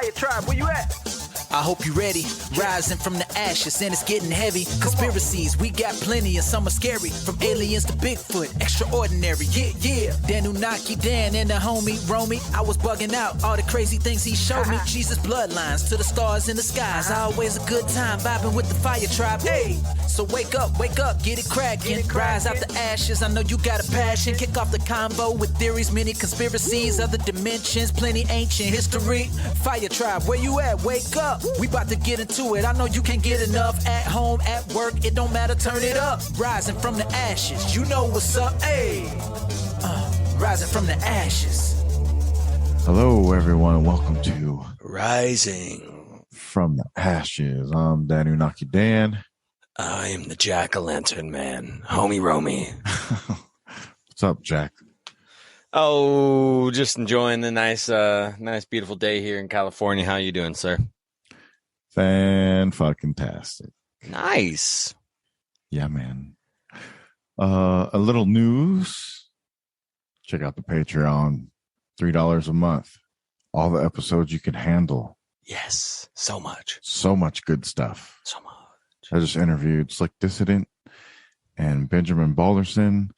Fire Tribe, where you at? I hope you ready. Rising from the ashes and it's getting heavy. Conspiracies, we got plenty and some are scary. From aliens to Bigfoot, extraordinary. Yeah. Dan Unaki Dan and the homie Romy. I was bugging out all the crazy things he showed me. Jesus bloodlines to the stars in the skies. Always a good time vibing with the Fire Tribe. Hey, so wake up, get it cracking. Rise out the ashes, I know you got a passion. Kick off the combo with theories, many conspiracies, other dimensions, plenty ancient history. Fire Tribe, where you at? Wake up. We about to get into it. I know you can't get enough. At home, at work, it don't matter. Turn it up. Rising from the ashes. You know what's up. Hey. Rising from the ashes. Hello, everyone, and welcome to Rising from the Ashes. I'm Dan Unaki Dan. I am the Jack-o'-lantern man, homie Romy. What's up, Jack? Oh, just enjoying the nice, beautiful day here in California. How you doing, sir? Fan-fucking-tastic. Nice. Yeah, man. A little news. Check out the Patreon. $3 a month. All the episodes you can handle. Yes. So much. So much good stuff. So much. I just interviewed Slick Dissident and Benjamin Balderson.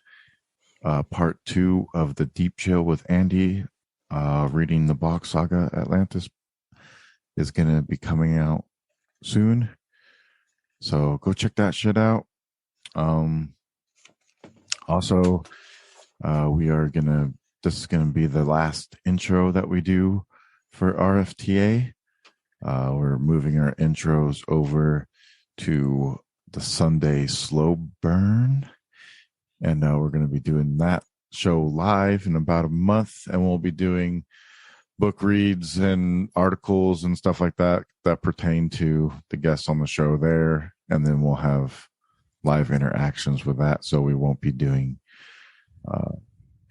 Part 2 of the Deep Chill with Andy. Reading the Bach Saga Atlantis is going to be coming out soon. So go check that shit out. Also, this is going to be the last intro that we do for RFTA. We're moving our intros over to the Sunday slow burn. And we're going to be doing that show live in about a month. And we'll be doing book reads and articles and stuff like that pertain to the guests on the show there. And then we'll have live interactions with that. So we won't be doing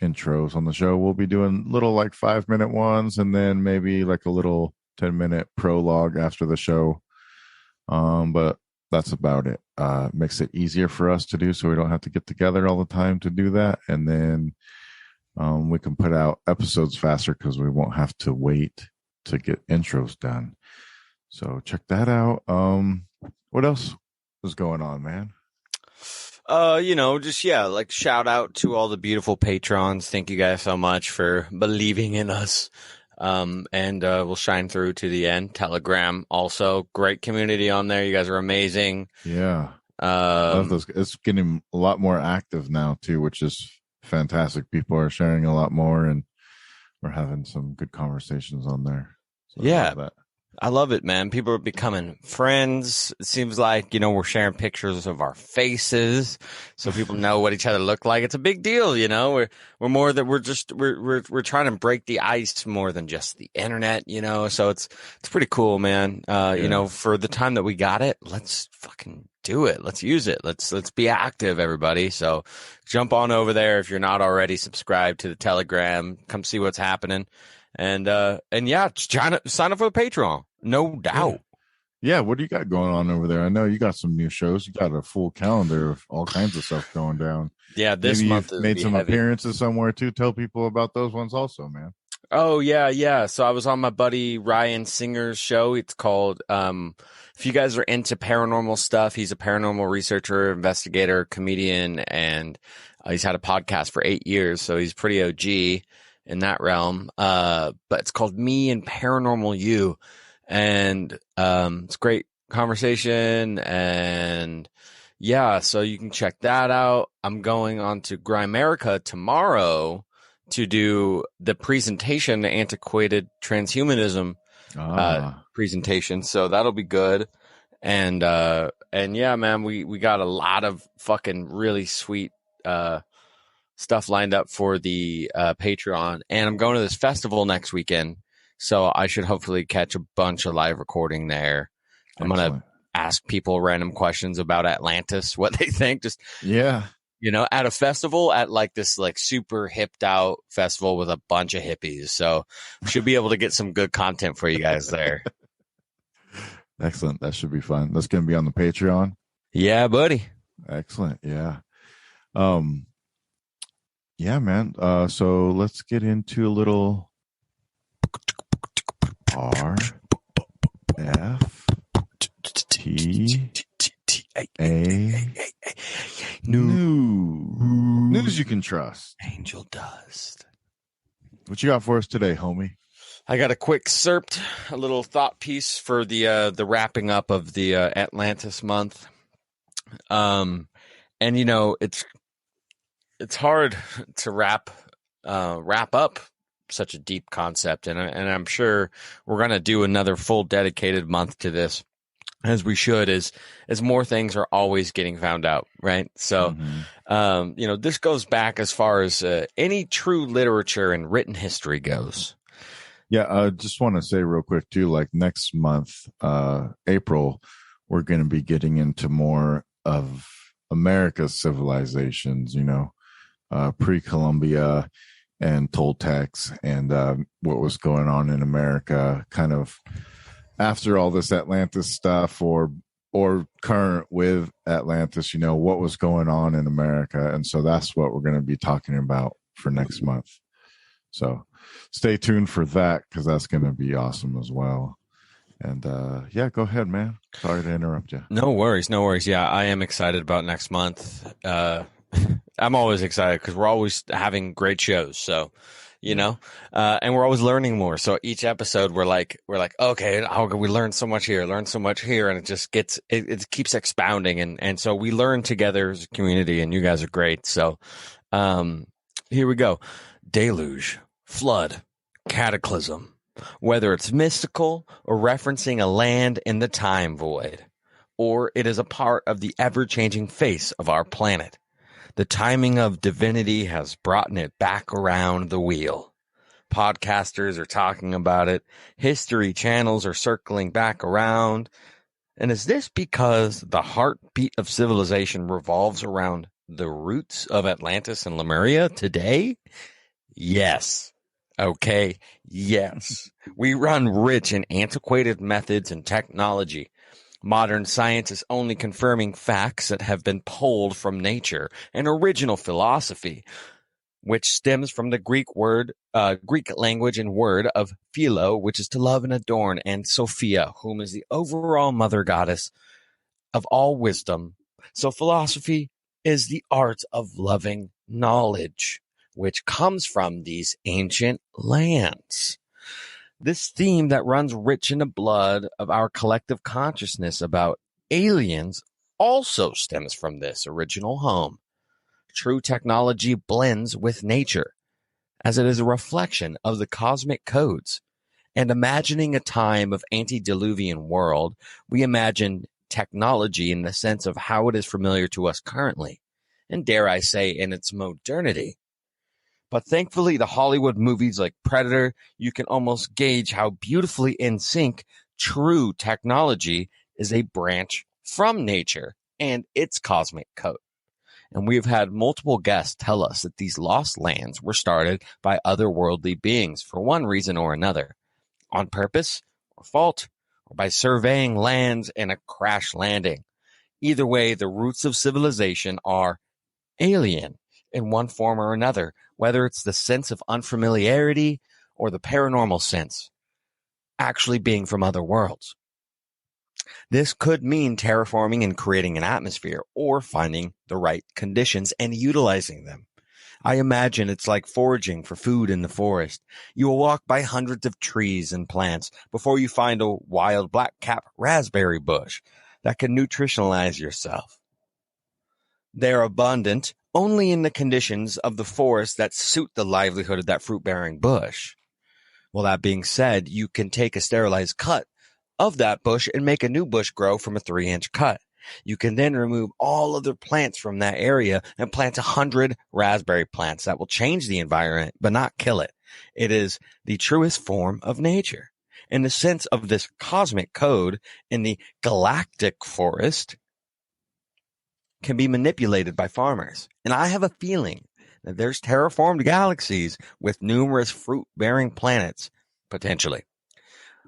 intros on the show. We'll be doing little like 5-minute ones and then maybe like a little 10-minute prologue after the show. But that's about it. Makes it easier for us to do so we don't have to get together all the time to do that. And then we can put out episodes faster because we won't have to wait to get intros done. So check that out. What else is going on, man? Like shout out to all the beautiful patrons. Thank you guys so much for believing in us. And we'll shine through to the end. Telegram also great community on there. You guys are amazing. Yeah. Love those. It's getting a lot more active now too, which is fantastic. People are sharing a lot more and we're having some good conversations on there. So yeah. I love it, man. People are becoming friends. It seems like, we're sharing pictures of our faces so people know what each other look like. It's a big deal, We're more that we're trying to break the ice more than just the internet, So it's pretty cool, man. For the time that we got it, let's fucking do it. Let's use it. Let's be active, everybody. So jump on over there if you're not already subscribed to the Telegram. Come see what's happening. And yeah, sign up for the Patreon. No doubt. Yeah. What do you got going on over there? I know you got some new shows. You got a full calendar of all kinds of stuff going down. Yeah. This Maybe month you've made some heavy appearances somewhere too. Tell people about those ones also, man. Oh yeah. So I was on my buddy Ryan Singer's show. It's called, if you guys are into paranormal stuff, he's a paranormal researcher, investigator, comedian, and he's had a podcast for 8 years. So he's pretty OG in that realm. But it's called Me and Paranormal You. And it's great conversation. And yeah, so you can check that out. I'm going on to Grimerica tomorrow to do the presentation, the antiquated transhumanism presentation. So that'll be good. And yeah, man, we got a lot of fucking really sweet stuff lined up for the Patreon, and I'm going to this festival next weekend, so I should hopefully catch a bunch of live recording there. I'm gonna ask people random questions about Atlantis, what they think, just at a festival, at like this like super hipped out festival with a bunch of hippies. So we should be able to get some good content for you guys there. Excellent. That should be fun. That's gonna be on the Patreon. Yeah, buddy. Excellent. Yeah. Yeah, man. So let's get into a little RTA. can trust. Angel dust. What you got for us today, homie? I got a quick SERPT, a little thought piece for the wrapping up of the Atlantis month. And it's hard to wrap up such a deep concept, and I'm sure we're gonna do another full dedicated month to this, as we should, as more things are always getting found out, right? So, this goes back as far as any true literature and written history goes. Yeah, I just want to say real quick too, like next month, April, we're going to be getting into more of America's civilizations, pre-Columbia and Toltecs, and what was going on in America kind of after all this Atlantis stuff, or current with Atlantis, what was going on in America. And so that's what we're going to be talking about for next month. So stay tuned for that, because that's going to be awesome as well. And go ahead, man. Sorry to interrupt you. No worries. Yeah, I am excited about next month. I'm always excited because we're always having great shows. So, and we're always learning more. So each episode we're like, okay, we learn so much here, and it just it keeps expounding. And so we learn together as a community, and you guys are great. So here we go. Deluge, flood, cataclysm, whether it's mystical or referencing a land in the time void, or it is a part of the ever-changing face of our planet. The timing of divinity has brought it back around the wheel. Podcasters are talking about it. History channels are circling back around. And is this because the heartbeat of civilization revolves around the roots of Atlantis and Lemuria today? Yes. Okay. Yes. We run rich in antiquated methods and technology. Modern science is only confirming facts that have been pulled from nature and original philosophy, which stems from the Greek language and word of philo, which is to love and adorn, and Sophia, whom is the overall mother goddess of all wisdom. So philosophy is the art of loving knowledge, which comes from these ancient lands. This theme that runs rich in the blood of our collective consciousness about aliens also stems from this original home. True technology blends with nature, as it is a reflection of the cosmic codes. And imagining a time of antediluvian world, we imagine technology in the sense of how it is familiar to us currently, and dare I say, in its modernity. But thankfully, the Hollywood movies like Predator, you can almost gauge how beautifully in sync true technology is a branch from nature and its cosmic code. And we've had multiple guests tell us that these lost lands were started by otherworldly beings for one reason or another, on purpose or fault, or by surveying lands in a crash landing. Either way, the roots of civilization are alien in one form or another, whether it's the sense of unfamiliarity or the paranormal sense, actually being from other worlds. This could mean terraforming and creating an atmosphere, or finding the right conditions and utilizing them. I imagine it's like foraging for food in the forest. You will walk by hundreds of trees and plants before you find a wild black-cap raspberry bush that can nutritionalize yourself. They're abundant only in the conditions of the forest that suit the livelihood of that fruit-bearing bush. Well, that being said, you can take a sterilized cut of that bush and make a new bush grow from a 3-inch cut. You can then remove all other plants from that area and plant 100 raspberry plants that will change the environment but not kill it. It is the truest form of nature. In the sense of this cosmic code in the galactic forest can be manipulated by farmers. And I have a feeling that there's terraformed galaxies with numerous fruit-bearing planets, potentially.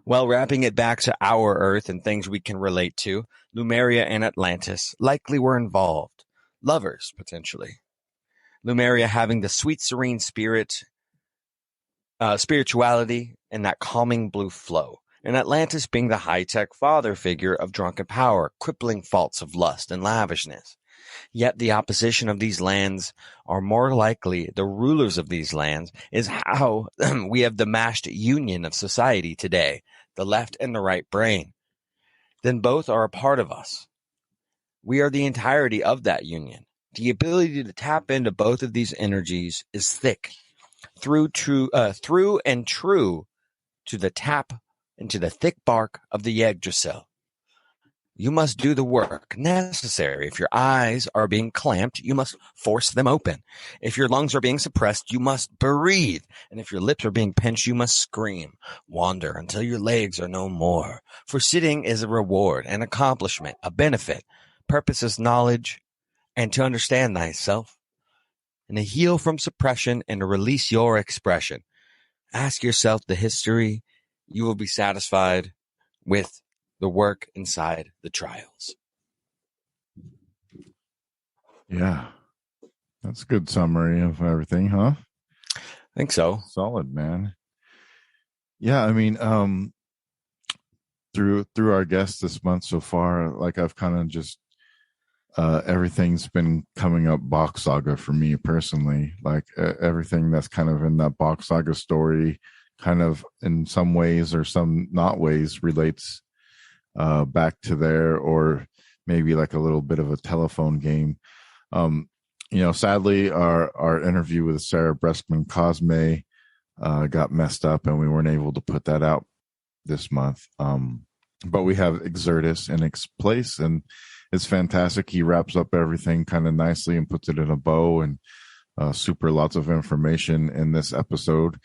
Well, wrapping it back to our Earth and things we can relate to, Lemuria and Atlantis likely were involved. Lovers, potentially. Lemuria having the sweet, serene spirituality and that calming blue flow. And Atlantis being the high-tech father figure of drunken power, crippling faults of lust and lavishness. Yet the opposition of these lands, or more likely the rulers of these lands, is how we have the mashed union of society today, the left and the right brain. Then both are a part of us. We are the entirety of that union. The ability to tap into both of these energies is thick, through and true to the tap into the thick bark of the Yggdrasil. You must do the work necessary. If your eyes are being clamped, you must force them open. If your lungs are being suppressed, you must breathe. And if your lips are being pinched, you must scream. Wander until your legs are no more. For sitting is a reward, an accomplishment, a benefit. Purpose is knowledge, and to understand thyself, and to heal from suppression, and to release your expression. Ask yourself the history. You will be satisfied with the work inside the trials. Yeah. That's a good summary of everything, huh? I think so. Solid, man. Yeah, I mean, through our guests this month so far, like I've kind of just everything's been coming up Bach Saga for me personally. Like everything that's kind of in that Bach Saga story, kind of in some ways or some not ways, relates back to there, or maybe like a little bit of a telephone game. Sadly, our interview with Sarah Breskman Cosme got messed up, and we weren't able to put that out this month. But we have Xirtus in its place, and it's fantastic. He wraps up everything kind of nicely and puts it in a bow, and super lots of information in this episode.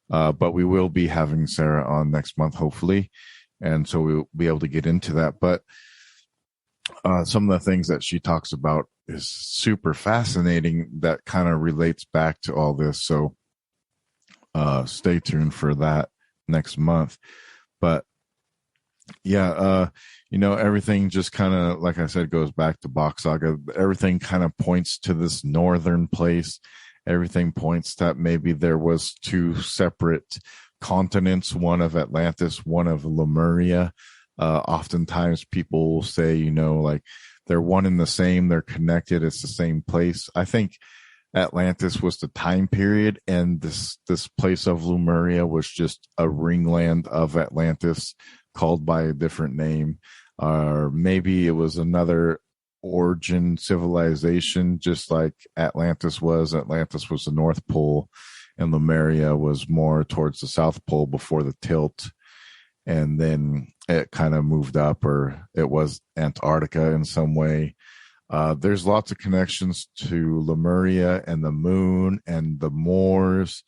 But we will be having Sarah on next month, hopefully. And so we'll be able to get into that. But some of the things that she talks about is super fascinating that kind of relates back to all this. So stay tuned for that next month. But yeah, everything just kind of, like I said, goes back to Bach Saga. Everything kind of points to this northern place. Everything points that maybe there was two separate continents, one of Atlantis, one of Lemuria. Oftentimes people will say, like they're one and the same, they're connected, it's the same place. I think Atlantis was the time period, and this place of Lemuria was just a ringland of Atlantis called by a different name. Or maybe it was another origin civilization, just like Atlantis was. Atlantis was the North Pole, and Lemuria was more towards the South Pole before the tilt. And then it kind of moved up, or it was Antarctica in some way. There's lots of connections to Lemuria and the moon and the Moors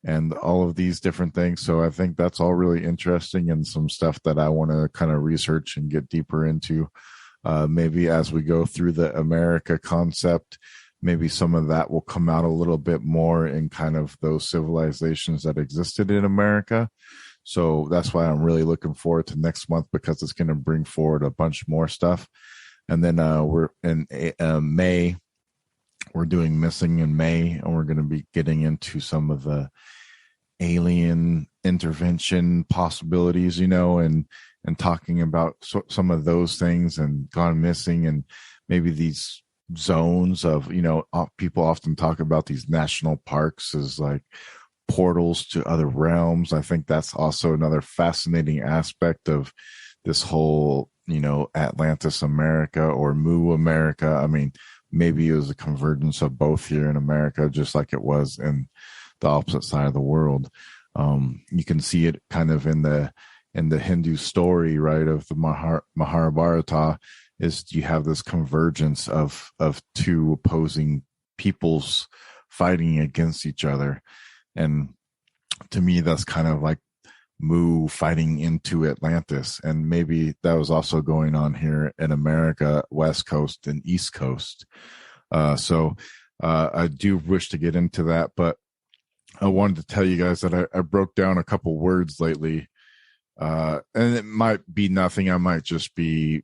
and all of these different things. So I think that's all really interesting, and some stuff that I want to kind of research and get deeper into. Maybe as we go through the America concept, maybe some of that will come out a little bit more in kind of those civilizations that existed in America. So that's why I'm really looking forward to next month, because it's going to bring forward a bunch more stuff. And then we're in May. We're doing Missing in May, and we're going to be getting into some of the alien intervention possibilities, and talking about some of those things, and gone missing, and maybe these zones of, people often talk about these national parks as like portals to other realms. I think that's also another fascinating aspect of this whole, Atlantis America or Mu America. I mean, maybe it was a convergence of both here in America, just like it was in the opposite side of the world. You can see it kind of in the Hindu story, right, of the Mahabharata, is you have this convergence of two opposing peoples fighting against each other. And to me, that's kind of like Mu fighting into Atlantis. And maybe that was also going on here in America, West Coast and East Coast. So I do wish to get into that, but I wanted to tell you guys that I broke down a couple words lately. And it might be nothing. I might just be,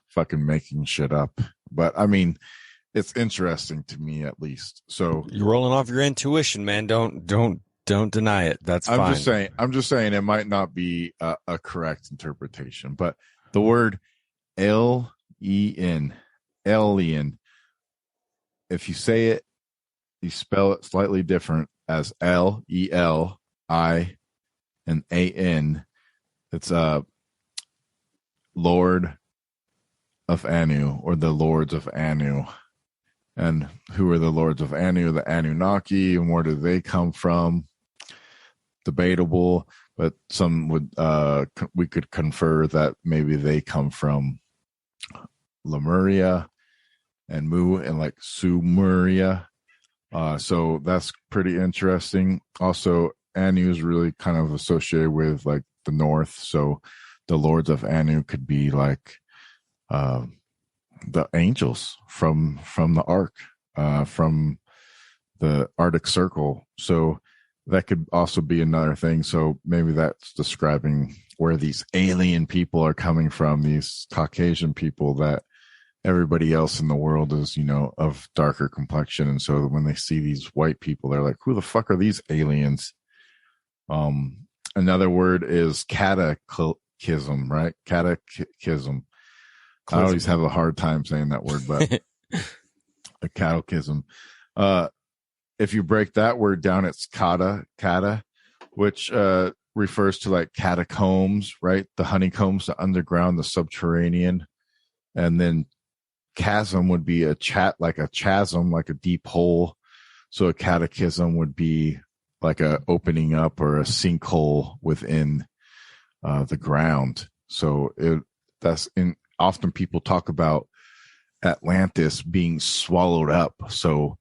fucking making shit up. But I mean, it's interesting to me, at least. So you're rolling off your intuition, man. Don't deny it. That's fine. I'm just saying it might not be a correct interpretation, but the word El E-N, alien. If you say it, you spell it slightly different as L-E-L-I and A-N. It's Lord of Anu, or the Lords of Anu. And who are the Lords of Anu? The Anunnaki, and where do they come from? Debatable, but some would we could confer that maybe they come from Lemuria and Mu and like Sumeria. So that's pretty interesting. Also, Anu is really kind of associated with like the north. So the Lords of Anu could be like the angels from the Ark, from the Arctic Circle. So that could also be another thing. So maybe that's describing where these alien people are coming from, these Caucasian people that everybody else in the world is, you know, of darker complexion. And so when they see these white people, they're like, who the fuck are these aliens? Another word is catechism, right? Catechism. I always have a hard time saying that word, but a catechism. If you break that word down, it's kata, which refers to like catacombs, right? The honeycombs, the underground, the subterranean. And then chasm would be like a chasm, like a deep hole. So a catechism would be like a opening up or a sinkhole within the ground. So often people talk about Atlantis being swallowed up. So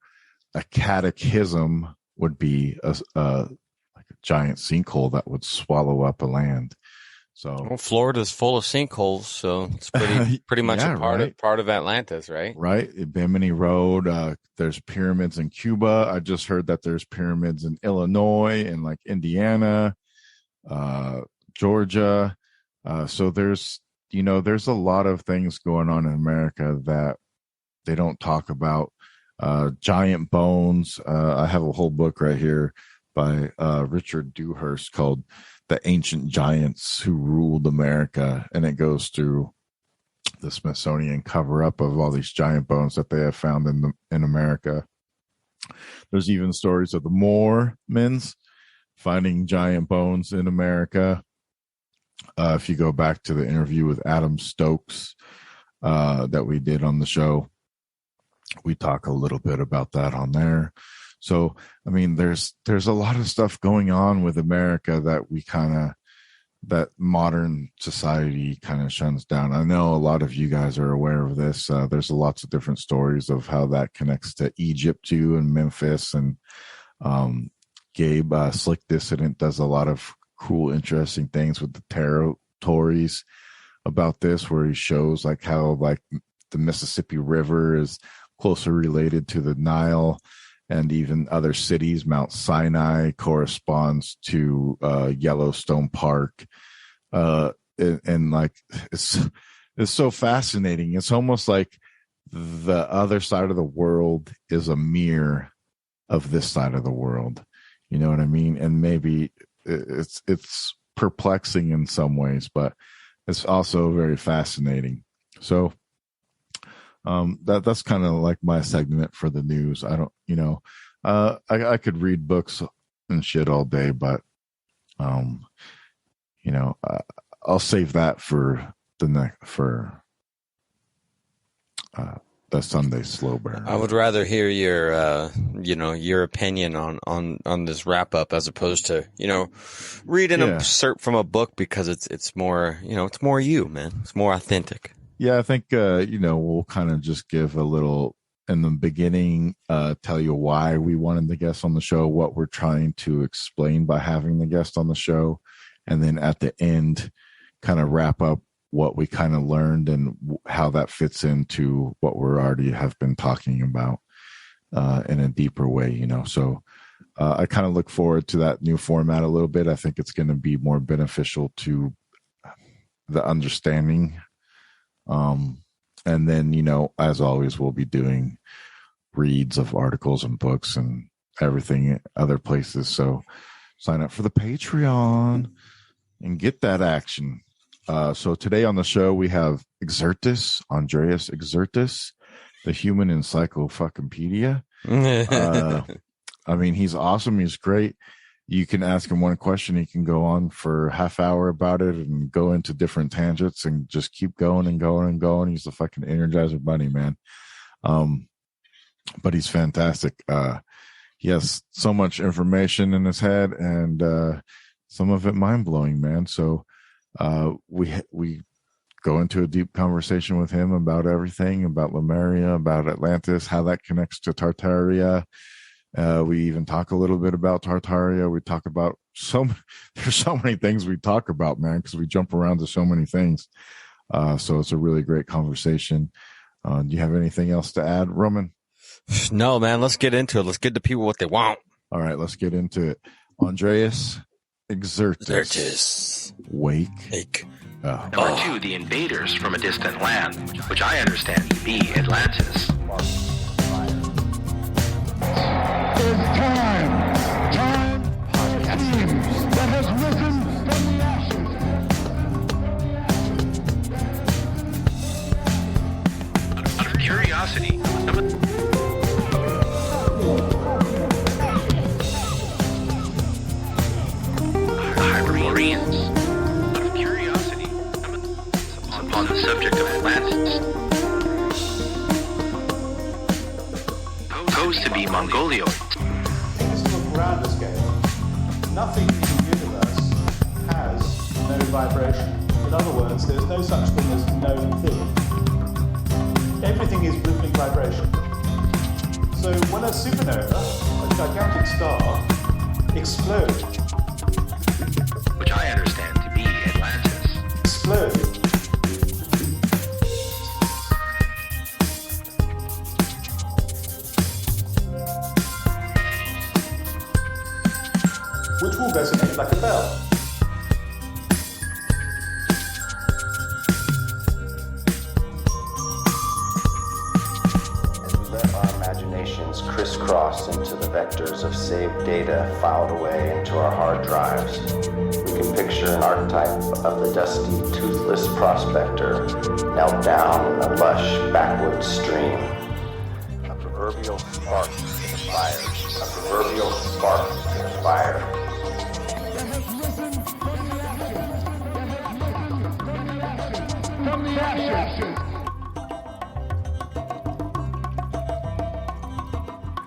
a catechism would be like a giant sinkhole that would swallow up a land. So well, Florida's full of sinkholes, so it's pretty much a part of Atlantis, right? Right. Bimini Road. There's pyramids in Cuba. I just heard that there's pyramids in Illinois and like Indiana, Georgia. So there's a lot of things going on in America that they don't talk about. Giant bones. I have a whole book right here by Richard Dewhurst called The Ancient Giants Who Ruled America. And it goes through the Smithsonian cover-up of all these giant bones that they have found in America. There's even stories of the Mormons finding giant bones in America. If you go back to the interview with Adam Stokes that we did on the show, we talk a little bit about that on there. So, I mean, there's a lot of stuff going on with America that that modern society kind of shuns down. I know a lot of you guys are aware of this. There's lots of different stories of how that connects to Egypt too, and Memphis. And Gabe, Slick Dissident, does a lot of cool, interesting things with the territories about this, where he shows like how like the Mississippi River is closely related to the Nile, and even other cities. Mount Sinai corresponds to Yellowstone Park, and like it's so fascinating. It's almost like the other side of the world is a mirror of this side of the world. You know what I mean? And maybe it's perplexing in some ways, but it's also very fascinating. So that's kind of like my segment for the news. I don't, I could read books and shit all day, but I'll save that for the Sunday slow burn. I would rather hear your opinion on this wrap up as opposed to, reading a excerpt from a book, because it's more, it's more you, man. It's more authentic. Yeah, I think, we'll kind of just give a little in the beginning, tell you why we wanted the guest on the show, what we're trying to explain by having the guest on the show. And then at the end, kind of wrap up what we kind of learned and how that fits into what we're already have been talking about in a deeper way, So I kind of look forward to that new format a little bit. I think it's going to be more beneficial to the understanding. And then, as always, we'll be doing reads of articles and books and everything other places. So sign up for the Patreon and get that action. So today on the show, we have Xirtus, Andreas Xirtus, the human encyclopedia. I mean, he's awesome. He's great. You can ask him one question. He can go on for a half hour about it and go into different tangents and just keep going and going and going. He's the fucking Energizer Bunny, man. But he's fantastic. He has so much information in his head and some of it mind-blowing, man. So we go into a deep conversation with him about everything, about Lemuria, about Atlantis, how that connects to Tartaria. We even talk a little bit about Tartaria. We talk about there's so many things we talk about, man, because we jump around to so many things. So it's a really great conversation. Do you have anything else to add, Roman? No, man, let's get into it. Let's get the people what they want. All right, let's get into it. Andreas Xirtus. Wake. Number 2, the invaders from a distant land, which I understand to be Atlantis. It's time seems that has risen from the ashes. Out of curiosity, Hyperboreans. Out of curiosity, upon the subject of Atlantis, supposed to be Mongoloid. Things look around us, Gabe. Nothing in the universe has no vibration. In other words, there's no such thing as no thing. Everything is rhythmic vibration. So when a supernova, a gigantic star, explodes, Which I understand to be Atlantis. which will resonate like a bell. As we let our imaginations crisscross into the vectors of saved data filed away into our hard drives, we can picture an archetype of the dusty, toothless prospector knelt down in the lush backwoods stream. A proverbial spark to the fire. A proverbial spark to the fire. From the ashes.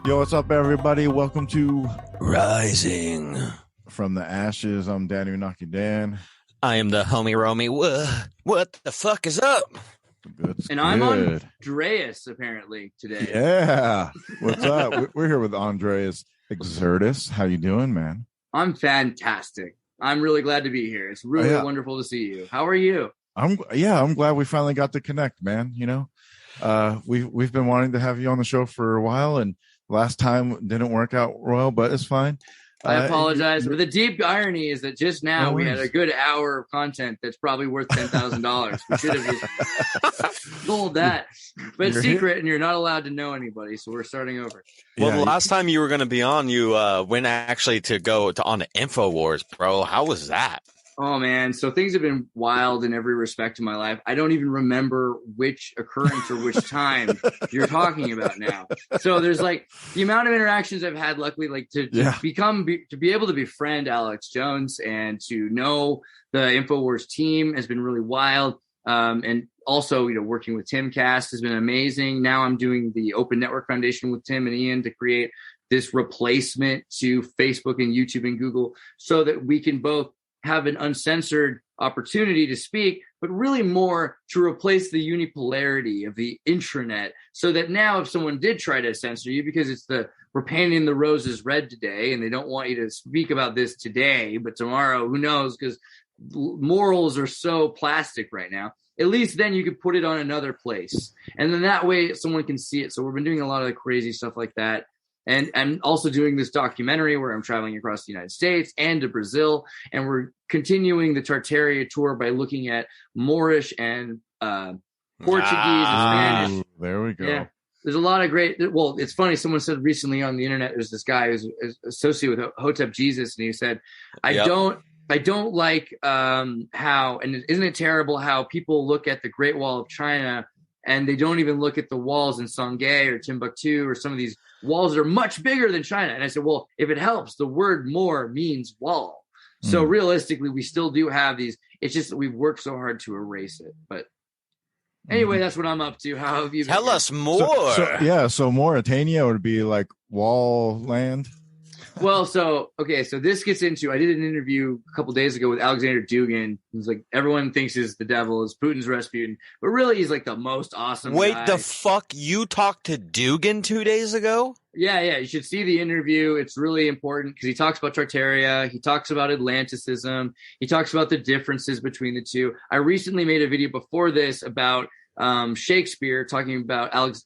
Yo, what's up, everybody? Welcome to Rising. From the Ashes. I'm Danny Unaki Dan. I am the homie Romy. What the fuck is up? And I'm Andreas, apparently, today. Yeah. What's up? We're here with Andreas Xirtus. How you doing, man? I'm fantastic. I'm really glad to be here. It's really wonderful to see you. How are you? I'm glad we finally got to connect, man. You know, we've been wanting to have you on the show for a while, and last time didn't work out well, but it's fine. I apologize, but the deep irony is that just now we had a good hour of content that's probably worth $10,000. We should have just sold that, but it's secret, and you're not allowed to know anybody. So we're starting over. Well, the last time you were going to be on, you went actually to go on the InfoWars, bro. How was that? Oh, man. So things have been wild in every respect of my life. I don't even remember which occurrence or which time you're talking about now. So there's like the amount of interactions I've had, luckily, like to be able to befriend Alex Jones and to know the InfoWars team has been really wild. And also, you know, working with Timcast has been amazing. Now I'm doing the Open Network Foundation with Tim and Ian to create this replacement to Facebook and YouTube and Google so that we can both have an uncensored opportunity to speak, but really more to replace the unipolarity of the intranet so that now if someone did try to censor you because we're painting the roses red today and they don't want you to speak about this today, but tomorrow, who knows, because morals are so plastic right now, at least then you could put it on another place. And then that way someone can see it. So we've been doing a lot of crazy stuff like that. And I'm also doing this documentary where I'm traveling across the United States and to Brazil. And we're continuing the Tartaria tour by looking at Moorish and Portuguese and Spanish. There we go. Yeah. There's a lot of great. Well, it's funny. Someone said recently on the internet, there's this guy who's associated with Hotep Jesus. And he said, I don't I don't like how, and isn't it terrible how people look at the Great Wall of China and they don't even look at the walls in Songhai or Timbuktu or some of these walls that are much bigger than China. And I said, well, if it helps, the word more means wall. So realistically, we still do have these. It's just that we've worked so hard to erase it. But anyway, that's what I'm up to. How have you been? Tell us more. So Mauritania would be like wall land. Well, so this gets into, I did an interview a couple days ago with Alexander Dugin, who's like, everyone thinks is the devil, is Putin's Rasputin, but really he's like the most awesome guy. The fuck? You talked to Dugin 2 days ago? Yeah, you should see the interview. It's really important because he talks about Tartaria, he talks about Atlanticism, he talks about the differences between the two. I recently made a video before this about Shakespeare, talking about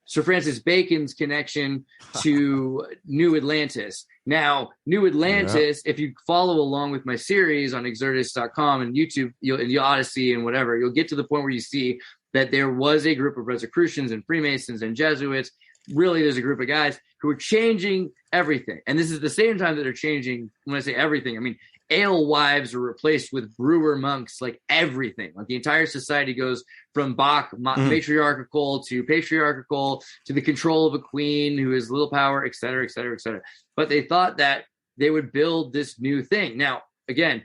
Sir Francis Bacon's connection to New Atlantis. Now, New Atlantis, if you follow along with my series on Xirtus.com and YouTube, in the Odyssey and whatever, you'll get to the point where you see that there was a group of Rosicrucians and Freemasons and Jesuits. Really, there's a group of guys who are changing everything. And this is the same time that they're changing, when I say everything, I mean, alewives are replaced with brewer monks, like everything. Like the entire society goes from matriarchal to patriarchal to the control of a queen who has little power, et cetera, et cetera, et cetera. But they thought that they would build this new thing. Now, again,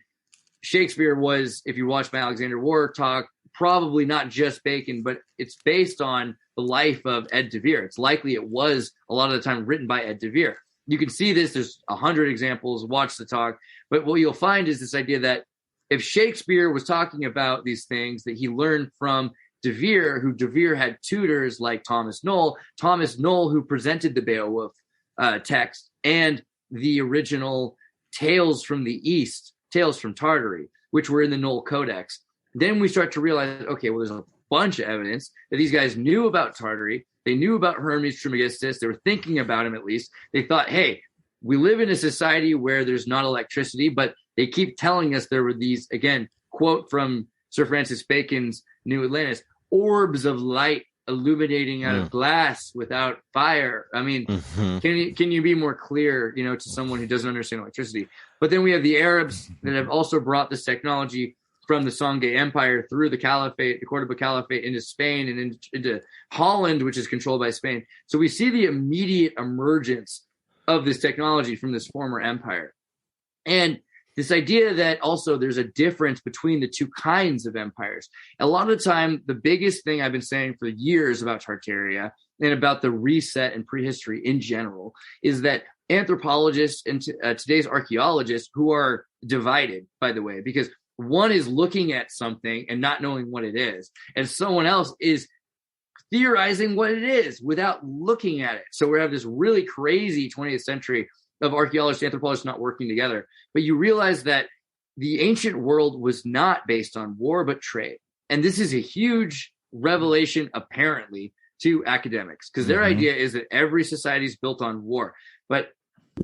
Shakespeare was, if you watch my Alexander War talk, probably not just Bacon, but it's based on the life of Ed de Vere. It's likely it was a lot of the time written by Ed de Vere. You can see this. There's 100 examples. Watch the talk. But what you'll find is this idea that if Shakespeare was talking about these things that he learned from de Vere, who de Vere had tutors like Thomas Knoll, who presented the Beowulf text and the original Tales from the East, Tales from Tartary, which were in the Knoll Codex. Then we start to realize, okay, well, there's a bunch of evidence that these guys knew about Tartary. They knew about Hermes Trismegistus. They were thinking about him at least. They thought, hey, we live in a society where there's not electricity, but they keep telling us there were these, again, quote from Sir Francis Bacon's New Atlantis, orbs of light illuminating out of glass without fire. I mean, can you be more clear, to someone who doesn't understand electricity? But then we have the Arabs that have also brought this technology from the Songhai Empire through the Caliphate, the Cordoba Caliphate, into Spain and into Holland, which is controlled by Spain. So we see the immediate emergence of this technology from this former empire. And this idea that also there's a difference between the two kinds of empires. A lot of the time, the biggest thing I've been saying for years about Tartaria and about the reset and prehistory in general is that anthropologists and today's archaeologists, who are divided, by the way, because one is looking at something and not knowing what it is, and someone else is theorizing what it is without looking at it. So we have this really crazy 20th century of archaeologists, anthropologists not working together. But you realize that the ancient world was not based on war, but trade. And this is a huge revelation, apparently, to academics, because their idea is that every society is built on war. But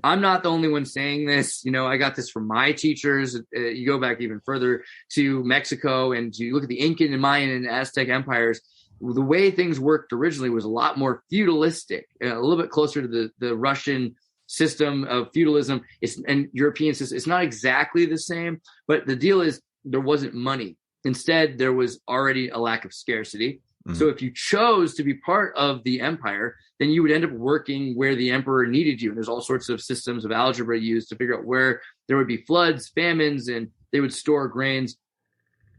I'm not the only one saying this. I got this from my teachers. You go back even further to Mexico and you look at the Incan and Mayan and Aztec empires. The way things worked originally was a lot more feudalistic, a little bit closer to the Russian system of feudalism and European system. It's not exactly the same, but the deal is there wasn't money. Instead, there was already a lack of scarcity. So if you chose to be part of the empire, then you would end up working where the emperor needed you. And there's all sorts of systems of algebra used to figure out where there would be floods, famines, and they would store grains.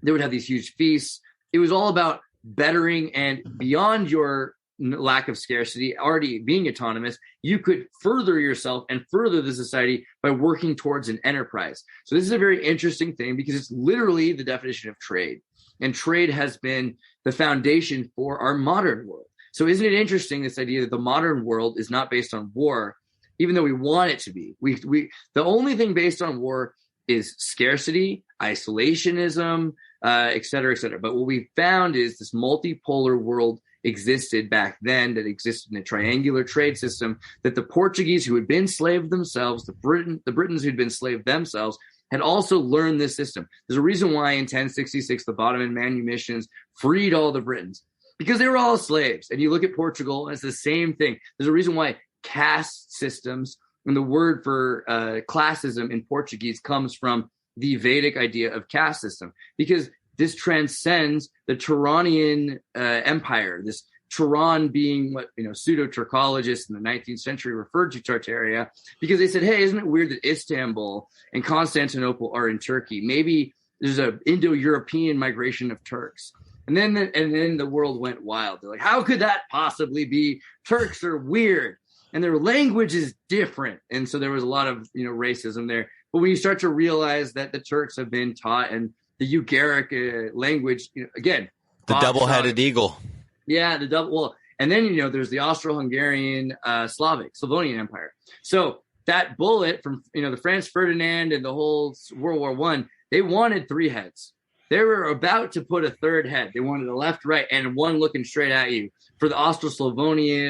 They would have these huge feasts. It was all about bettering, and beyond your lack of scarcity, already being autonomous, you could further yourself and further the society by working towards an enterprise. So this is a very interesting thing because it's literally the definition of trade. And trade has been the foundation for our modern world. So isn't it interesting, this idea that the modern world is not based on war, even though we want it to be? The only thing based on war is scarcity, isolationism, et cetera, et cetera. But what we found is this multipolar world existed back then, that existed in a triangular trade system, that the Portuguese, who had been slaves themselves, the Britons who'd been slaves themselves, had also learned this system. There's a reason why in 1066 the Ottoman manumissions freed all the Britons, because they were all slaves. And you look at Portugal, and it's the same thing. There's a reason why caste systems, and the word for classism in Portuguese comes from the Vedic idea of caste system, because this transcends the Tehranian Empire. This Tehran being what pseudo-Turkologists in the 19th century referred to Tartaria, because they said, hey, isn't it weird that Istanbul and Constantinople are in Turkey? Maybe there's an Indo-European migration of Turks. And then the world went wild. They're like, how could that possibly be? Turks are weird, and their language is different. And so there was a lot of racism there. But when you start to realize that the Turks have been taught and the Ugaric language, again, the double-headed eagle. Yeah, the double. Well, and then there's the Austro-Hungarian, Slavonian Empire. So that bullet from the Franz Ferdinand and the whole World War I, they wanted 3 heads. They were about to put a 3rd head. They wanted a left, right, and one looking straight at you for the Austro-Slavonian,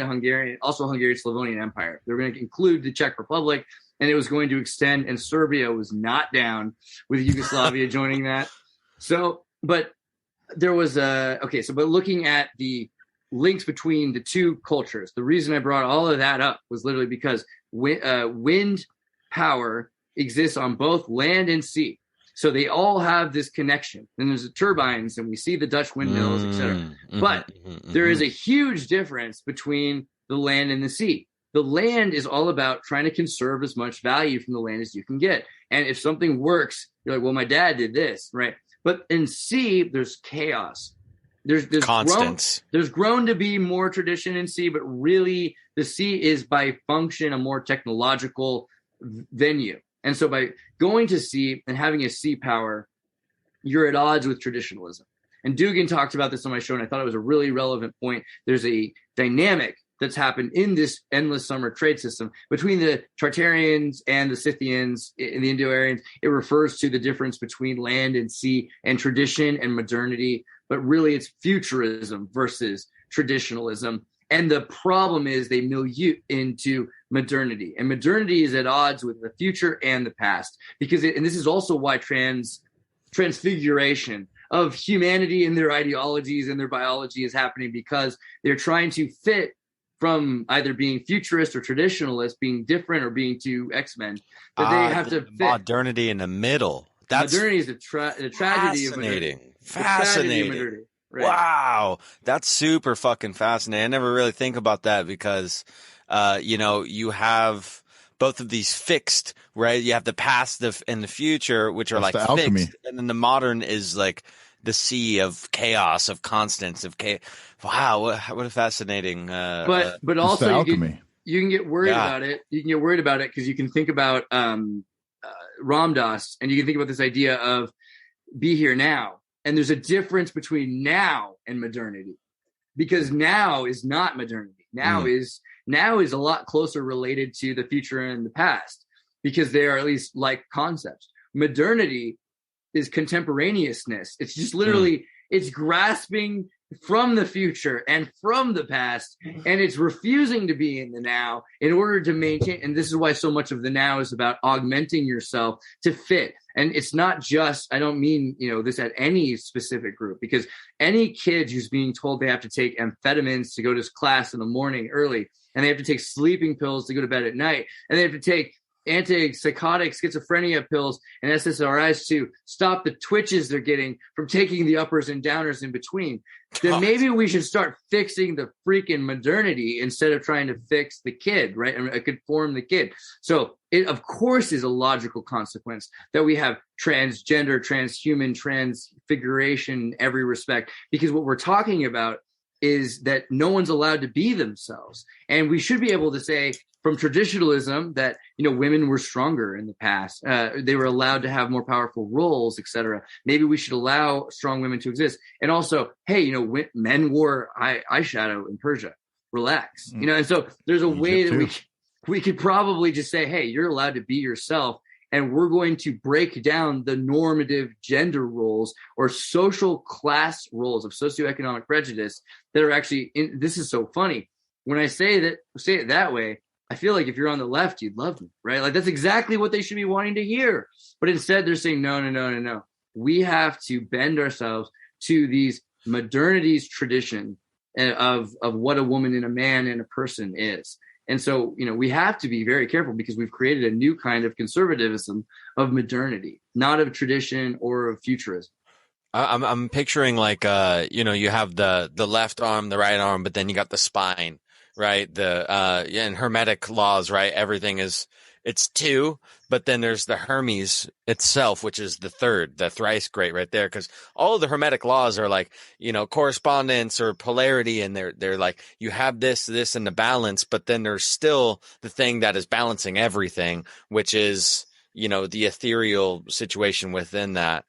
Slavonian Empire. They were going to include the Czech Republic, and it was going to extend, and Serbia was not down with Yugoslavia joining that. So, but there was but looking at the links between the two cultures, the reason I brought all of that up was literally because wind power exists on both land and sea. So they all have this connection. And there's the turbines, and we see the Dutch windmills, etc. But there is a huge difference between the land and the sea. The land is all about trying to conserve as much value from the land as you can get. And if something works, you're like, well, my dad did this, right? But in sea, there's chaos. There's constants. There's grown to be more tradition in sea, but really the sea is by function a more technological venue. And so by going to sea and having a sea power, you're at odds with traditionalism. And Dugan talked about this on my show, and I thought it was a really relevant point. There's a dynamic that's happened in this endless summer trade system between the Tartarians and the Scythians in the Indo-Aryans. It refers to the difference between land and sea and tradition and modernity, but really it's futurism versus traditionalism. And the problem is they milieu into modernity, and modernity is at odds with the future and the past, because and this is also why transfiguration of humanity and their ideologies and their biology is happening, because they're trying to fit from either being futurist or traditionalist, being different or being too X-Men, that they have to fit. Modernity in the middle. That's modernity is the tragedy of modernity. Fascinating. Right. Wow, that's super fucking fascinating. I never really think about that because, you have both of these fixed, right? You have the past and the future, which are That's like the fixed, alchemy. and then the modern is like the sea of chaos, of constants, of chaos. Wow, what a fascinating. But It's also the you alchemy. can get worried about it. You can get worried about it because you can think about Ramdas, and you can think about this idea of be here now. And there's a difference between now and modernity, because now is not modernity. Now is a lot closer related to the future and the past, because they are at least like concepts. Modernity is contemporaneousness. It's just literally it's grasping from the future and from the past, and it's refusing to be in the now in order to maintain. And this is why so much of the now is about augmenting yourself to fit. And it's not just, I don't mean, this at any specific group, because any kid who's being told they have to take amphetamines to go to class in the morning early, and they have to take sleeping pills to go to bed at night, and they have to take antipsychotic schizophrenia pills and SSRIs to stop the twitches they're getting from taking the uppers and downers in between, then maybe we should start fixing the freaking modernity instead of trying to fix the kid, right? And conform the kid. So it, of course, is a logical consequence that we have transgender, transhuman, transfiguration in every respect, because what we're talking about is that no one's allowed to be themselves. And we should be able to say from traditionalism that, women were stronger in the past. They were allowed to have more powerful roles, etc. Maybe we should allow strong women to exist. And also, hey, men wore eyeshadow in Persia. Relax. And so there's a way that we could probably just say, hey, you're allowed to be yourself. And we're going to break down the normative gender roles or social class roles of socioeconomic prejudice that are actually this is so funny. When I say it that way, I feel like if you're on the left, you'd love me, right? Like that's exactly what they should be wanting to hear. But instead they're saying, no. We have to bend ourselves to these modernity's tradition of what a woman and a man and a person is. And so, we have to be very careful because we've created a new kind of conservatism of modernity, not of tradition or of futurism. I'm picturing like you have the left arm, the right arm, but then you got the spine, right? And Hermetic laws, right? Everything it's two, but then there's the Hermes itself, which is the third, the thrice great right there. Because all of the Hermetic laws are like, correspondence or polarity, and they're like, you have this, and the balance, but then there's still the thing that is balancing everything, which is, the ethereal situation within that.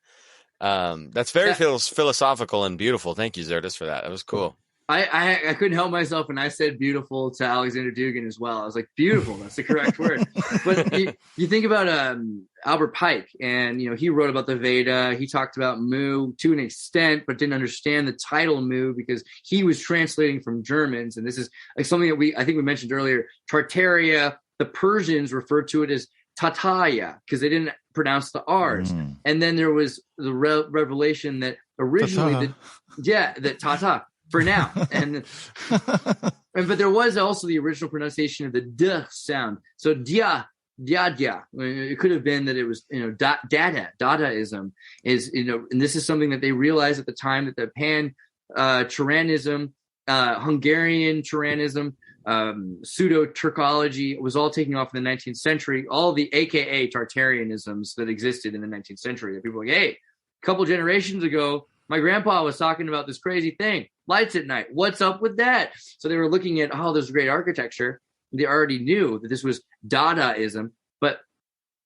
That's very philosophical and beautiful. Thank you, Xirtus, for that. That was cool. I couldn't help myself, and I said beautiful to Alexander Dugin as well. I was like, beautiful, that's the correct word. But you think about Albert Pike, and he wrote about the Veda. He talked about Mu to an extent, but didn't understand the title Mu because he was translating from Germans. And this is like something that I think we mentioned earlier. Tartaria, the Persians referred to it as Tataya because they didn't pronounce the R's. And then there was the revelation that originally that Tata for now. But there was also the original pronunciation of the D sound. So dia. It could have been that it was, Dadaism is, and this is something that they realized at the time that the Pan-Tyrannism, Hungarian Tyrannism, pseudo-Turkology was all taking off in the 19th century. All the AKA Tartarianisms that existed in the 19th century that people were like, hey, a couple generations ago, my grandpa was talking about this crazy thing, lights at night. What's up with that? So they were looking at, there's great architecture. They already knew that this was Dadaism, but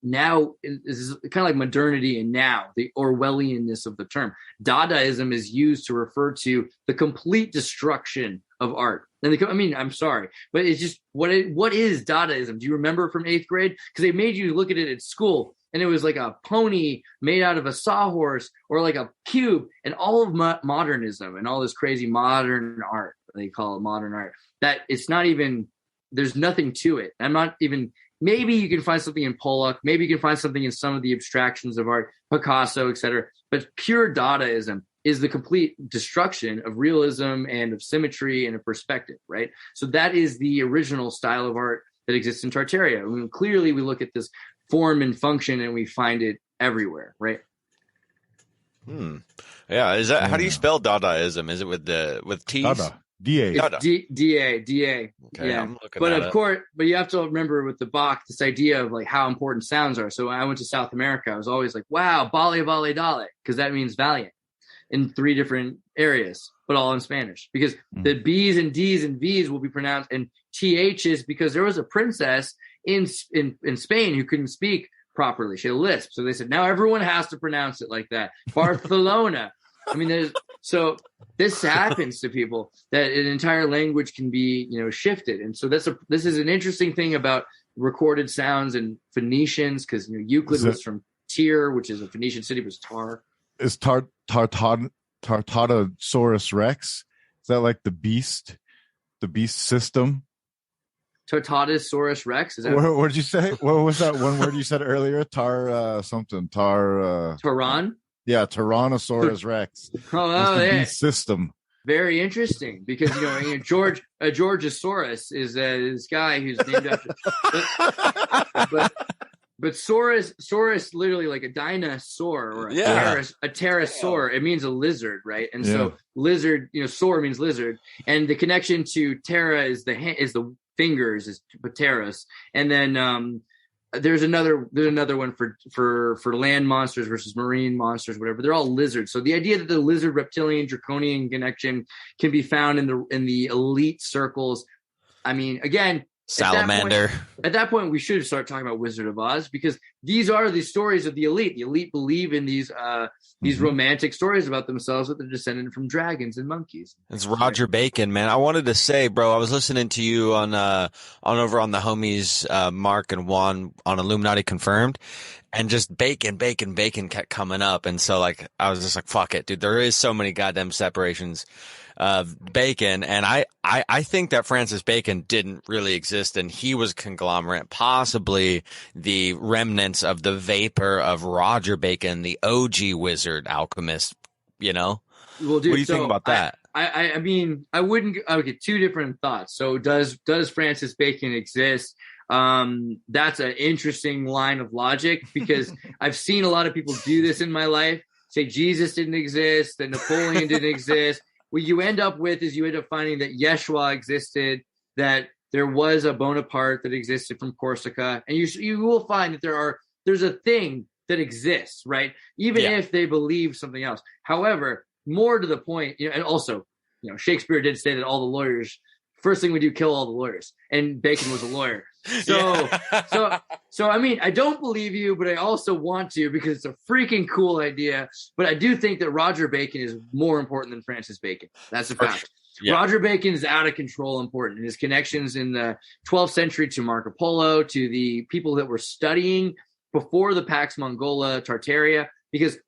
now this is kind of like modernity and now, the Orwellianness of the term. Dadaism is used to refer to the complete destruction of art. And I'm sorry, but it's just, what is Dadaism? Do you remember from 8th grade? Because they made you look at it at school, and it was like a pony made out of a sawhorse or like a cube, and all of modernism and all this crazy modern art, they call it modern art, that it's not even, there's nothing to it. Maybe you can find something in Pollock, maybe you can find something in some of the abstractions of art, Picasso, etc. But pure Dadaism is the complete destruction of realism and of symmetry and of perspective, right? So that is the original style of art that exists in Tartaria. Clearly, we look at this form and function and we find it everywhere, right? Yeah. Is that how do you spell Dadaism? Is it with T's? Dada. D-A. D-A. Okay, yeah. I'm looking But at of course, but you have to remember with the Bach, this idea of like how important sounds are. So when I went to South America, I was always like, wow, Bale, Bale, Dale, because that means valiant in 3 different areas, but all in Spanish. Because the B's and D's and V's will be pronounced in THs because there was a princess in Spain who couldn't speak properly. She had a lisp. So they said, now everyone has to pronounce it like that. Barcelona. So this happens to people, that an entire language can be, shifted. And so this is an interesting thing about recorded sounds and Phoenicians, because Euclid was from Tyre, which is a Phoenician city, was Tar. Is Tartatosaurus Rex? Is that like the beast system? Tartatosaurus Rex? Is that what did you say? What was that one word you said earlier? Tehran? Yeah, Tyrannosaurus Rex. Beast system. Very interesting, because Georgosaurus is this guy who's named after. But Saurus literally like a dinosaur or a pterosaur. It means a lizard, right? And so lizard, saur means lizard, and the connection to terra is the fingers, is pteros, and then there's another one for land monsters versus marine monsters, whatever. They're all lizards. So the idea that the lizard reptilian draconian connection can be found in the elite circles. I mean, again, salamander. At that point, we should start talking about Wizard of Oz, because these are the stories of the elite. The elite believe in these romantic stories about themselves that they're descended from dragons and monkeys. It's Roger Bacon, man. I wanted to say, bro, I was listening to you on over on the homies Mark and Juan on Illuminati Confirmed, and just bacon kept coming up, and so like I was just like, fuck it, dude. There is so many goddamn separations of Bacon, and I think that Francis Bacon didn't really exist, and he was a conglomerate, possibly the remnants of the vapor of Roger Bacon, the OG wizard alchemist, Well, dude, What do you think about that? I mean, I wouldn't. Okay, two different thoughts. So, does Francis Bacon exist? That's an interesting line of logic, because I've seen a lot of people do this in my life. Say Jesus didn't exist, that Napoleon didn't exist. What you end up with is you end up finding that Yeshua existed, that there was a Bonaparte that existed from Corsica, and you will find that there's a thing that exists, right? Even if they believe something else. However, more to the point, and also, Shakespeare did say that all the lawyers, first thing we do, kill all the lawyers, and Bacon was a lawyer. So I mean, I don't believe you, but I also want to, because it's a freaking cool idea. But I do think that Roger Bacon is more important than Francis Bacon. That's a fact. Yeah. Roger Bacon is out of control important. His connections in the 12th century to Marco Polo, to the people that were studying before the Pax Mongola Tartaria, because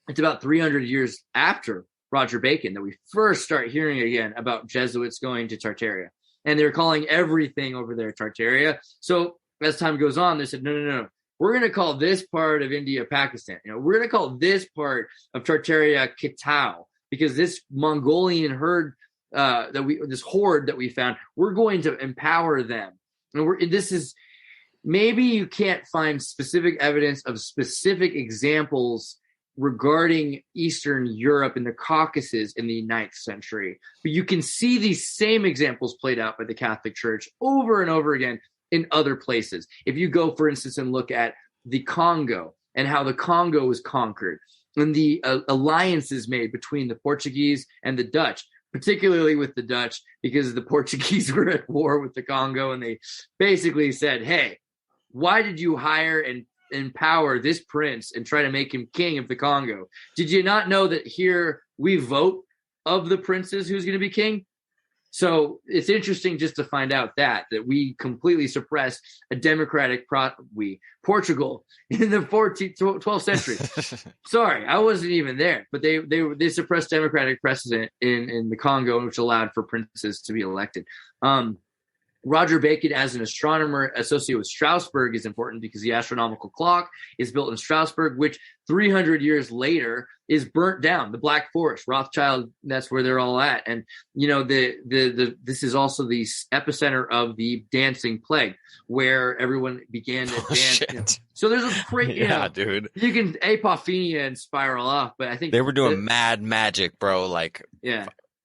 it's about 300 years after Roger Bacon that we first start hearing again about Jesuits going to Tartaria. And they're calling everything over there Tartaria. So as time goes on, they said, no. We're going to call this part of India Pakistan. We're going to call this part of Tartaria Kitao, because this Mongolian herd this horde that we found, we're going to empower them. And this is, maybe you can't find specific evidence of specific examples regarding Eastern Europe and the Caucasus in the 9th century. But you can see these same examples played out by the Catholic Church over and over again in other places. If you go, for instance, and look at the Congo and how the Congo was conquered, and the alliances made between the Portuguese and the Dutch, particularly with the Dutch, because the Portuguese were at war with the Congo, and they basically said, hey, why did you hire and empower this prince and try to make him king of the Congo? Did you not know that here we vote of the princes who's going to be king? So it's interesting just to find out that we completely suppressed a democratic Portugal in the 12th century. Sorry, I wasn't even there, but they suppressed democratic precedent in the Congo, which allowed for princes to be elected. Roger Bacon, as an astronomer associated with Strasbourg, is important because the astronomical clock is built in Strasbourg, which 300 years later is burnt down. The Black Forest, Rothschild, that's where they're all at. And, this is also the epicenter of the dancing plague, where everyone began to dance. So there's a great, dude. You can apophenia and spiral off, but I think they were doing mad magic, bro.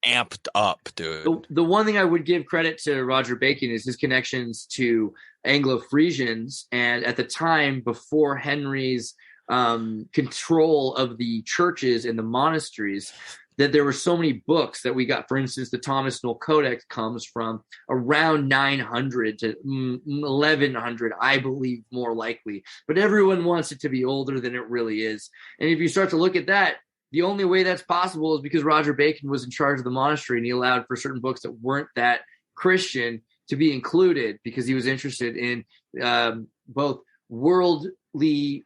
Amped up, dude. The one thing I would give credit to Roger Bacon is his connections to Anglo-Frisians, and at the time before Henry's control of the churches and the monasteries, that there were so many books that we got. For instance, the Thomas Knoll Codex comes from around 900 to 1100, I believe, more likely. But everyone wants it to be older than it really is. And if you start to look at that, the only way that's possible is because Roger Bacon was in charge of the monastery, and he allowed for certain books that weren't that Christian to be included, because he was interested in both worldly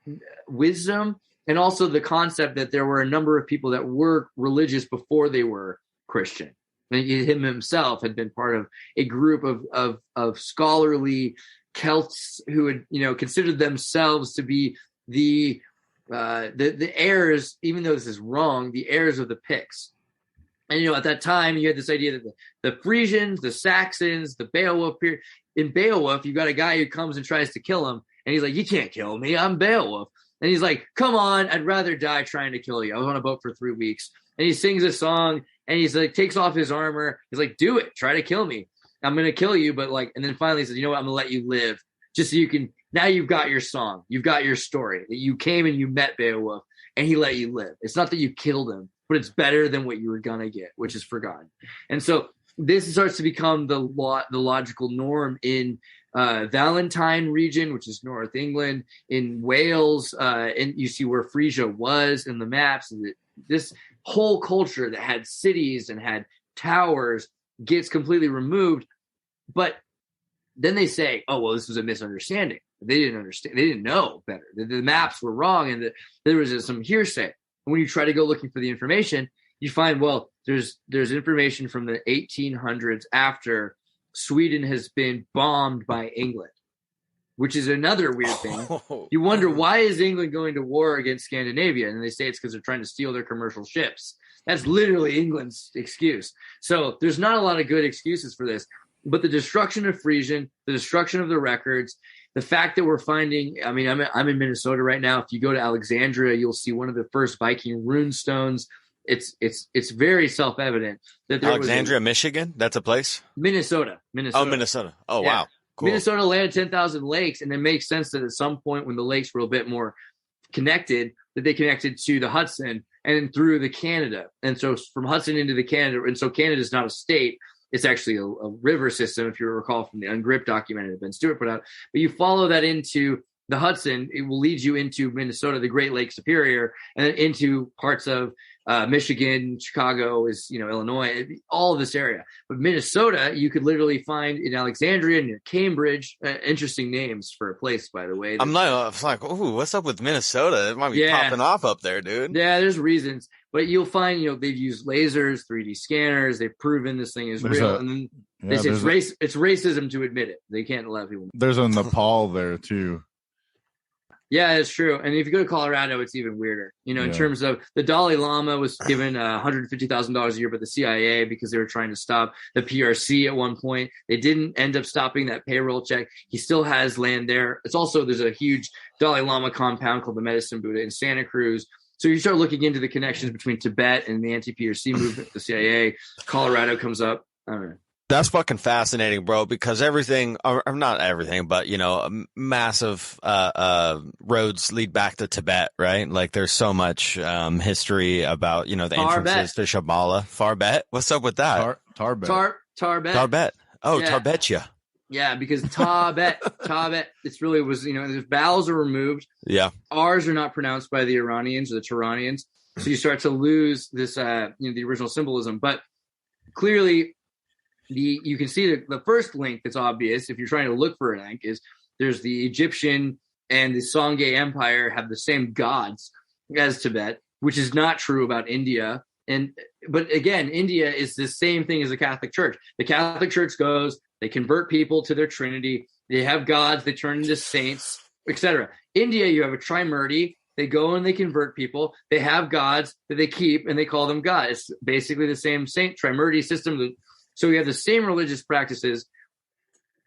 wisdom and also the concept that there were a number of people that were religious before they were Christian. And him himself had been part of a group of scholarly Celts who had considered themselves to be the heirs, even though this is wrong, the heirs of the Picts. And at that time you had this idea that the Frisians, the Saxons, the Beowulf period. In Beowulf, you got a guy who comes and tries to kill him, and he's like, "You can't kill me, I'm Beowulf." And he's like, "Come on, I'd rather die trying to kill you. I was on a boat for 3 weeks." And he sings a song, and he's like, takes off his armor. He's like, "Do it, try to kill me. I'm gonna kill you." But and then finally he says, "You know what? I'm gonna let you live, just so you can." Now you've got your song. You've got your story. That you came and you met Beowulf, and he let you live. It's not that you killed him, but it's better than what you were going to get, which is forgotten. And so this starts to become the logical norm in Valentine region, which is North England, in Wales, and you see where Frisia was in the maps. And this whole culture that had cities and had towers gets completely removed. But then they say, "Oh, well, this was a misunderstanding. They didn't understand. They didn't know better. The maps were wrong, and there was some hearsay." And when you try to go looking for the information, you find, well, there's information from the 1800s after Sweden has been bombed by England. which is another weird thing. You wonder, why is England going to war against Scandinavia? And they say it's because they're trying to steal their commercial ships. That's literally England's excuse. So there's not a lot of good excuses for this. But the destruction of Frisian, the destruction of the records, the fact that we're finding, I mean, I'm in Minnesota right now. If you go to Alexandria, you'll see one of the first Viking rune stones. It's very self-evident that there Alexandria, Michigan? That's a place? Minnesota. Oh, Minnesota. Oh, yeah. Wow. Cool. Minnesota landed 10,000 lakes, and it makes sense that at some point when the lakes were a bit more connected, that they connected to the Hudson and through the Canada. And so from Hudson into the Canada, and so Canada is not a state. It's actually a river system, if you recall from the Ungripped documentary that Ben Stewart put out. But you follow that into the Hudson, it will lead you into Minnesota, the Great Lakes Superior, and then into parts of Michigan, Chicago, Illinois, all of this area. But Minnesota, you could literally find in Alexandria, near Cambridge. Interesting names for a place, by the way. I'm like, ooh, what's up with Minnesota? It might be popping off up there, dude. Yeah, there's reasons. But you'll find, they've used lasers, 3D scanners. They've proven this thing is real. And then they say it's racism to admit it. They can't let people. There's a Nepal there, too. Yeah, it's true. And if you go to Colorado, it's even weirder. In terms of the Dalai Lama was given $150,000 a year by the CIA because they were trying to stop the PRC at one point. They didn't end up stopping that payroll check. He still has land there. There's a huge Dalai Lama compound called the Medicine Buddha in Santa Cruz. So you start looking into the connections between Tibet and the anti-PRC movement, the CIA. Colorado comes up. I don't know. That's fucking fascinating, bro, because everything, or not everything, but, massive roads lead back to Tibet, right? Like there's so much history about, the entrances to Shambhala. Farbet? What's up with that? Tarbet. Tarbet. Oh, yeah. Tarbetia. Yeah, because Tibet, it's really was, the vowels are removed. Yeah. R's are not pronounced by the Iranians or the Tehranians. So you start to lose this, the original symbolism. But clearly, you can see the first link that's obvious if you're trying to look for a link is there's the Egyptian and the Songhai Empire have the same gods as Tibet, which is not true about India. But again, India is the same thing as the Catholic Church. The Catholic Church goes, they convert people to their Trinity, they have gods, they turn into saints, etc. India, you have a Trimurti. They go and they convert people. They have gods that they keep and they call them God. It's basically the same saint Trimurti system. So you have the same religious practices.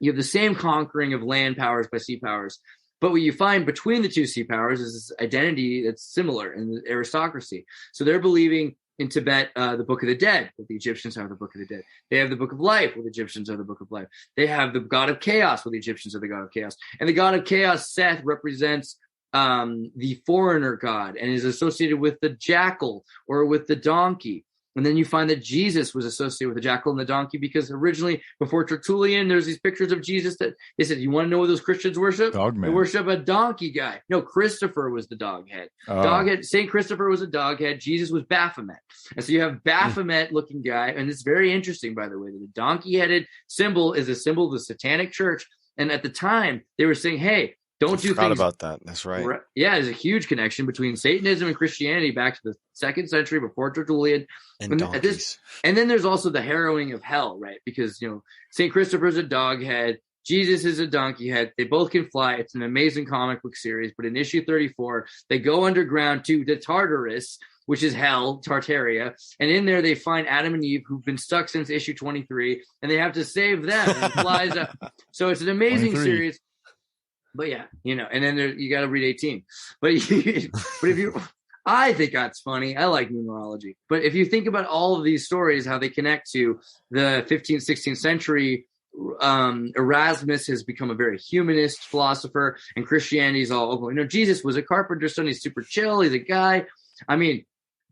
You have the same conquering of land powers by sea powers. But what you find between the two sea powers is this identity that's similar in the aristocracy. So they're believing in Tibet, the Book of the Dead. Well, the Egyptians have the Book of the Dead. They have the Book of Life. Well, the Egyptians have the Book of Life. They have the God of Chaos. Well, the Egyptians are the God of Chaos. And the God of Chaos, Seth, represents the foreigner god and is associated with the jackal or with the donkey. And then you find that Jesus was associated with the jackal and the donkey because originally, before Tertullian, there's these pictures of Jesus that they said, you want to know what those Christians worship? Dogman. They worship a donkey guy. No, Christopher was the dog head. Oh. Saint Christopher was a dog head. Jesus was Baphomet. And so you have Baphomet-looking guy. And it's very interesting, by the way, that the donkey-headed symbol is a symbol of the Satanic Church. And at the time, they were saying, hey, don't do things about that. That's right. Yeah, there's a huge connection between Satanism and Christianity back to the 2nd century before Tertullian. And donkeys. And then there's also the harrowing of hell, right? Because, St. Christopher's a dog head. Jesus is a donkey head. They both can fly. It's an amazing comic book series. But in issue 34, they go underground to the Tartarus, which is hell, Tartaria. And in there, they find Adam and Eve, who've been stuck since issue 23. And they have to save them. And it flies up. So it's an amazing 23. series. But yeah, and then you got to read 18. But I think that's funny. I like numerology. But if you think about all of these stories, how they connect to the 15th, 16th century, Erasmus has become a very humanist philosopher, and Christianity's all, Jesus was a carpenter's son. He's super chill. He's a guy. I mean,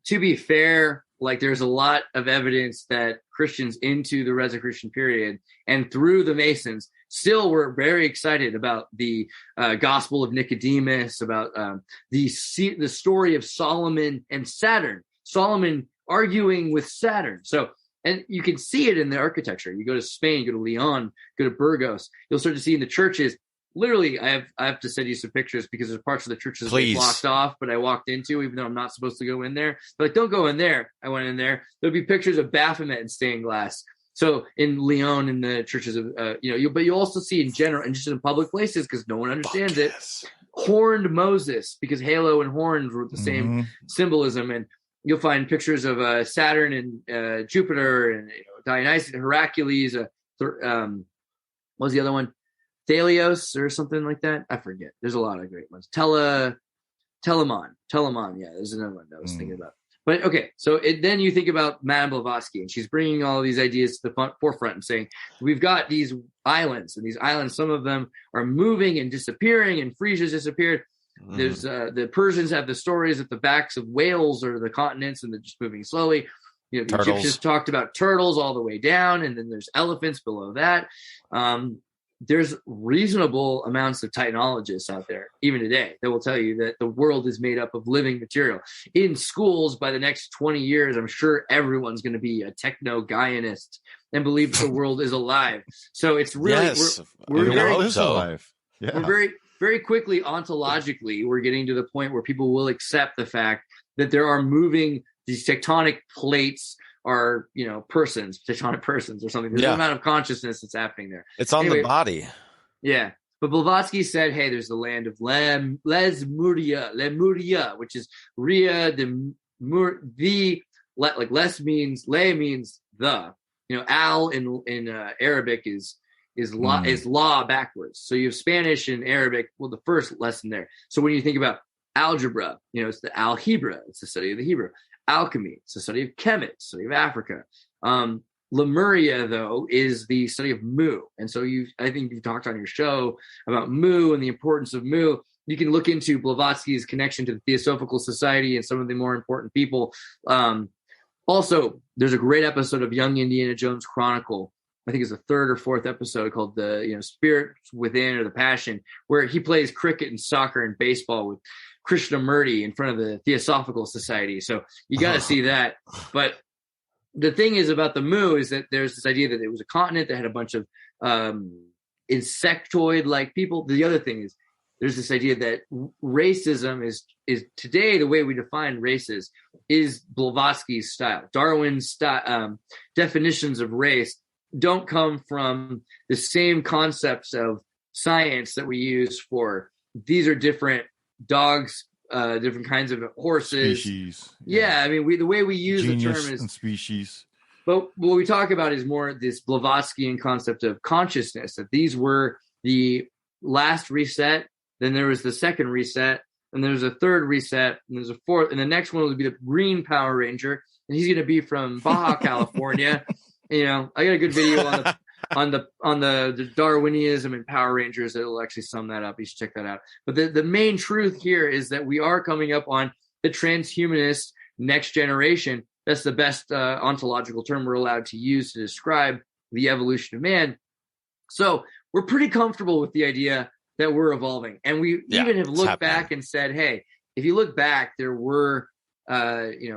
to be fair, like there's a lot of evidence that Christians into the Rosicrucian period and through the Masons still were very excited about the Gospel of Nicodemus, about the story of Solomon and Saturn. Solomon arguing with Saturn. So, and you can see it in the architecture. You go to Spain, go to Leon, go to Burgos. You'll start to see in the churches. Literally, I have to send you some pictures because there's parts of the churches that blocked off, but I walked into, even though I'm not supposed to go in there. But like, don't go in there. I went in there. There'll be pictures of Baphomet in stained glass. So in Lyon, in the churches of, but you also see in general, and just in public places, because no one understands it, horned Moses, because halo and horns were the same symbolism. And you'll find pictures of Saturn and Jupiter and Dionysus, Hercules. What was the other one? Thalios or something like that. I forget. There's a lot of great ones. Telamon. Yeah, there's another one that I was thinking about. But okay, so then you think about Madame Blavatsky, and she's bringing all these ideas to the forefront and saying, we've got these islands, and these islands, some of them are moving and disappearing, and Frisia's disappeared. There's the Persians have the stories that the backs of whales are the continents, and they're just moving slowly. The Egyptians talked about turtles all the way down, and then there's elephants below that. There's reasonable amounts of Titanologists out there, even today, that will tell you that the world is made up of living material. In schools, by the next 20 years, I'm sure everyone's going to be a techno-Gaianist and believe the world is alive. So it's really, we're very alive. Yeah. We're very, very quickly, ontologically, we're getting to the point where people will accept the fact that there are moving, these tectonic plates are, tectonic persons or something. There's an amount of consciousness that's happening there. It's on the body. Yeah. But Blavatsky said, hey, there's the land of Lemuria, which is Ria, like less means, le means the. Al in Arabic is law backwards. So you have Spanish and Arabic, well, the first lesson there. So when you think about algebra, it's the algebra, it's the study of the Hebrew. Alchemy, it's the study of Kemet, study of Africa. Lemuria, though, is the study of Mu. And so I think you talked on your show about Mu and the importance of Mu. You can look into Blavatsky's connection to the Theosophical Society and some of the more important people. Also, there's a great episode of Young Indiana Jones Chronicle. I think it's the third or fourth episode called the Spirit Within or the Passion, where he plays cricket and soccer and baseball with Krishnamurti in front of the Theosophical Society. So you got to see that. But the thing is about the Mu is that there's this idea that it was a continent that had a bunch of insectoid-like people. The other thing is there's this idea that racism is today, the way we define races is Blavatsky's style. Darwin's definitions of race don't come from the same concepts of science that we use for these are different dogs, different kinds of horses. Species. Yeah, I mean, the way we use the term is and species. But what we talk about is more this Blavatskyan concept of consciousness, that these were the last reset, then there was the second reset, and there's a third reset, and there's a fourth, and the next one would be the Green Power Ranger, and he's going to be from Baja California. I got a good video on the Darwinism and Power Rangers that will actually sum that up. You should check that out. But the main truth here is that we are coming up on the transhumanist next generation. That's the best ontological term we're allowed to use to describe the evolution of man. So we're pretty comfortable with the idea that we're evolving. And we even have looked back and said, hey, if you look back, there were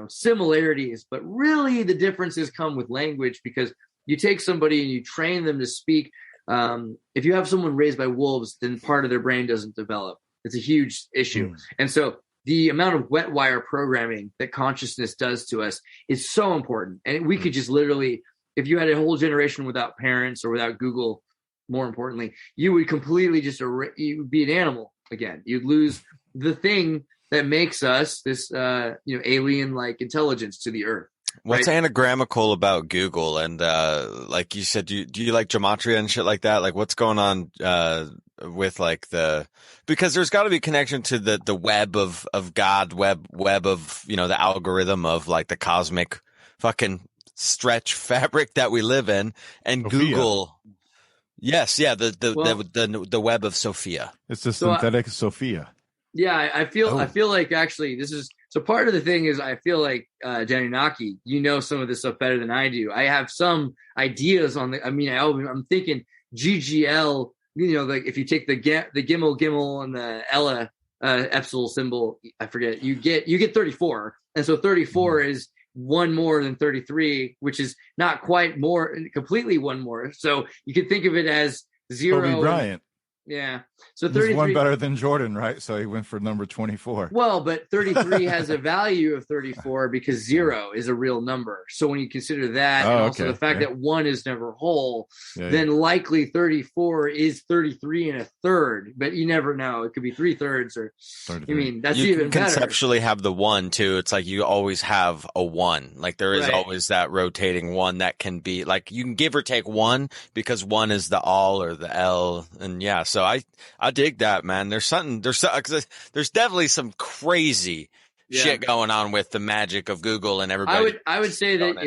similarities, but really the differences come with language, because you take somebody and you train them to speak. If you have someone raised by wolves, then part of their brain doesn't develop. It's a huge issue. And so the amount of wet wire programming that consciousness does to us is so important. And we could just literally, if you had a whole generation without parents or without Google, more importantly, you would completely you would be an animal again. You'd lose the thing that makes us this, alien-like intelligence to the earth. What's anagrammical about Google? And like you said, do you like gematria and shit like that? Like what's going on with like because there's got to be a connection to the web of God, web of the algorithm of like the cosmic fucking stretch fabric that we live in, and Sophia. Google. Yes, yeah, the web of Sophia. It's the synthetic Sophia. Yeah, I feel like actually this is so part of the thing is I feel like Janinaki, some of this stuff better than I do. I have some ideas on I'm thinking GGL, like if you take the Gimel and the Ella epsilon symbol, I forget, you get 34. And so 34 is one more than 33, which is not quite completely one more. So you could think of it as 0. Kobe Bryant. Yeah. So He's 33 one better than Jordan, right? So he went for number 24. Well, but 33 has a value of 34 because 0 is a real number. So when you consider that, and also the fact that 1 is never whole, then likely 34 is 33 and a third. But you never know; it could be 3/3, or 33. I mean, that's you even can better. conceptually have the 1 too. It's like you always have a 1. Like there is always that rotating 1 that can be like you can give or take 1 because 1 is the all or the L, and yeah. So I dig that, man. There's definitely some crazy shit going on with the magic of Google and everybody. I would say that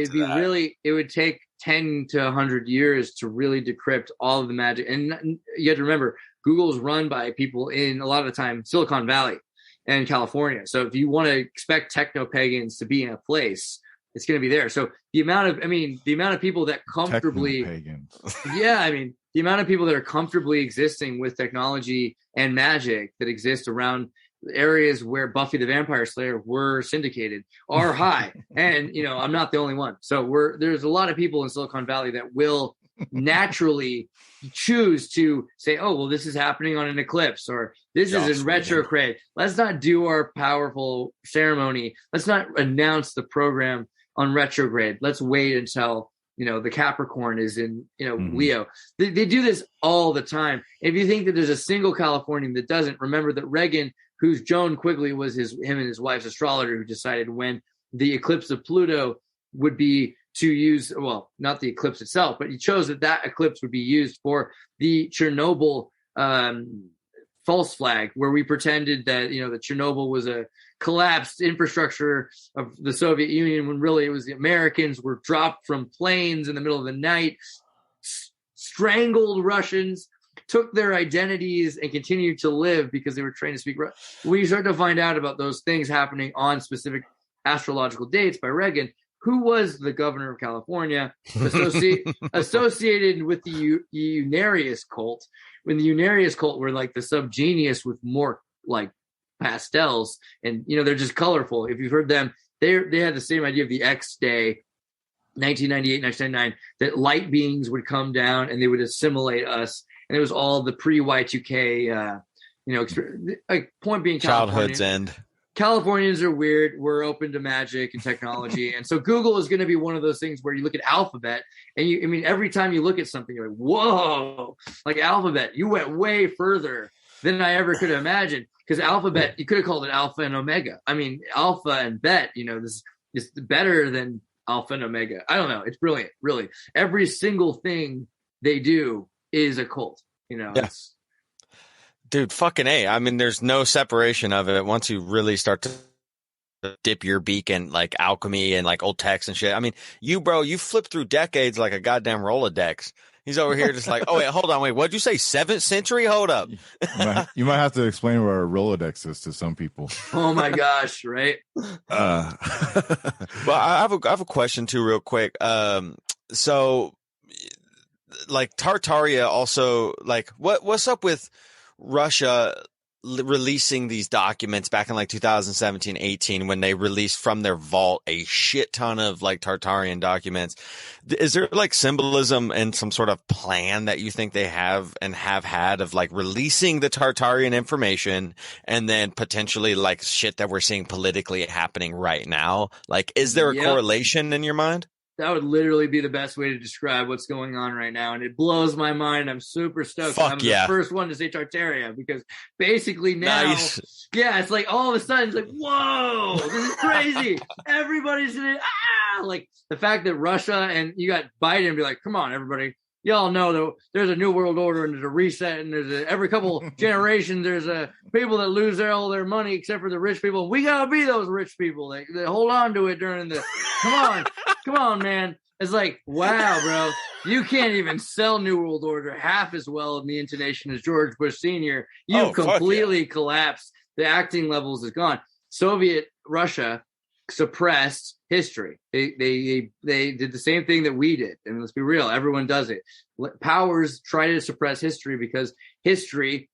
it would take 10 to 100 years to really decrypt all of the magic. And you have to remember, Google is run by people in a lot of the time Silicon Valley and California. So if you want to expect techno pagans to be in a place, it's going to be there. So the amount of people that comfortably, the amount of people that are comfortably existing with technology and magic that exist around areas where Buffy the Vampire Slayer were syndicated are high. And, I'm not the only one. So there's a lot of people in Silicon Valley that will naturally choose to say, oh, well, this is happening on an eclipse, or this is in retrograde. Let's not do our powerful ceremony. Let's not announce the program on retrograde. Let's wait until the Capricorn is in, Leo. They do this all the time. If you think that there's a single Californian that doesn't, remember that Reagan, who's Joan Quigley was him and his wife's astrologer, who decided when the eclipse of Pluto would be to use, well, not the eclipse itself, but he chose that eclipse would be used for the Chernobyl false flag, where we pretended that, that Chernobyl was a collapsed infrastructure of the Soviet Union, when really it was the Americans were dropped from planes in the middle of the night, strangled Russians, took their identities, and continued to live because they were trained to speak Russian. When you start to find out about those things happening on specific astrological dates by Reagan, who was the governor of California, associated with the Unarius cult, when the Unarius cult were like the subgenius with more like pastels, and they're just colorful. If you've heard them, they had the same idea of the X Day, 1998, 1999, that light beings would come down and they would assimilate us, and it was all the pre-Y2K, like point being, childhood's end. Californians are weird. We're open to magic and technology. And so Google is going to be one of those things where you look at Alphabet and every time you look at something, you're like, whoa, like Alphabet, you went way further than I ever could have imagined. Because Alphabet, you could have called it Alpha and Omega. I mean, Alpha and Bet, this is better than Alpha and Omega. I don't know. It's brilliant, really. Every single thing they do is a cult, It's, dude, fucking A. I mean, there's no separation of it once you really start to dip your beak in like alchemy and like old texts and shit. I mean, you flip through decades like a goddamn Rolodex. He's over here just like, oh, wait, hold on. Wait, what'd you say? 7th century? Hold up. You might have to explain what a Rolodex is to some people. Oh my gosh. Right. Well, I have a question too, real quick. So like Tartaria also, like what's up with Russia releasing these documents back in like 2017-18 when they released from their vault a shit ton of like Tartarian documents? Is there like symbolism and some sort of plan that you think they have and have had of like releasing the Tartarian information and then potentially like shit that we're seeing politically happening right now? Like, is there a correlation in your mind? That would literally be the best way to describe what's going on right now. And it blows my mind. I'm super stoked. I'm the first one to say Tartaria, because basically now, it's like all of a sudden it's like, whoa, this is crazy. Everybody's in it. Like the fact that Russia and you got Biden be like, come on, everybody. Y'all know that there's a new world order and there's a reset, and every couple generations there's people that lose all their money except for the rich people. We gotta be those rich people. They hold on to it during the. Come on, man. It's like, wow, bro. You can't even sell New World Order half as well in the intonation as George Bush Sr. You've completely collapsed. The acting levels is gone. Soviet Russia suppressed history. They did the same thing that we did. And let's be real, everyone does it. Powers try to suppress history because history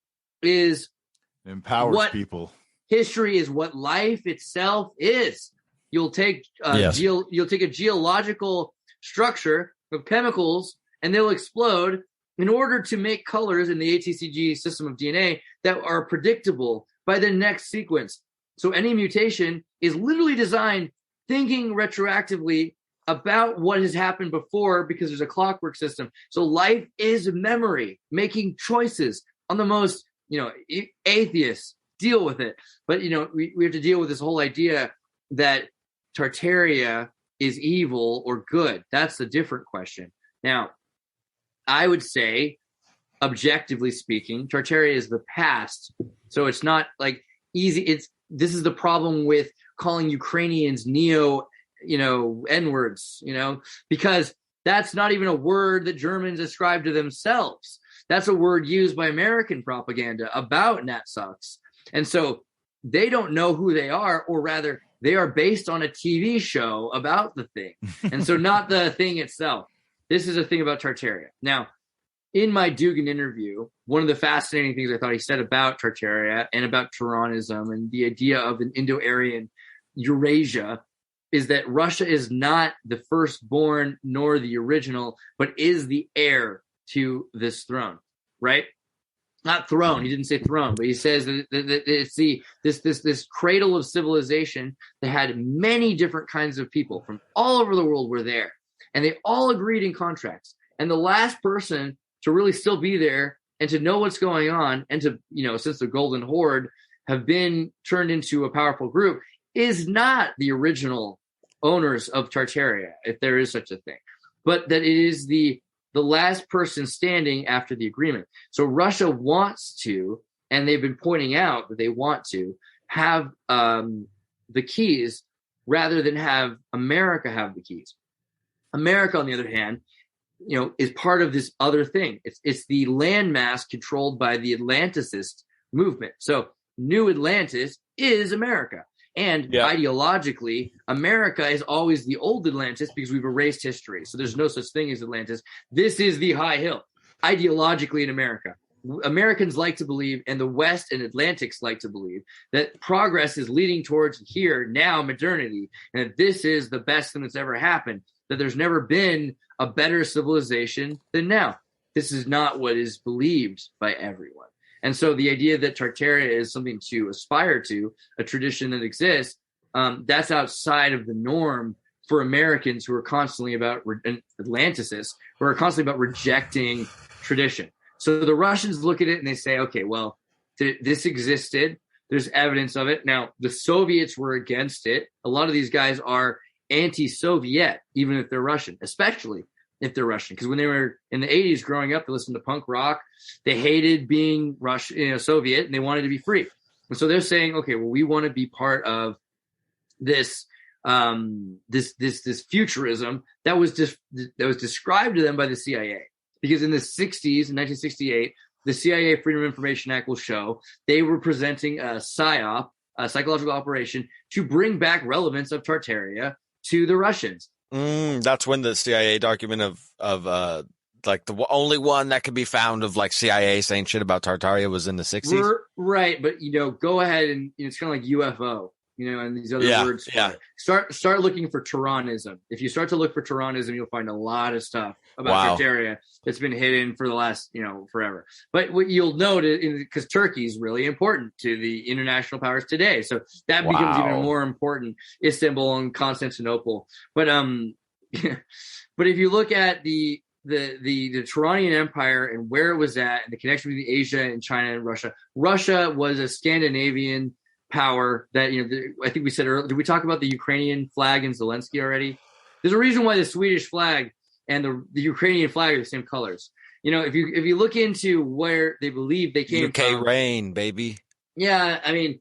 empowers people. History is what life itself is. You'll take you'll take a geological structure of chemicals and they'll explode. in order to make colors in the ATCG system of DNA that are predictable by the next sequence. So any mutation is literally designed thinking retroactively about what has happened before, because there's a clockwork system. So life is memory, making choices. On the most, atheists deal with it. But, we have to deal with this whole idea that Tartaria is evil or good. That's the different question. Now, I would say, objectively speaking, Tartaria is the past. So it's not like easy. This is the problem with calling Ukrainians N-words, because that's not even a word that Germans ascribe to themselves. That's a word used by American propaganda about Natsuks. And so they don't know who they are, or rather, they are based on a TV show about the thing. And so not the thing itself. This is a thing about Tartaria. Now, in my Dugan interview, one of the fascinating things I thought he said about Tartaria and about Tehranism and the idea of an Indo-Aryan Eurasia is that Russia is not the firstborn nor the original, but is the heir to this throne, right? Not throne. He didn't say throne, but he says that it's this cradle of civilization that had many different kinds of people from all over the world were there, and they all agreed in contracts. And the last person to really still be there and to know what's going on, and to, since the Golden Horde have been turned into a powerful group, is not the original owners of Tartaria, if there is such a thing, but that it is the last person standing after the agreement. So Russia wants to, and they've been pointing out that they want to have the keys rather than have America have the keys. America, on the other hand, is part of this other thing. It's the landmass controlled by the Atlanticist movement. So New Atlantis is America. And ideologically, America is always the old Atlantis because we've erased history. So there's no such thing as Atlantis. This is the high hill, ideologically, in America. Americans like to believe, and the West and Atlantics like to believe, that progress is leading towards here, now, modernity, and that this is the best thing that's ever happened, that there's never been a better civilization than now. This is not what is believed by everyone. And so the idea that Tartaria is something to aspire to, a tradition that exists, that's outside of the norm for Americans who are constantly about, and Atlanticists, who are constantly about rejecting tradition. So the Russians look at it and they say, okay, well, this existed. There's evidence of it. Now, the Soviets were against it. A lot of these guys are anti-Soviet, even if they're Russian, especially if they're Russian, because when they were in the 80s growing up, they listened to punk rock. They hated being Russian, Soviet, and they wanted to be free. And so they're saying, okay, well, we want to be part of this this futurism that was described to them by the CIA. Because in the 60s, in 1968, the CIA Freedom of Information Act will show they were presenting a PSYOP, a psychological operation, to bring back relevance of Tartaria to the Russians. That's when the CIA document of like the only one that could be found of like CIA saying shit about Tartaria was in the 60s. Right, but go ahead and it's kind of like UFO, and these other words. Yeah. Start looking for Tehranism. If you start to look for Tehranism, you'll find a lot of stuff about Tartaria that's been hidden for the last, forever. But what you'll note, because Turkey is really important to the international powers today, so that becomes even more important. Istanbul and Constantinople. But but if you look at the Tehranian Empire and where it was at, and the connection between Asia and China and Russia, Russia was a Scandinavian power that, I think we said earlier. Did we talk about the Ukrainian flag and Zelensky already? There's a reason why the Swedish flag and the Ukrainian flag are the same colors. If you look into where they believe they came from. UK rain, baby. Yeah, I mean,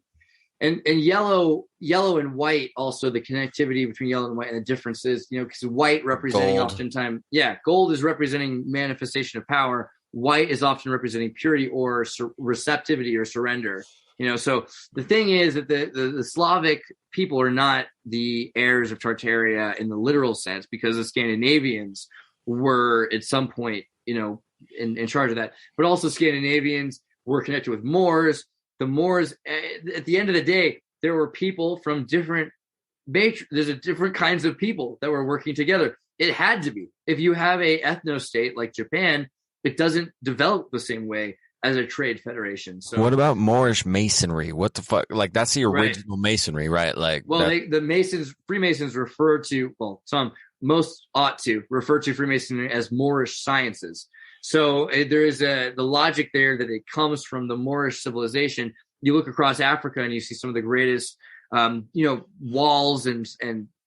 and yellow and white, also the connectivity between yellow and white and the differences, because white representing gold. Oftentimes, gold is representing manifestation of power. White is often representing purity or receptivity or surrender. So the thing is that the Slavic people are not the heirs of Tartaria in the literal sense, because the Scandinavians were at some point, in charge of that. But also Scandinavians were connected with Moors. The Moors, at the end of the day, there were people from different kinds of people that were working together. It had to be. If you have a ethno state like Japan, it doesn't develop the same way as a trade federation. So what about Moorish Masonry? What the fuck? Like, that's the original Masonry, right? Like, well, Freemasons refer to, most ought to refer to Freemasonry as Moorish sciences. So there is the logic there that it comes from the Moorish civilization. You look across Africa and you see some of the greatest, walls, and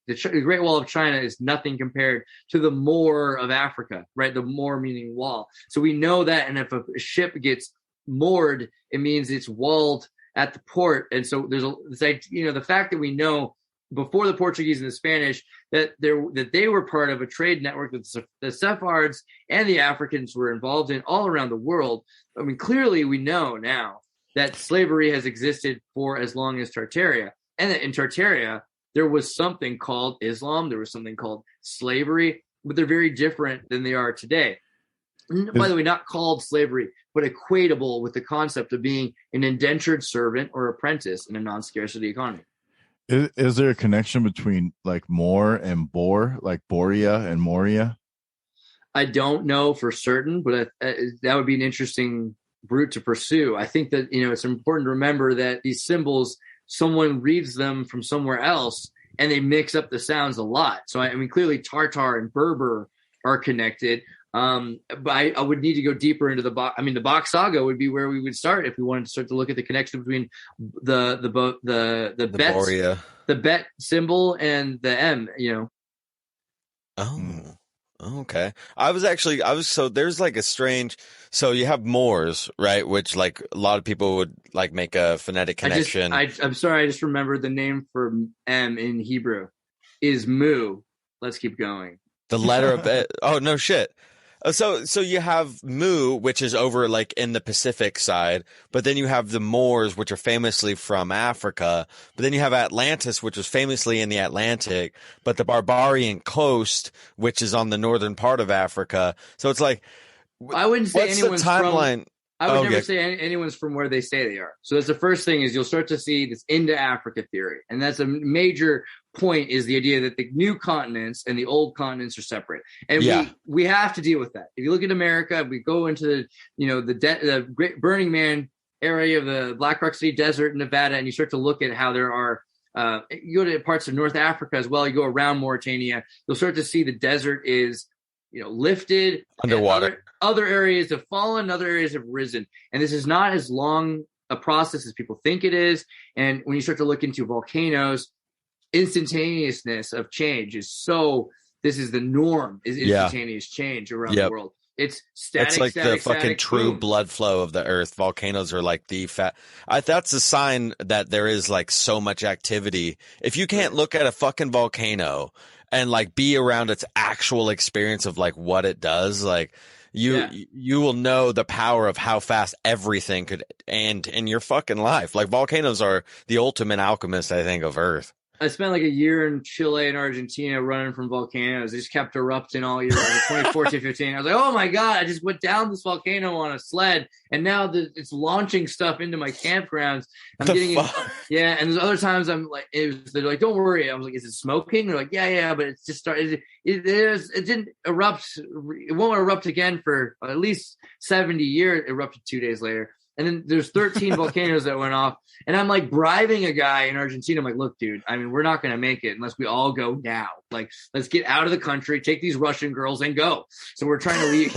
the Great Wall of China is nothing compared to the Moor of Africa, right? The Moor meaning wall. So we know that, and if a ship gets moored, it means it's walled at the port. And so there's the fact that we know before the Portuguese and the Spanish that they were part of a trade network that the Sephards and the Africans were involved in all around the world. I mean, clearly we know now that slavery has existed for as long as Tartaria, and that in Tartaria there was something called Islam, there was something called slavery, but they're very different than they are today. By the way, not called slavery, but equatable with the concept of being an indentured servant or apprentice in a non-scarcity economy. Is there a connection between like Moor and Boer, like Boria and Moria? I don't know for certain, but that would be an interesting route to pursue. I think that, it's important to remember that these symbols, someone reads them from somewhere else and they mix up the sounds a lot. So, I mean, clearly Tartar and Berber are connected. But I would need to go deeper into the Bach. I mean, the Bach saga would be where we would start if we wanted to start to look at the connection between the bet symbol and the M. Oh, okay. So there's like a strange. So you have Moors, right? Which like a lot of people would like make a phonetic connection. I'm sorry. I just remembered the name for M in Hebrew is Mu. Let's keep going. The letter of it. Oh no shit. So you have Mu, which is over like in the Pacific side, but then you have the Moors, which are famously from Africa, but then you have Atlantis, which was famously in the Atlantic, but the Barbarian coast, which is on the northern part of Africa. So it's like, I wouldn't say anyone's timeline? I would never say anyone's from where they say they are. So that's the first thing is you'll start to see this into Africa theory. And that's a major point is the idea that the new continents and the old continents are separate. And we have to deal with that. If you look at America, we go into the Great Burning Man area of the Black Rock City Desert in Nevada, and you start to look at how there are you go to parts of North Africa as well. You go around Mauritania, you'll start to see the desert is lifted, underwater. Other areas have fallen, other areas have risen. And this is not as long a process as people think it is. And when you start to look into volcanoes, instantaneousness of change is this is the norm, is instantaneous change around the world. It's static. It's like the fucking true blood flow of the earth. Volcanoes are like that's a sign that there is like so much activity. If you can't look at a fucking volcano and like be around its actual experience of like what it does, like you will know the power of how fast everything could end in your fucking life. Like volcanoes are the ultimate alchemist, I think, of Earth. I spent like a year in Chile and Argentina running from volcanoes. They just kept erupting all year, like 2014, 15. I was like, oh my God, I just went down this volcano on a sled and now it's launching stuff into my campgrounds. I'm getting and there's other times they're like, don't worry. I was like, is it smoking? They're like, yeah, but it's just started. It didn't erupt. It won't erupt again for at least 70 years. It erupted 2 days later. And then there's 13 volcanoes that went off. And I'm like bribing a guy in Argentina. I'm like, look, dude, I mean, we're not going to make it unless we all go now. Like, let's get out of the country, take these Russian girls and go. So we're trying to leave,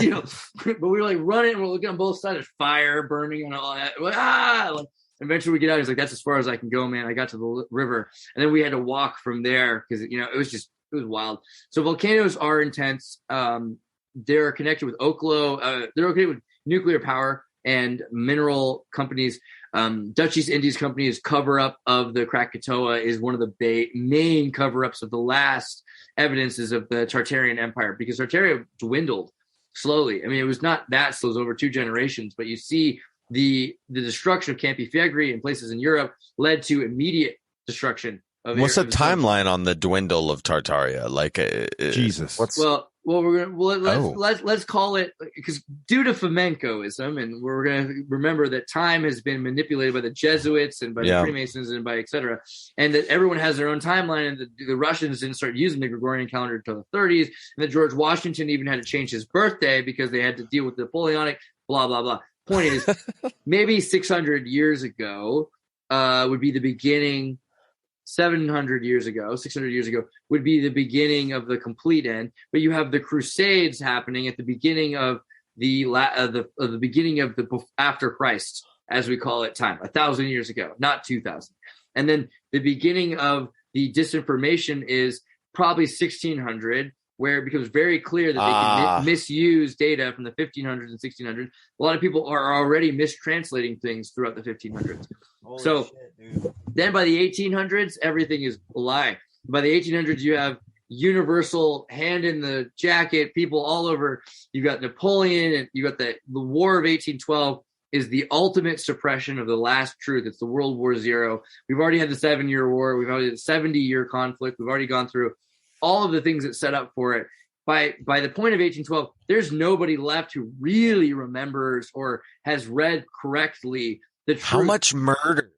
but we were like running. And we're looking on both sides. There's fire burning and all that. Like, eventually we get out. He's like, that's as far as I can go, man. I got to the river. And then we had to walk from there because, it was wild. So volcanoes are intense. They're connected with Oklo. They're okay with nuclear power and mineral companies. Dutch East Indies Company's cover-up of the Krakatoa is one of the main cover-ups of the last evidences of the Tartarian Empire, because Tartaria dwindled slowly. I mean, it was not that slow, it was over 2 generations, but you see the destruction of Campi Flegrei and places in Europe led to immediate destruction. What's the timeline on the dwindle of Tartaria? Like, Jesus. Well, let's call it, because due to flamencoism, and we're going to remember that time has been manipulated by the Jesuits and by the Freemasons and by et cetera, and that everyone has their own timeline, and the Russians didn't start using the Gregorian calendar until the 30s, and that George Washington even had to change his birthday because they had to deal with the Napoleonic, blah, blah, blah. Point is, maybe 600 years ago would be the beginning. 600 years ago would be the beginning of the complete end, but you have the Crusades happening at the beginning of the beginning of the after Christ, as we call it, time 1,000 years ago, not 2,000. And then the beginning of the disinformation is probably 1600, where it becomes very clear that they can misuse data from the 1500s and 1600s. A lot of people are already mistranslating things throughout the 1500s. Then by the 1800s, everything is a lie. By the 1800s, you have universal hand in the jacket, people all over. You got Napoleon, and you got the War of 1812 is the ultimate suppression of the last truth. It's the World War Zero. We've already had the 7-Year War. We've already had the 70-year conflict. We've already gone through all of the things that set up for it. By the point of 1812, there's nobody left who really remembers or has read correctly the truth. How much murder?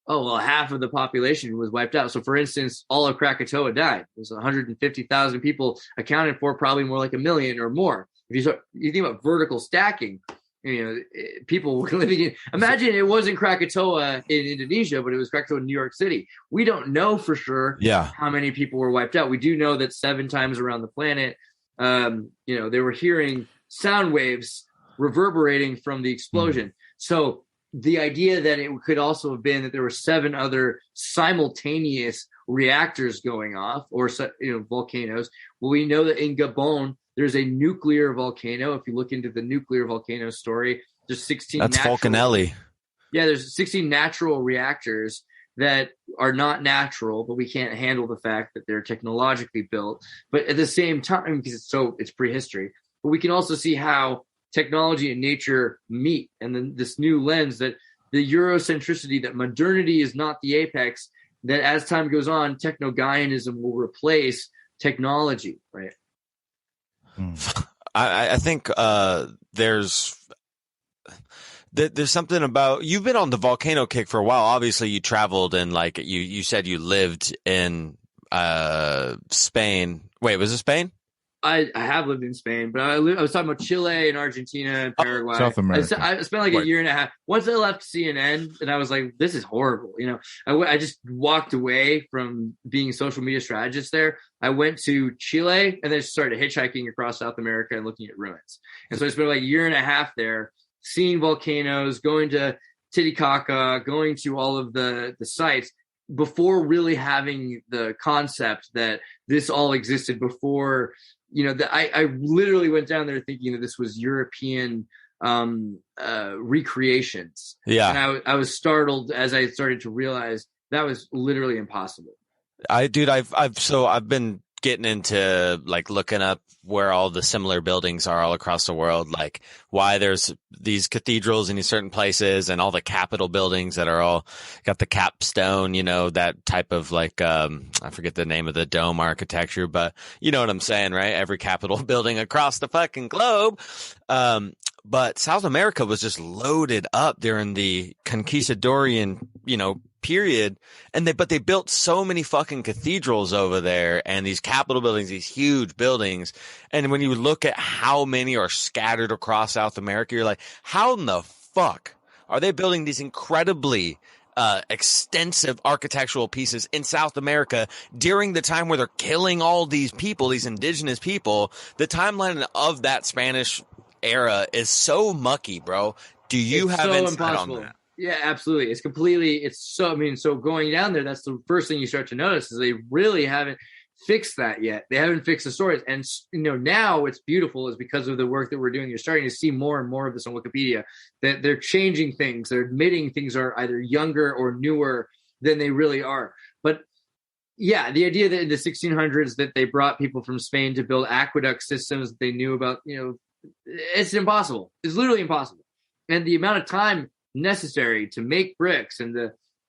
Oh, well, half of the population was wiped out. So, for instance, all of Krakatoa died. It was 150,000 people accounted for, probably more like 1 million or more. If you think about vertical stacking, people were living in. Imagine it wasn't Krakatoa in Indonesia, but it was Krakatoa in New York City. We don't know for sure how many people were wiped out. We do know that 7 times around the planet, they were hearing sound waves reverberating from the explosion. So the idea that it could also have been that there were 7 other simultaneous reactors going off, or volcanoes. Well, we know that in Gabon there's a nuclear volcano. If you look into the nuclear volcano story, there's 16. That's Volcanelli. Yeah, there's 16 natural reactors that are not natural, but we can't handle the fact that they're technologically built. But at the same time, because it's prehistory, but we can also see how technology and nature meet, and then this new lens that the Eurocentricity, that modernity is not the apex, that as time goes on, techno-Gaianism will replace technology, right? I think there's something about, you've been on the volcano kick for a while. Obviously, you traveled, and like you said you lived in Spain. Wait, was it Spain? I have lived in Spain, but I was talking about Chile and Argentina and Paraguay. South America. I spent like a year and a half. Once I left CNN, and I was like, this is horrible. I just walked away from being a social media strategist there. I went to Chile and then started hitchhiking across South America and looking at ruins. And so I spent like a year and a half there, seeing volcanoes, going to Titicaca, going to all of the sites, before really having the concept that this all existed before. I literally went down there thinking that this was European recreations. Yeah. And I was startled as I started to realize that was literally impossible. I've been getting into like looking up where all the similar buildings are all across the world, like why there's these cathedrals in these certain places, and all the Capitol buildings that are all got the capstone, that type of like, I forget the name of the dome architecture, but you know what I'm saying, right? Every Capitol building across the fucking globe. But South America was just loaded up during the Conquistadorian, period. But they built so many fucking cathedrals over there, and these Capitol buildings, these huge buildings. And when you look at how many are scattered across South America, you're like, how in the fuck are they building these incredibly extensive architectural pieces in South America during the time where they're killing all these people, these indigenous people? The timeline of that Spanish era is so mucky, bro. Do you have insight on that? Yeah, absolutely. So going down there, that's the first thing you start to notice is they really haven't fixed that yet. They haven't fixed the stories. And, now it's beautiful is because of the work that we're doing. You're starting to see more and more of this on Wikipedia, that they're changing things. They're admitting things are either younger or newer than they really are. But yeah, the idea that in the 1600s that they brought people from Spain to build aqueduct systems that they knew about, it's impossible. It's literally impossible. And the amount of time necessary to make bricks, and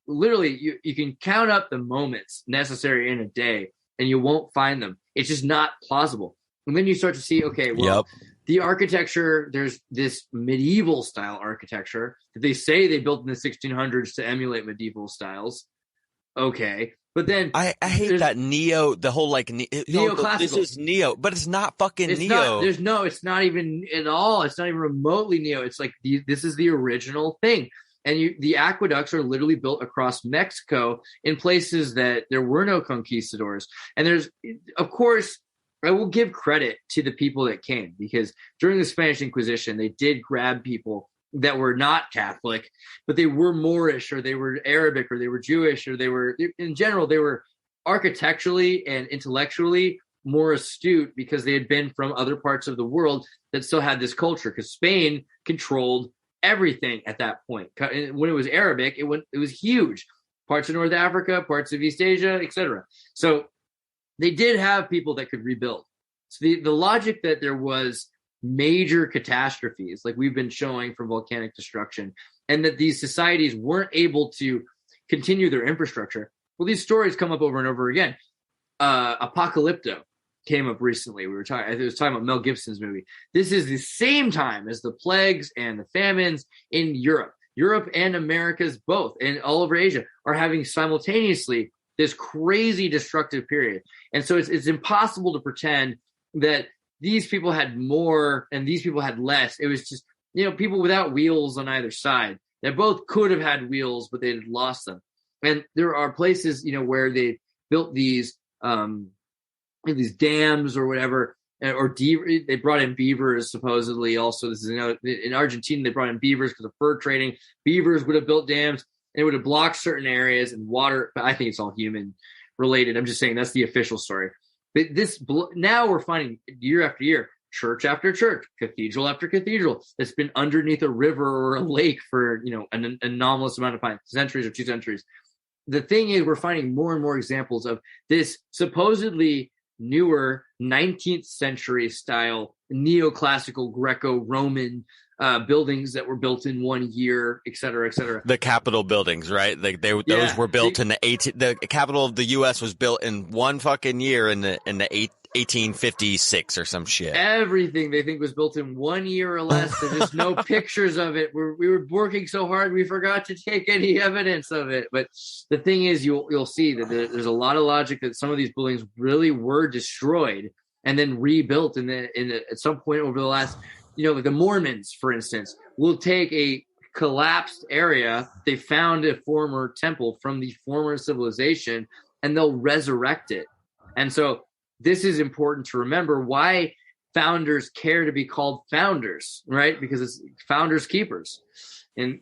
you can count up the moments necessary in a day, and you won't find them. It's just not plausible. And then you start to see, okay, well, the architecture, there's this medieval style architecture that they say they built in the 1600s to emulate medieval styles. Okay. But then I hate that the whole like neoclassical. This is neo, but it's not fucking it's neo. It's not even at all. It's not even remotely neo. It's like this is the original thing. And the aqueducts are literally built across Mexico in places that there were no conquistadors. And there's, of course, I will give credit to the people that came, because during the Spanish Inquisition, they did grab people that were not Catholic, but they were Moorish, or they were Arabic, or they were Jewish, or they were, in general, they were architecturally and intellectually more astute because they had been from other parts of the world that still had this culture, because Spain controlled everything at that point. When it was Arabic, it was huge. Parts of North Africa, parts of East Asia, etc. So they did have people that could rebuild. So the logic that there was major catastrophes, like we've been showing for volcanic destruction, and that these societies weren't able to continue their infrastructure. Well, these stories come up over and over again. Apocalypto came up recently. It was talking about Mel Gibson's movie. This is the same time as the plagues and the famines in Europe. Europe and Americas both, and all over Asia, are having simultaneously this crazy destructive period. And so it's impossible to pretend that these people had more and these people had less. It was just, people without wheels on either side that both could have had wheels, but they had lost them. And there are places, where they built these dams or whatever, or they brought in beavers, supposedly. Also, this is in Argentina, they brought in beavers because of fur trading. Beavers would have built dams, and it would have blocked certain areas and water. But I think it's all human related. I'm just saying that's the official story. But now we're finding year after year, church after church, cathedral after cathedral that's been underneath a river or a lake for an anomalous amount of time, centuries or 2 centuries. The thing is, we're finding more and more examples of this supposedly newer 19th century style neoclassical Greco-Roman buildings that were built in 1 year, et cetera, et cetera. The Capitol buildings, right? Like those were built in the capital of the U.S. was built in 1 fucking year in the 1856 or some shit. Everything they think was built in 1 year or less. There's just no pictures of it. We were working so hard we forgot to take any evidence of it. But the thing is, you'll see that there's a lot of logic that some of these buildings really were destroyed and then rebuilt at some point over the last. The Mormons, for instance, will take a collapsed area. They found a former temple from the former civilization, and they'll resurrect it. And so this is important to remember why founders care to be called founders, right? Because it's founders keepers. And,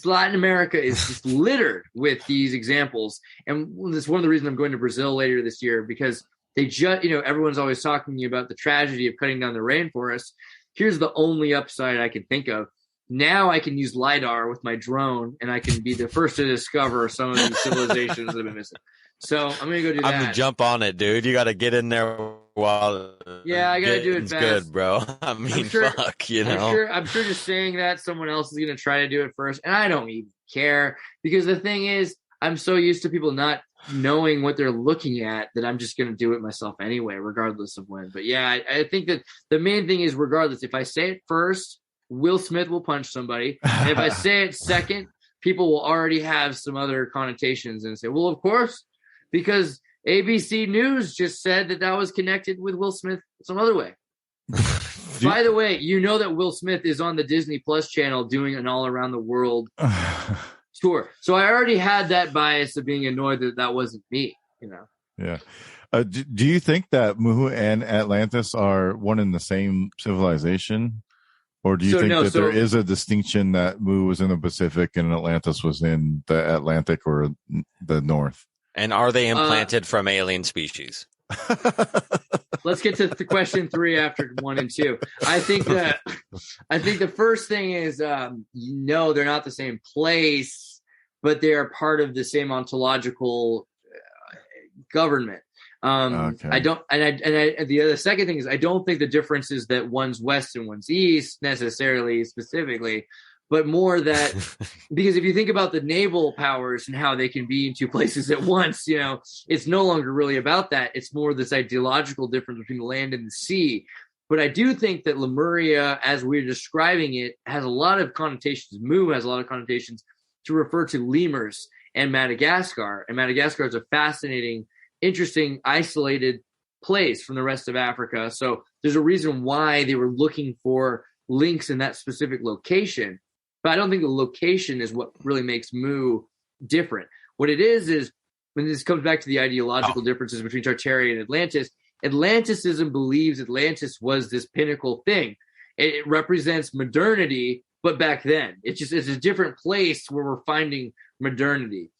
Latin America is just littered with these examples. And that's one of the reasons I'm going to Brazil later this year, because they just, everyone's always talking about the tragedy of cutting down the rainforest. Here's the only upside I can think of. Now I can use LiDAR with my drone, and I can be the first to discover some of these civilizations that have been missing. So I'm going to go do that. I'm going to jump on it, dude. You got to get in there while I got to do it fast. Good, bro. I mean, fuck, I'm sure just saying that someone else is going to try to do it first, and I don't even care, because the thing is, I'm so used to people not knowing what they're looking at that I'm just going to do it myself anyway, regardless of when. But yeah, I think that the main thing is, regardless, if I say it first, Will Smith will punch somebody. And if I say it second, people will already have some other connotations and say, well, of course, because ABC News just said that was connected with Will Smith some other way. By the way, that Will Smith is on the Disney Plus channel doing an all around the world tour. So I already had that bias of being annoyed that wasn't me, Yeah. Do you think that Muhu and Atlantis are one and the same civilization? Or do you think there is a distinction that Mu was in the Pacific and Atlantis was in the Atlantic or the North? And are they implanted from alien species? Let's get to question 3 after 1 and 2. I think the first thing is, they're not the same place, but they are part of the same ontological government. Okay. The second thing is, I don't think the difference is that one's west and one's east necessarily, specifically, but more that because if you think about the naval powers and how they can be in two places at once, it's no longer really about that. It's more this ideological difference between the land and the sea. But I do think that Lemuria, as we're describing it, has a lot of connotations. Mu has a lot of connotations to refer to lemurs and Madagascar. And Madagascar is a fascinating, interesting, isolated place from the rest of Africa. So there's a reason why they were looking for links in that specific location. But I don't think the location is what really makes Mu different. What it is when this comes back to the ideological differences between Tartaria and Atlantis, Atlanticism believes Atlantis was this pinnacle thing. It represents modernity, but back then. It's a different place where we're finding modernity.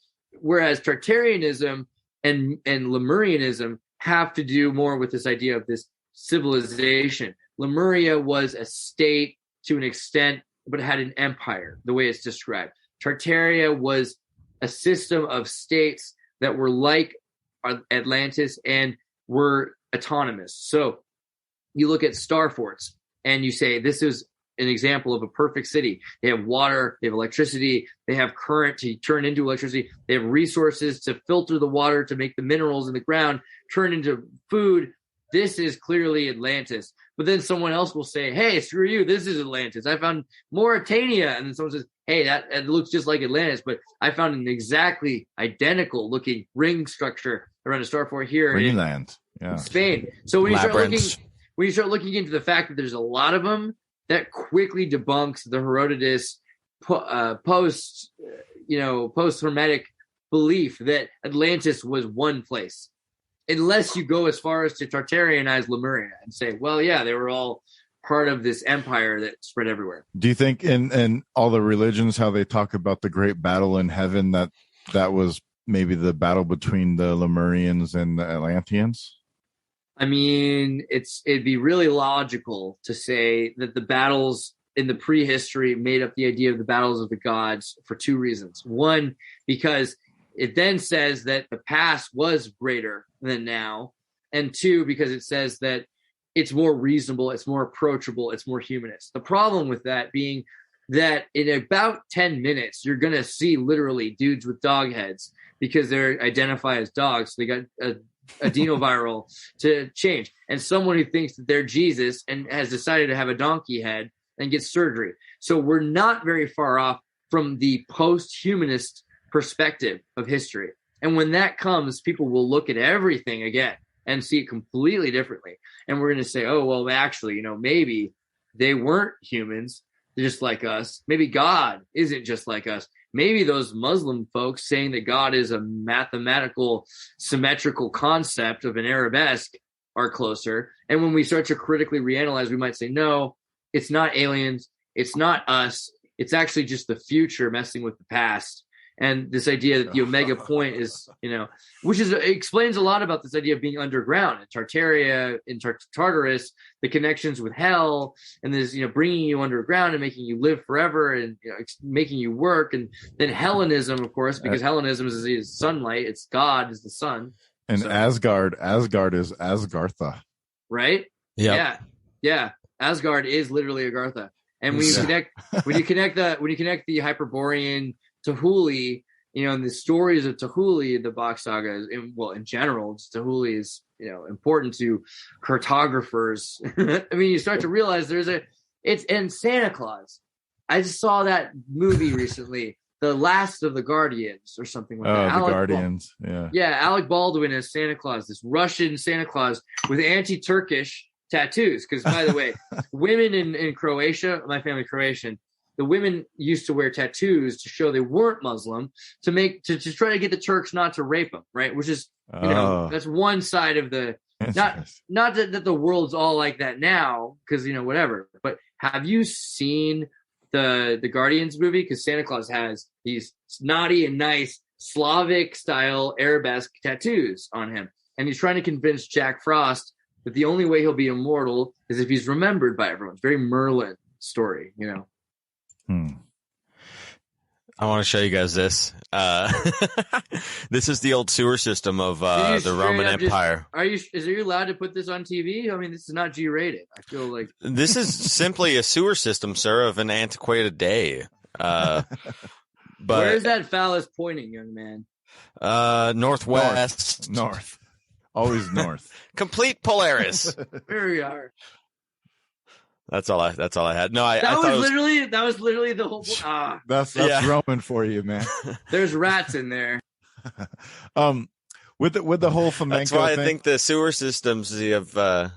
Whereas Tartarianism and Lemurianism have to do more with this idea of this civilization. Lemuria was a state to an extent, but it had an empire, the way it's described. Tartaria was a system of states that were like Atlantis and were autonomous. So you look at star forts and you say, this is an example of a perfect city. They have water, they have electricity, they have current to turn into electricity, they have resources to filter the water to make the minerals in the ground turn into food. This is clearly Atlantis. But then someone else will say, hey, screw you, this is Atlantis. I found Mauritania. And then someone says, hey, that looks just like Atlantis, but I found an exactly identical looking ring structure around a star fort here in Spain. So when you start looking into the fact that there's a lot of them, that quickly debunks the Herodotus post-Hermetic belief that Atlantis was one place. Unless you go as far as to Tartarianize Lemuria and say, well, yeah, they were all part of this empire that spread everywhere. Do you think in all the religions, how they talk about the great battle in heaven, that was maybe the battle between the Lemurians and the Atlanteans? I mean, it'd be really logical to say that the battles in the prehistory made up the idea of the battles of the gods for two reasons. One, because it then says that the past was greater than now. And two, because it says that it's more reasonable, it's more approachable, it's more humanist. The problem with that being that in about 10 minutes, you're going to see literally dudes with dog heads because they're identified as dogs. So they got a adenoviral to change. And someone who thinks that they're Jesus and has decided to have a donkey head and get surgery. So we're not very far off from the post-humanist perspective of history. And when that comes, people will look at everything again and see it completely differently. And we're going to say, oh, well, actually, maybe they weren't humans. They're just like us. Maybe God isn't just like us. Maybe those Muslim folks saying that God is a mathematical, symmetrical concept of an arabesque are closer. And when we start to critically reanalyze, we might say, no, it's not aliens. It's not us. It's actually just the future messing with the past. And this idea that the Omega point is, which explains a lot about this idea of being underground in Tartaria, in Tartarus, the connections with hell, and this, bringing you underground and making you live forever and making you work. And then Hellenism, of course, because Hellenism is sunlight. It's God is the sun. And so, Asgard is Asgartha. Right? Yep. Yeah. Asgard is literally Agartha. And when you connect the Hyperborean Tehuli, and the stories of Tehuli, the Bach saga, in general, Tehuli is, important to cartographers. I mean, you start to realize it's Santa Claus. I just saw that movie recently, The Last of the Guardians or something like that. The Guardians. Yeah. Alec Baldwin as Santa Claus, this Russian Santa Claus with anti-Turkish tattoos. Because, by the way, women in Croatia, my family Croatian, the women used to wear tattoos to show they weren't Muslim to try to get the Turks not to rape them, right? Which is, that's one side of the, not that the world's all like that now, because, whatever. But have you seen the Guardians movie? Because Santa Claus has these naughty and nice Slavic style arabesque tattoos on him. And he's trying to convince Jack Frost that the only way he'll be immortal is if he's remembered by everyone. It's very Merlin story, I want to show you guys this. This is the old sewer system of the Roman Empire. Are you allowed to put this on TV? I mean, this is not G-rated. I feel like This is simply a sewer system, sir, of an antiquated day. But where is that phallus pointing, young man? Northwest, North. Always north. Complete Polaris. Here we are. That's all I had. No, I That thought was literally the whole. That's Yeah. Roman for you, man. There's rats in there. With the whole flamenco that's why thing, I think the sewer systems of. Well,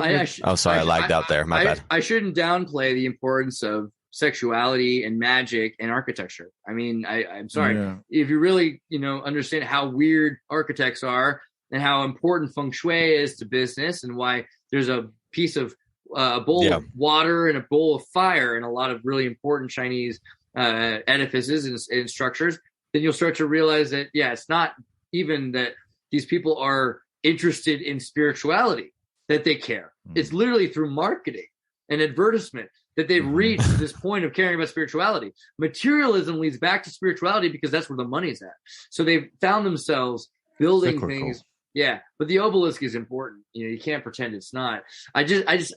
I lagged out there. My bad. I shouldn't downplay the importance of sexuality and magic and architecture. I mean, I'm sorry. Yeah. If you really, understand how weird architects are and how important feng shui is to business and why there's a piece of a bowl of water and a bowl of fire in a lot of really important Chinese edifices and structures, then you'll start to realize that, it's not even that these people are interested in spirituality, that they care. It's literally through marketing and advertisement that they've reached this point of caring about spirituality. Materialism leads back to spirituality because that's where the money's at. So they've found themselves building Cyclical. things. Yeah, but the obelisk is important. You can't pretend it's not. I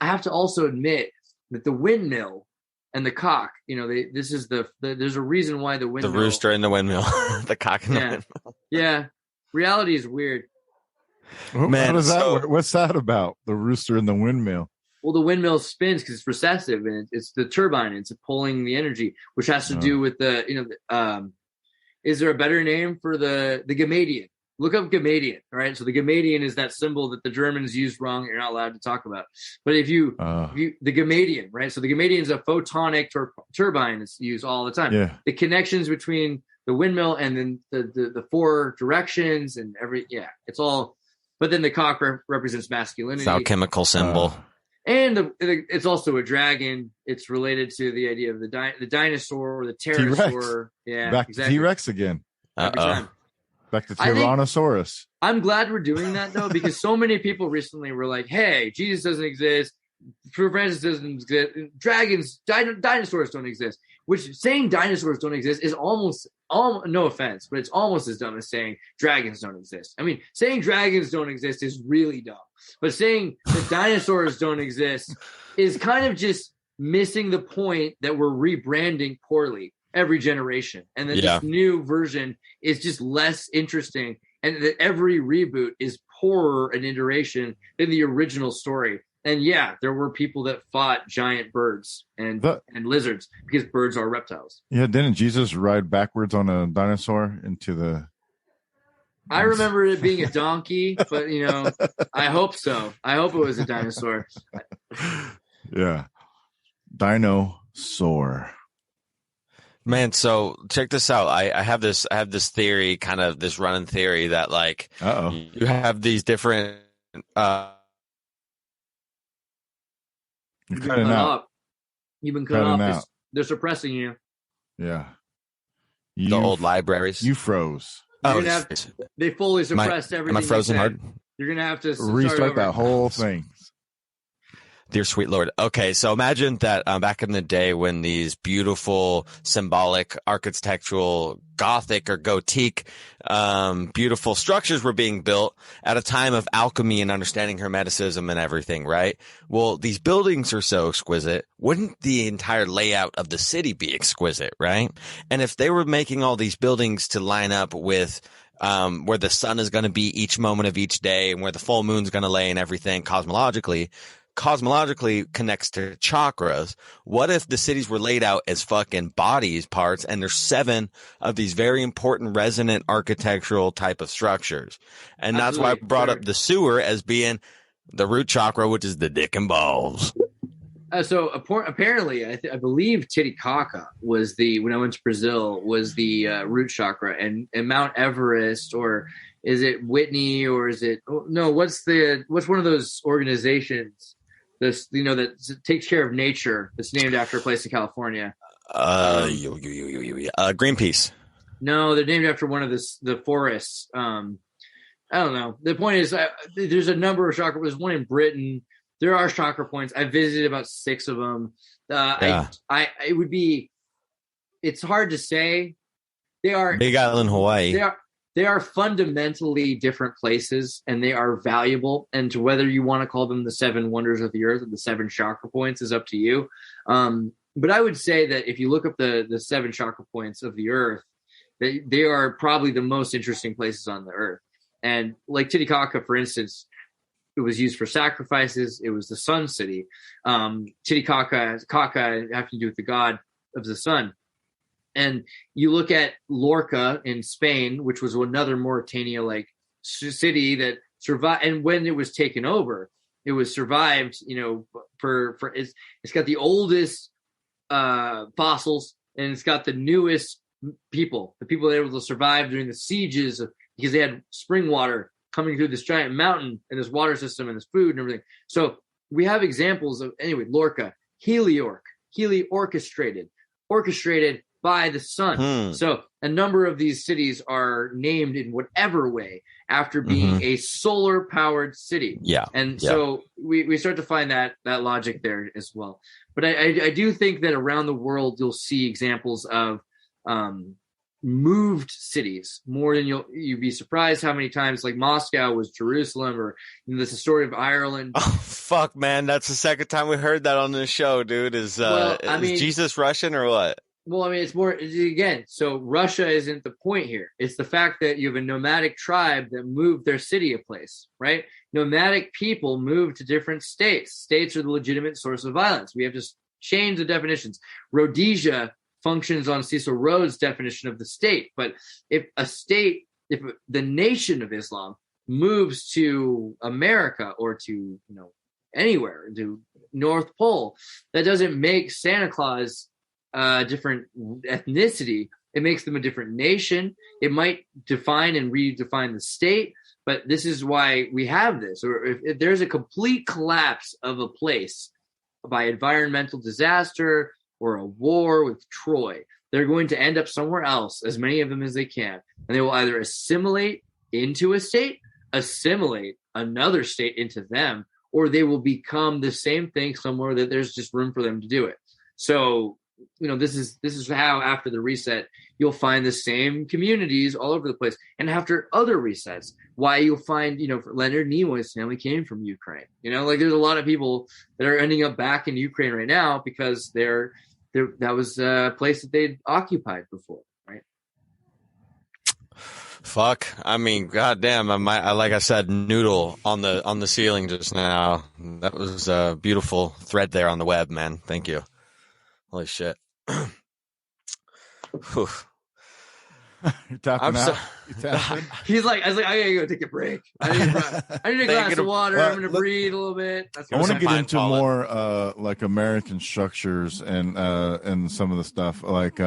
have to also admit that the windmill and the cock, there's a reason why the windmill. The rooster and the windmill. The cock and the windmill. Yeah. Reality is weird. Man, how does that so- work? What's that about? The rooster and the windmill. Well, the windmill spins because it's recessive and it's the turbine. It's pulling the energy, which has to do with is there a better name for the Gamadian? Look up Gamadian, all right? So the Gamadian is that symbol that the Germans used wrong. You're not allowed to talk about. But if you the Gamadian, right? So the Gamadian is a photonic turbine that's used all the time. Yeah. The connections between the windmill and then the four directions and it's all. But then the cock represents masculinity. It's alchemical symbol. And it's also a dragon. It's related to the idea of the dinosaur or the pterosaur. T-Rex. Yeah, Back exactly. to T-Rex again. Every time. Back to I think- Tyrannosaurus. I'm glad we're doing that though, because so many people recently were like, "Hey, Jesus doesn't exist. Francis doesn't exist. Dragons, dinosaurs don't exist." Which saying dinosaurs don't exist is almost no offense, but it's almost as dumb as saying dragons don't exist. I mean, saying dragons don't exist is really dumb, but saying that dinosaurs don't exist is kind of just missing the point that we're rebranding poorly every generation, and that this new version is just less interesting, and that every reboot is poorer an iteration than the original story. And there were people that fought giant birds and lizards because birds are reptiles. Yeah, didn't Jesus ride backwards on a dinosaur into the... I remember it being a donkey, but I hope so. I hope it was a dinosaur. Yeah. Dinosaur. Man, so check this out. I have this theory, kind of this running theory that like you have these different You're cutting out. You've been cut off. They're suppressing you. Yeah. The old libraries. You froze. They fully suppressed everything. Am I frozen hard? You're gonna have to restart that whole thing. Dear sweet Lord. Okay, so imagine that back in the day when these beautiful, symbolic, architectural, Gothic or Gothic, beautiful structures were being built at a time of alchemy and understanding Hermeticism and everything, right? Well, these buildings are so exquisite. Wouldn't the entire layout of the city be exquisite, right? And if they were making all these buildings to line up with where the sun is going to be each moment of each day and where the full moon's going to lay and everything cosmologically connects to chakras. What if the cities were laid out as fucking bodies parts and there's 7 of these very important resonant architectural type of structures? And that's why I brought up the sewer as being the root chakra, which is the dick and balls. So apparently, I believe Titicaca was when I went to Brazil, was the root chakra, and Mount Everest, or is it Whitney, or is it what's one of those organizations that takes care of nature that's named after a place in California? Greenpeace. No, they're named after one of the forests. I don't know. The point is, there's a number of chakra. There's one in Britain. There are chakra points. I visited about 6 of them. It would be it's hard to say. They are Big Island, Hawaii. They are fundamentally different places, and they are valuable. And to whether you want to call them the 7 wonders of the earth or the 7 chakra points is up to you. But I would say that if you look up the 7 chakra points of the earth, they are probably the most interesting places on the earth. And like Titicaca, for instance, it was used for sacrifices. It was the sun city. Titicaca having to do with the god of the sun. And you look at Lorca in Spain, which was another Mauritania-like city that survived. And when it was taken over, it was survived, for it's got the oldest fossils, and it's got the newest people. The people that were able to survive during the sieges because they had spring water coming through this giant mountain and this water system and this food and everything. So we have examples of, Lorca, orchestrated by the sun. So a number of these cities are named in whatever way after being a solar powered city. Yeah. And so we start to find that logic there as well. But I do think that around the world, you'll see examples of moved cities more than you'd be surprised how many times, like Moscow was Jerusalem, or there's a story of Ireland. Oh fuck, man, that's the second time we heard that on this show, dude. Is Jesus Russian or what? Well, it's more, again, so Russia isn't the point here. It's the fact that you have a nomadic tribe that moved their city a place, right? Nomadic people move to different states. States are the legitimate source of violence. We have to change the definitions. Rhodesia functions on Cecil Rhodes' definition of the state. But if the nation of Islam moves to America or to, anywhere, to North Pole, that doesn't make Santa Claus different ethnicity. It makes them a different nation. It might define and redefine the state, but this is why we have this. Or if there's a complete collapse of a place by environmental disaster or a war with Troy, they're going to end up somewhere else, as many of them as they can, and they will either assimilate into a state, assimilate another state into them, or they will become the same thing somewhere that there's just room for them to do it. So this is how after the reset you'll find the same communities all over the place, and after other resets, why you'll find Leonard Nimoy's family came from Ukraine. There's a lot of people that are ending up back in Ukraine right now because that was a place that they'd occupied before, right? Fuck, goddamn, I like I said, noodle on the ceiling just now. That was a beautiful thread there on the web, man. Thank you. Holy shit. You're tapping out. He's like, I gotta go take a break. I need a glass of water. I'm gonna breathe a little bit. I want to get into more like American structures and some of the stuff like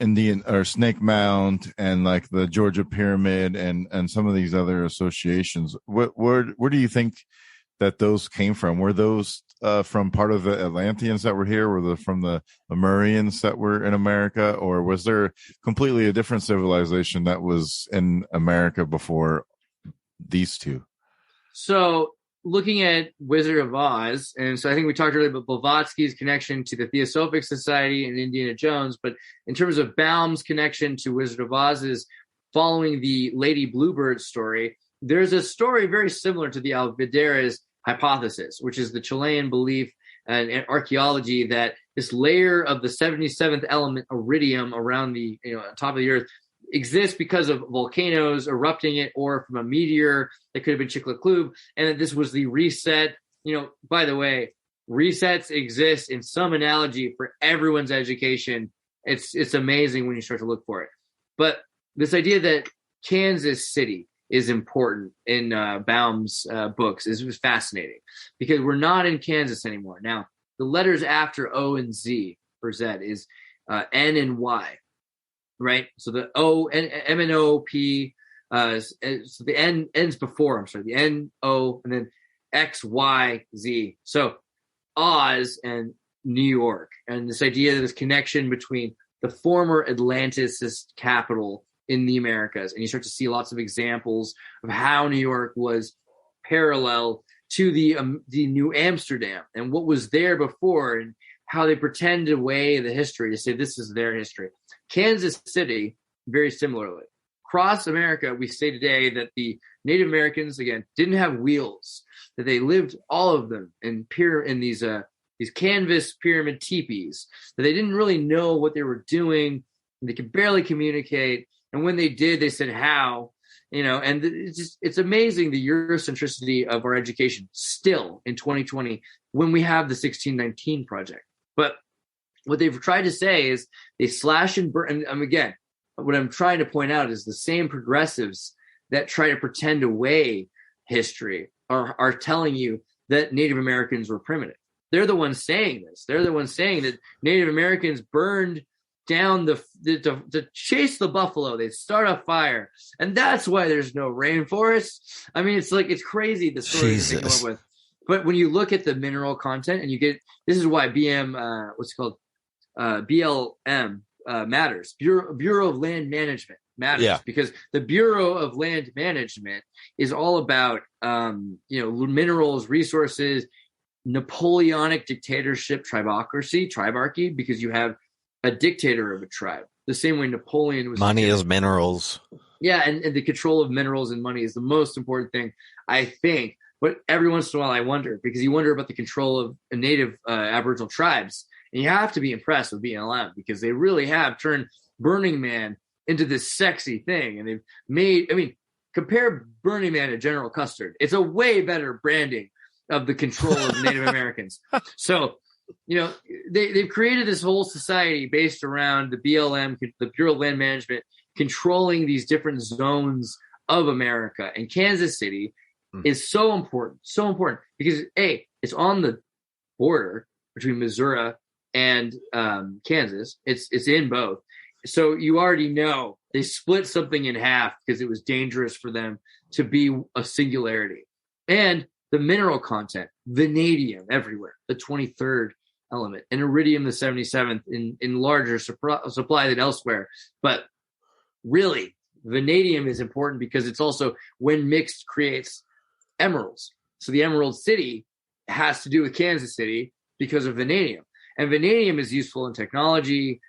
Indian or Snake Mound and like the Georgia Pyramid and some of these other associations. Where do you think that those came from? Were those from part of the Atlanteans that were here? Were they from the Lemurians that were in America? Or was there completely a different civilization that was in America before these two? So looking at Wizard of Oz, and so I think we talked earlier about Blavatsky's connection to the Theosophic Society and Indiana Jones, but in terms of Baum's connection to Wizard of Oz is following the Lady Bluebird story. There's a story very similar to the Alvidares hypothesis, which is the Chilean belief and archaeology that this layer of the 77th element, iridium, around the top of the earth exists because of volcanoes erupting it or from a meteor that could have been Chicxulub, and that this was the reset. By the way, resets exist in some analogy for everyone's education. It's amazing when you start to look for it. But this idea that Kansas City is important in Baum's books is fascinating because we're not in Kansas anymore. Now, the letters after O and Z for Z is N and Y, right? So the O, M and O, P, so the N ends before, the N, O, and then X, Y, Z. So Oz and New York, and this idea that this connection between the former Atlantis capital in the Americas, and you start to see lots of examples of how New York was parallel to the New Amsterdam and what was there before, and how they pretend away the history to say this is their history. Kansas City, very similarly. Across America, we say today that the Native Americans, again, didn't have wheels, that they lived, all of them, in these canvas pyramid teepees, that they didn't really know what they were doing. They could barely communicate. And when they did, they said, how? And it's amazing the Eurocentricity of our education still in 2020 when we have the 1619 Project. But what they've tried to say is they slash and burn. And again, what I'm trying to point out is the same progressives that try to pretend away history are telling you that Native Americans were primitive. They're the ones saying this. They're the ones saying that Native Americans burned down to chase the buffalo. They start a fire, and that's why there's no rainforest. I mean, it's crazy the stories they come up with. But when you look at the mineral content, and you get, this is why BLM matters. Bureau of Land Management matters, because the Bureau of Land Management is all about minerals, resources, Napoleonic dictatorship, tribarchy, because you have a dictator of a tribe. The same way Napoleon was. Money is minerals. Yeah, and the control of minerals and money is the most important thing, I think. But every once in a while I wonder, because you wonder about the control of native Aboriginal tribes. And you have to be impressed with BLM, because they really have turned Burning Man into this sexy thing. And they've made, compare Burning Man to General Custard. It's a way better branding of the control of Native Americans. So, they've created this whole society based around the BLM, the Bureau of Land Management, controlling these different zones of America. And Kansas City is so important because it's on the border between Missouri and Kansas. It's in both. So you already know they split something in half because it was dangerous for them to be a singularity. And the mineral content, vanadium everywhere, the 23rd element, and iridium, the 77th, in larger supply than elsewhere. But really, vanadium is important because it's also, when mixed, creates emeralds. So the Emerald City has to do with Kansas City because of vanadium. And vanadium is useful in technology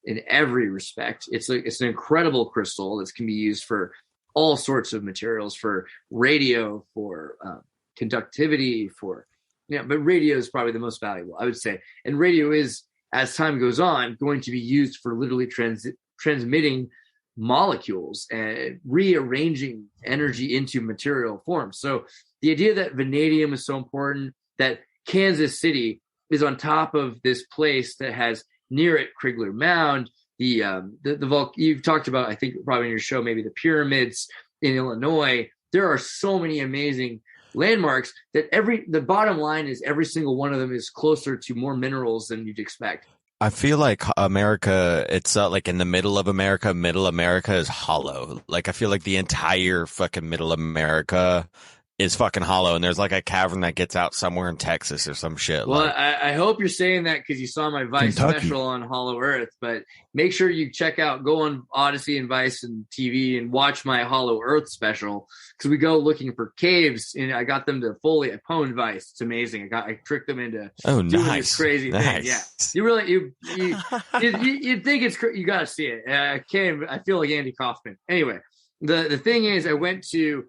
in every respect. It's an incredible crystal that can be used for all sorts of materials, for radio, for conductivity, but radio is probably the most valuable, I would say. And radio is, as time goes on, going to be used for literally transmitting molecules and rearranging energy into material form. So the idea that vanadium is so important, that Kansas City is on top of this place that has near it Krigler Mound, you've talked about, I think probably in your show, maybe the pyramids in Illinois. There are so many amazing landmarks that the bottom line is every single one of them is closer to more minerals than you'd expect. I feel like America, it's like in the middle America is hollow. Like I feel like the entire fucking middle America is fucking hollow, and there's like a cavern that gets out somewhere in Texas or some shit. Well, I hope you're saying that because you saw my Vice special on Hollow Earth, but make sure you go on Odyssey and Vice and TV and watch my Hollow Earth special, because we go looking for caves, and I got them to I pwned Vice. It's amazing. I tricked them into doing this crazy thing. Yeah, you think it's you got to see it. I feel like Andy Kaufman. Anyway, the thing is, I went to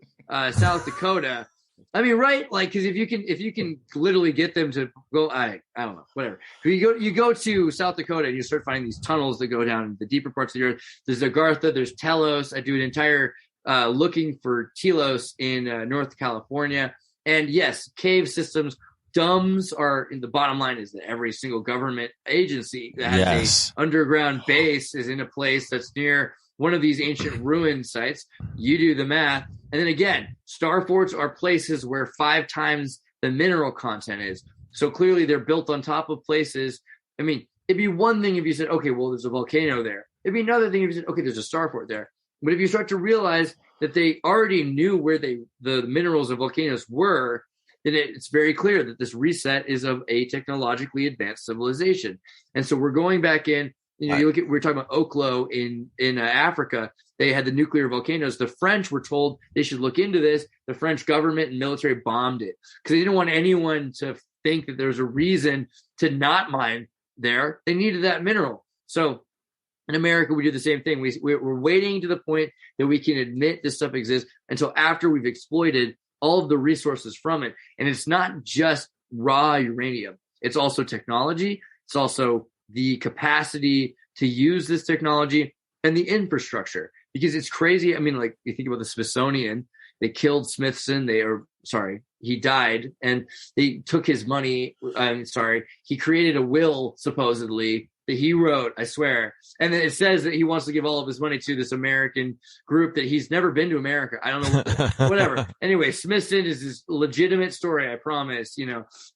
South Dakota. I mean, right? Like, because if you can literally get them to go, I don't know, whatever. You go to South Dakota and you start finding these tunnels that go down into the deeper parts of the earth. There's Agartha, there's Telos. I do an entire looking for Telos in North California. And yes, cave systems. Dumbs are in the bottom line is that every single government agency that has a underground base is in a place that's near one of these ancient ruin sites. You do the math. And then again, star forts are places where 5 times the mineral content is. So clearly they're built on top of places. I mean, it'd be one thing if you said, okay, well, there's a volcano there. It'd be another thing if you said, okay, there's a star fort there. But if you start to realize that they already knew where the minerals of volcanoes were, then it's very clear that this reset is of a technologically advanced civilization. And so we're going back in. We're talking about Oklo in Africa. They had the nuclear volcanoes. The French were told they should look into this. The French government and military bombed it because they didn't want anyone to think that there's a reason to not mine there. They needed that mineral. So in America, we do the same thing. We're waiting to the point that we can admit this stuff exists until after we've exploited all of the resources from it. And it's not just raw uranium. It's also technology. It's also the capacity to use this technology and the infrastructure, because it's crazy. I mean, like, you think about the Smithsonian, they killed Smithson. He died, and they took his money. He created a will, supposedly, that he wrote, I swear. And then it says that he wants to give all of his money to this American group that he's never been to America. I don't know, whatever. Anyway, Smithson is this legitimate story, I promise,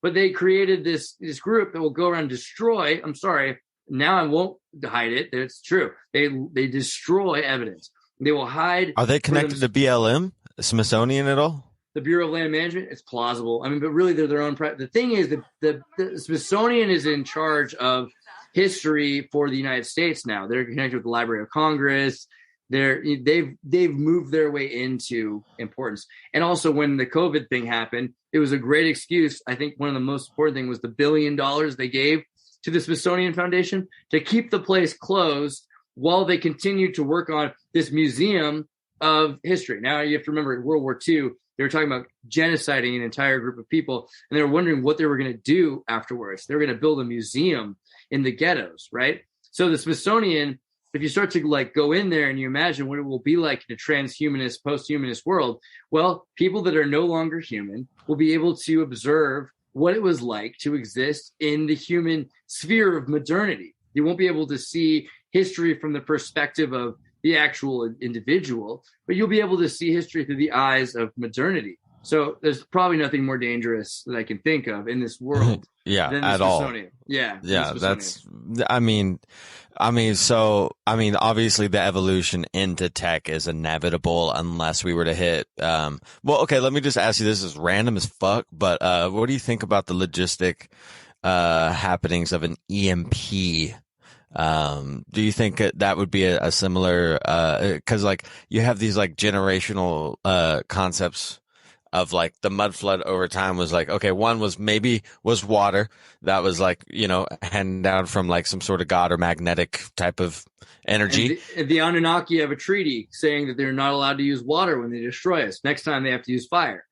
but they created this group that will go around and destroy. I'm sorry. Now I won't hide it. It's true. They destroy evidence. They will hide. Are they connected to BLM, Smithsonian at all? The Bureau of Land Management? It's plausible. I mean, but really they're their own. The thing is that the Smithsonian is in charge of history for the United States now. They're connected with the Library of Congress. They've moved their way into importance. And also, when the COVID thing happened, it was a great excuse. I think one of the most important thing was the $1 billion they gave to the Smithsonian Foundation to keep the place closed while they continued to work on this museum of history. Now, you have to remember, in World War II, they were talking about genociding an entire group of people, and they were wondering what they were going to do afterwards. They were going to build a museum in the ghettos, right? So the Smithsonian, if you start to go in there and you imagine what it will be like in a transhumanist, post-humanist world, well, people that are no longer human will be able to observe what it was like to exist in the human sphere of modernity. You won't be able to see history from the perspective of the actual individual, but you'll be able to see history through the eyes of modernity. So there's probably nothing more dangerous that I can think of in this world. Yeah, than the at all. Smithsonian. Yeah. That's, obviously the evolution into tech is inevitable unless we were to hit, okay, let me just ask you, this is random as fuck, but, what do you think about the logistic, happenings of an EMP? Do you think that would be a similar, cause you have these generational, concepts of the mud flood over time was okay, one was water that was handed down from some sort of god or magnetic type of energy. And the Anunnaki have a treaty saying that they're not allowed to use water when they destroy us. Next time they have to use fire.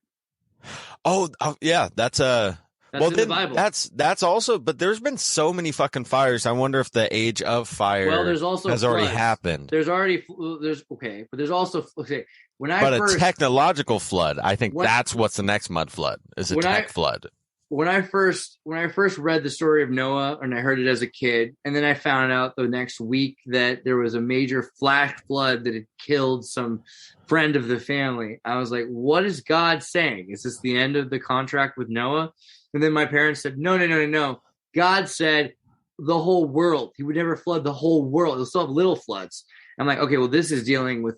Oh yeah, that's in the Bible. That's also, but there's been so many fucking fires. I wonder if the age of fire there's also has already happened. There's also a technological flood. I think that's what's the next mud flood is a tech flood. When I first read the story of Noah, and I heard it as a kid, and then I found out the next week that there was a major flash flood that had killed some friend of the family, I was like, what is God saying? Is this the end of the contract with Noah? And then my parents said, no. God said the whole world. He would never flood the whole world. He'll still have little floods. I'm like, okay, well, this is dealing with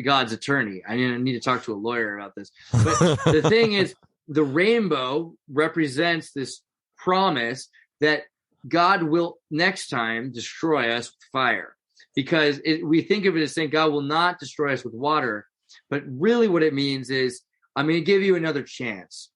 God's attorney. I need to talk to a lawyer about this. But the thing is, the rainbow represents this promise that God will next time destroy us with fire. Because we think of it as saying God will not destroy us with water. But really what it means is, I'm going to give you another chance.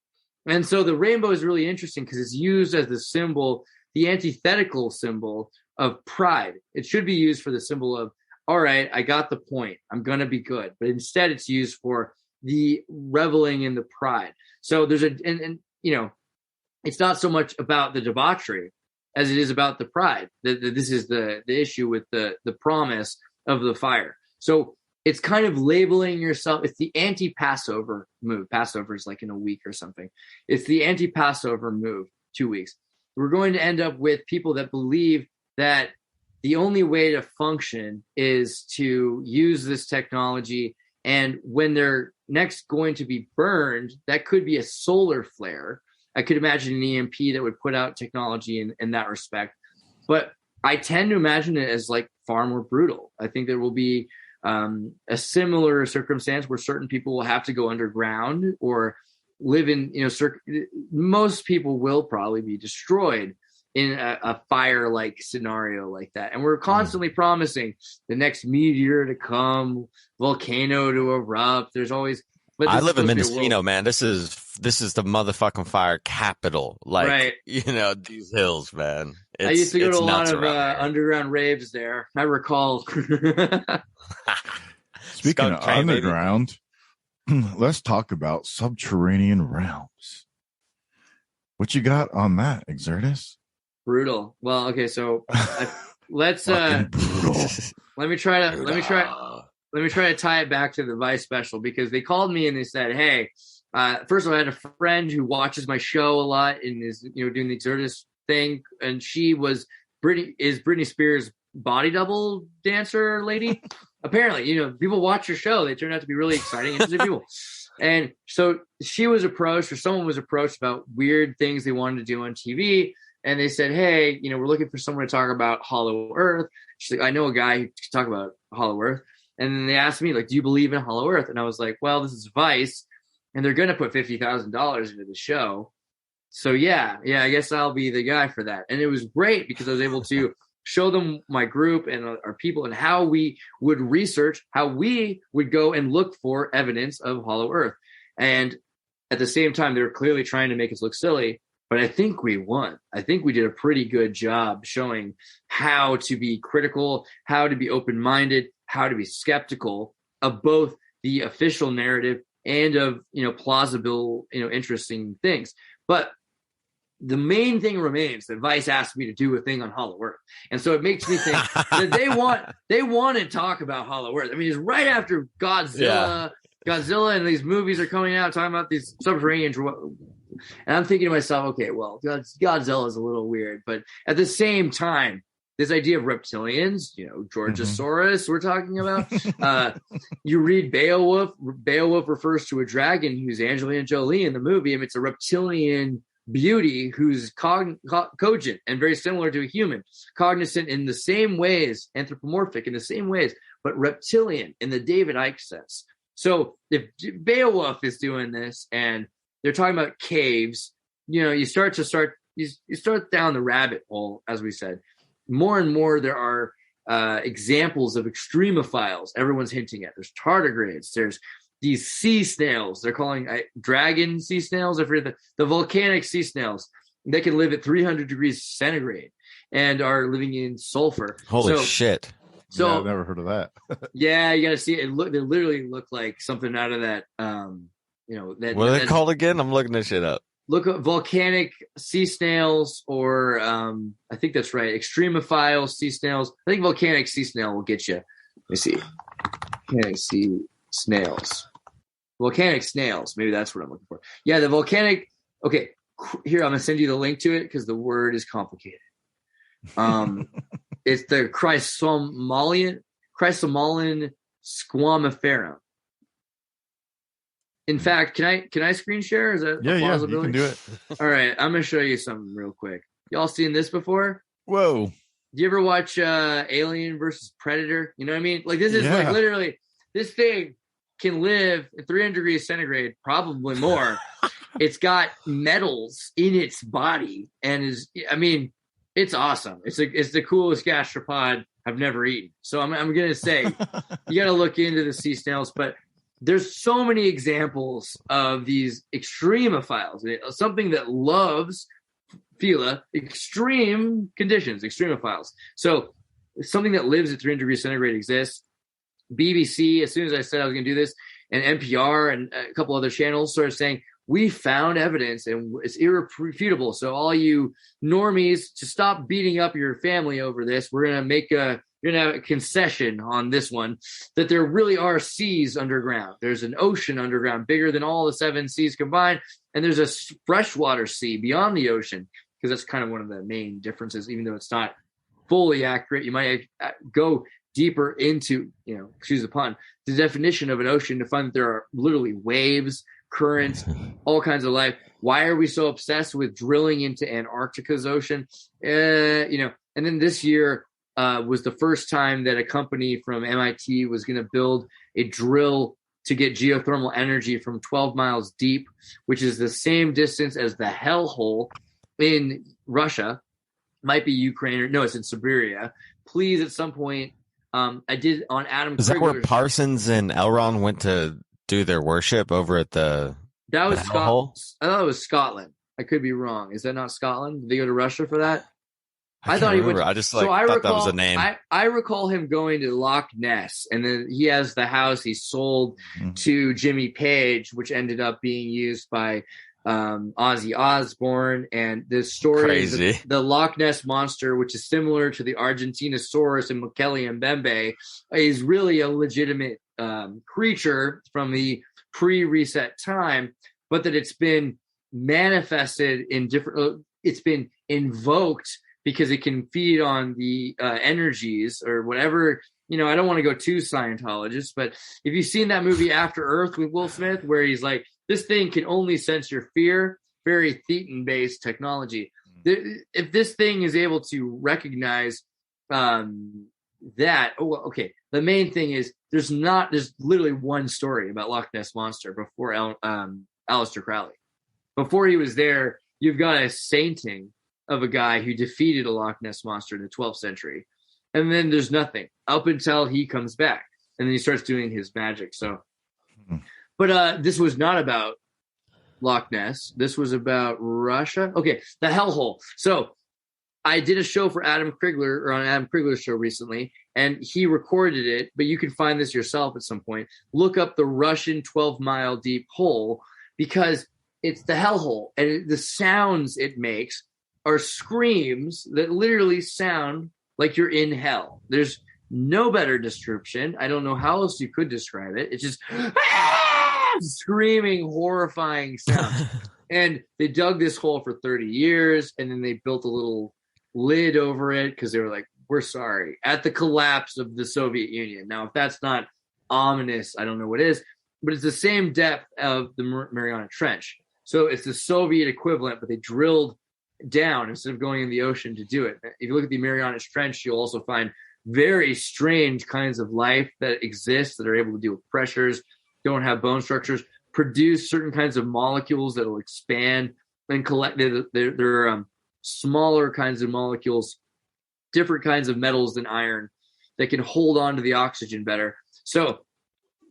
And so the rainbow is really interesting because it's used as the symbol, the antithetical symbol of pride. It should be used for the symbol of, all right, I got the point. I'm going to be good. But instead it's used for the reveling in the pride. So there's it's not so much about the debauchery as it is about the pride. This is the issue with the promise of the fire. So it's kind of labeling yourself. It's the anti-Passover move. Passover is in a week or something. It's the anti-Passover move, 2 weeks. We're going to end up with people that believe that the only way to function is to use this technology. And when they're next going to be burned, that could be a solar flare. I could imagine an EMP that would put out technology in that respect. But I tend to imagine it as far more brutal. I think there will be a similar circumstance where certain people will have to go underground or live in, most people will probably be destroyed in a fire-like scenario like that. And we're constantly promising the next meteor to come, volcano to erupt. There's always, I live in Mendocino, man. This is this is the motherfucking fire capital. Like, Right. These hills, man. I used to go to a lot nuts of around here. underground raves there. I recall. Speaking Skunk of train, baby. underground, let's talk about Subterranean Realms. What you got on that, Xirtus? Brutal. Well, okay, so let's Fucking brutal. let me try to tie it back to the Vice special, because they called me and they said, "Hey, first of all, I had a friend who watches my show a lot and is doing the Xirtus thing, and she was Britney Spears' body double dancer lady." Apparently, people watch your show; they turn out to be really exciting, interesting people. And so someone was approached about weird things they wanted to do on TV. And they said, "Hey, we're looking for someone to talk about Hollow Earth." She's like, "I know a guy who can talk about Hollow Earth." And then they asked me, like, "Do you believe in Hollow Earth?" And I was like, "Well, this is Vice, and they're going to put $50,000 into the show. So yeah, I guess I'll be the guy for that." And it was great because I was able to show them my group and our people and how we would research, how we would go and look for evidence of Hollow Earth. And at the same time, they were clearly trying to make us look silly. But I think we won. I think we did a pretty good job showing how to be critical, how to be open-minded, how to be skeptical of both the official narrative and of, plausible, interesting things. But the main thing remains that Vice asked me to do a thing on Hollow Earth. And so it makes me think that they want to talk about Hollow Earth. I mean, it's right after Godzilla and these movies are coming out talking about these subterranean. And I'm thinking to myself, okay, well, Godzilla is a little weird, but at the same time, this idea of reptilians, Georgosaurus, we're talking about. You read Beowulf. Beowulf refers to a dragon who's Angelina Jolie in the movie, and it's a reptilian beauty who's cogent and very similar to a human, cognizant in the same ways, anthropomorphic in the same ways, but reptilian in the David Icke sense. So if Beowulf is doing this and they're talking about caves, you start down the rabbit hole, as we said. More and more there are examples of extremophiles everyone's hinting at. There's tardigrades. There's these sea snails. They're calling dragon sea snails. I forget the volcanic sea snails. They can live at 300 degrees centigrade and are living in sulfur. Holy shit. So I've never heard of that. Yeah, you got to see it. They literally look like something out of that. What are they called again? I'm looking this shit up. Look at volcanic sea snails, or I think that's right. Extremophile sea snails. I think volcanic sea snail will get you. Let me see. Volcanic sea snails. Volcanic snails. Maybe that's what I'm looking for. Yeah, the volcanic. Okay, here, I'm going to send you the link to it because the word is complicated. It's the Chrysomalian squamiferum. In fact, can I screen share? Is that a plausibility? You can do it. All right, I'm gonna show you something real quick. Y'all seen this before? Whoa! Do you ever watch Alien versus Predator? You know what I mean? Like this is like literally this thing can live at 300 degrees centigrade, probably more. It's got metals in its body, and it's awesome. It's the coolest gastropod I've never eaten. So I'm gonna say you got to look into the sea snails, but there's so many examples of these extremophiles, something that loves extreme conditions, extremophiles. So something that lives at 300 degrees centigrade exists. BBC, as soon as I said I was going to do this, and NPR and a couple other channels started saying, we found evidence and it's irrefutable. So all you normies, to stop beating up your family over this, we're going to have a concession on this one, that there really are seas underground. There's an ocean underground bigger than all the 7 seas combined. And there's a freshwater sea beyond the ocean, because that's kind of one of the main differences, even though it's not fully accurate. You might go deeper into, excuse the pun, the definition of an ocean to find that there are literally waves, currents, all kinds of life. Why are we so obsessed with drilling into Antarctica's ocean? And then this year, was the first time that a company from MIT was going to build a drill to get geothermal energy from 12 miles deep, which is the same distance as the hellhole in Russia. Might be Ukraine, or no, it's in Siberia. Please, at some point, I did on Adam. Is that where Parsons and Elrond went to do their worship over at the That was The hellhole? I thought it was Scotland. I could be wrong. Is that not Scotland? Did they go to Russia for that? I thought can't he went. remember. I just thought that was a name. I recall him going to Loch Ness, and then he has the house he sold to Jimmy Page, which ended up being used by Ozzy Osbourne. And the story is the Loch Ness monster, which is similar to the Argentinosaurus and Mukele Mbembe, is really a legitimate creature from the pre-reset time, but that it's been manifested in different. It's been invoked because it can feed on the energies or whatever. I don't want to go too Scientologist, but if you've seen that movie After Earth with Will Smith, where he's like, this thing can only sense your fear, very Thetan-based technology. If this thing is able to recognize that, okay, the main thing is there's literally one story about Loch Ness Monster before Aleister Crowley. Before he was there, you've got a sainting of a guy who defeated a Loch Ness Monster in the 12th century. And then there's nothing up until he comes back. And then he starts doing his magic. But this was not about Loch Ness. This was about Russia. Okay, the hellhole. So I did a show for Adam Krigler, or on Adam Krigler's show recently, and he recorded it, but you can find this yourself at some point. Look up the Russian 12-mile deep hole, because it's the hellhole. And the sounds it makes are screams that literally sound like you're in hell. There's no better description. I don't know how else you could describe it. It's just screaming, horrifying sound. And they dug this hole for 30 years, and then they built a little lid over it because they were like, we're sorry, at the collapse of the Soviet Union. Now, if that's not ominous, I don't know what is, but it's the same depth of the Mariana Trench. So it's the Soviet equivalent, but they drilled down instead of going in the ocean to do it. If you look at the Marianas Trench, you'll also find very strange kinds of life that exist that are able to deal with pressures, don't have bone structures, produce certain kinds of molecules that will expand and collect. They're smaller kinds of molecules, different kinds of metals than iron that can hold on to the oxygen better. So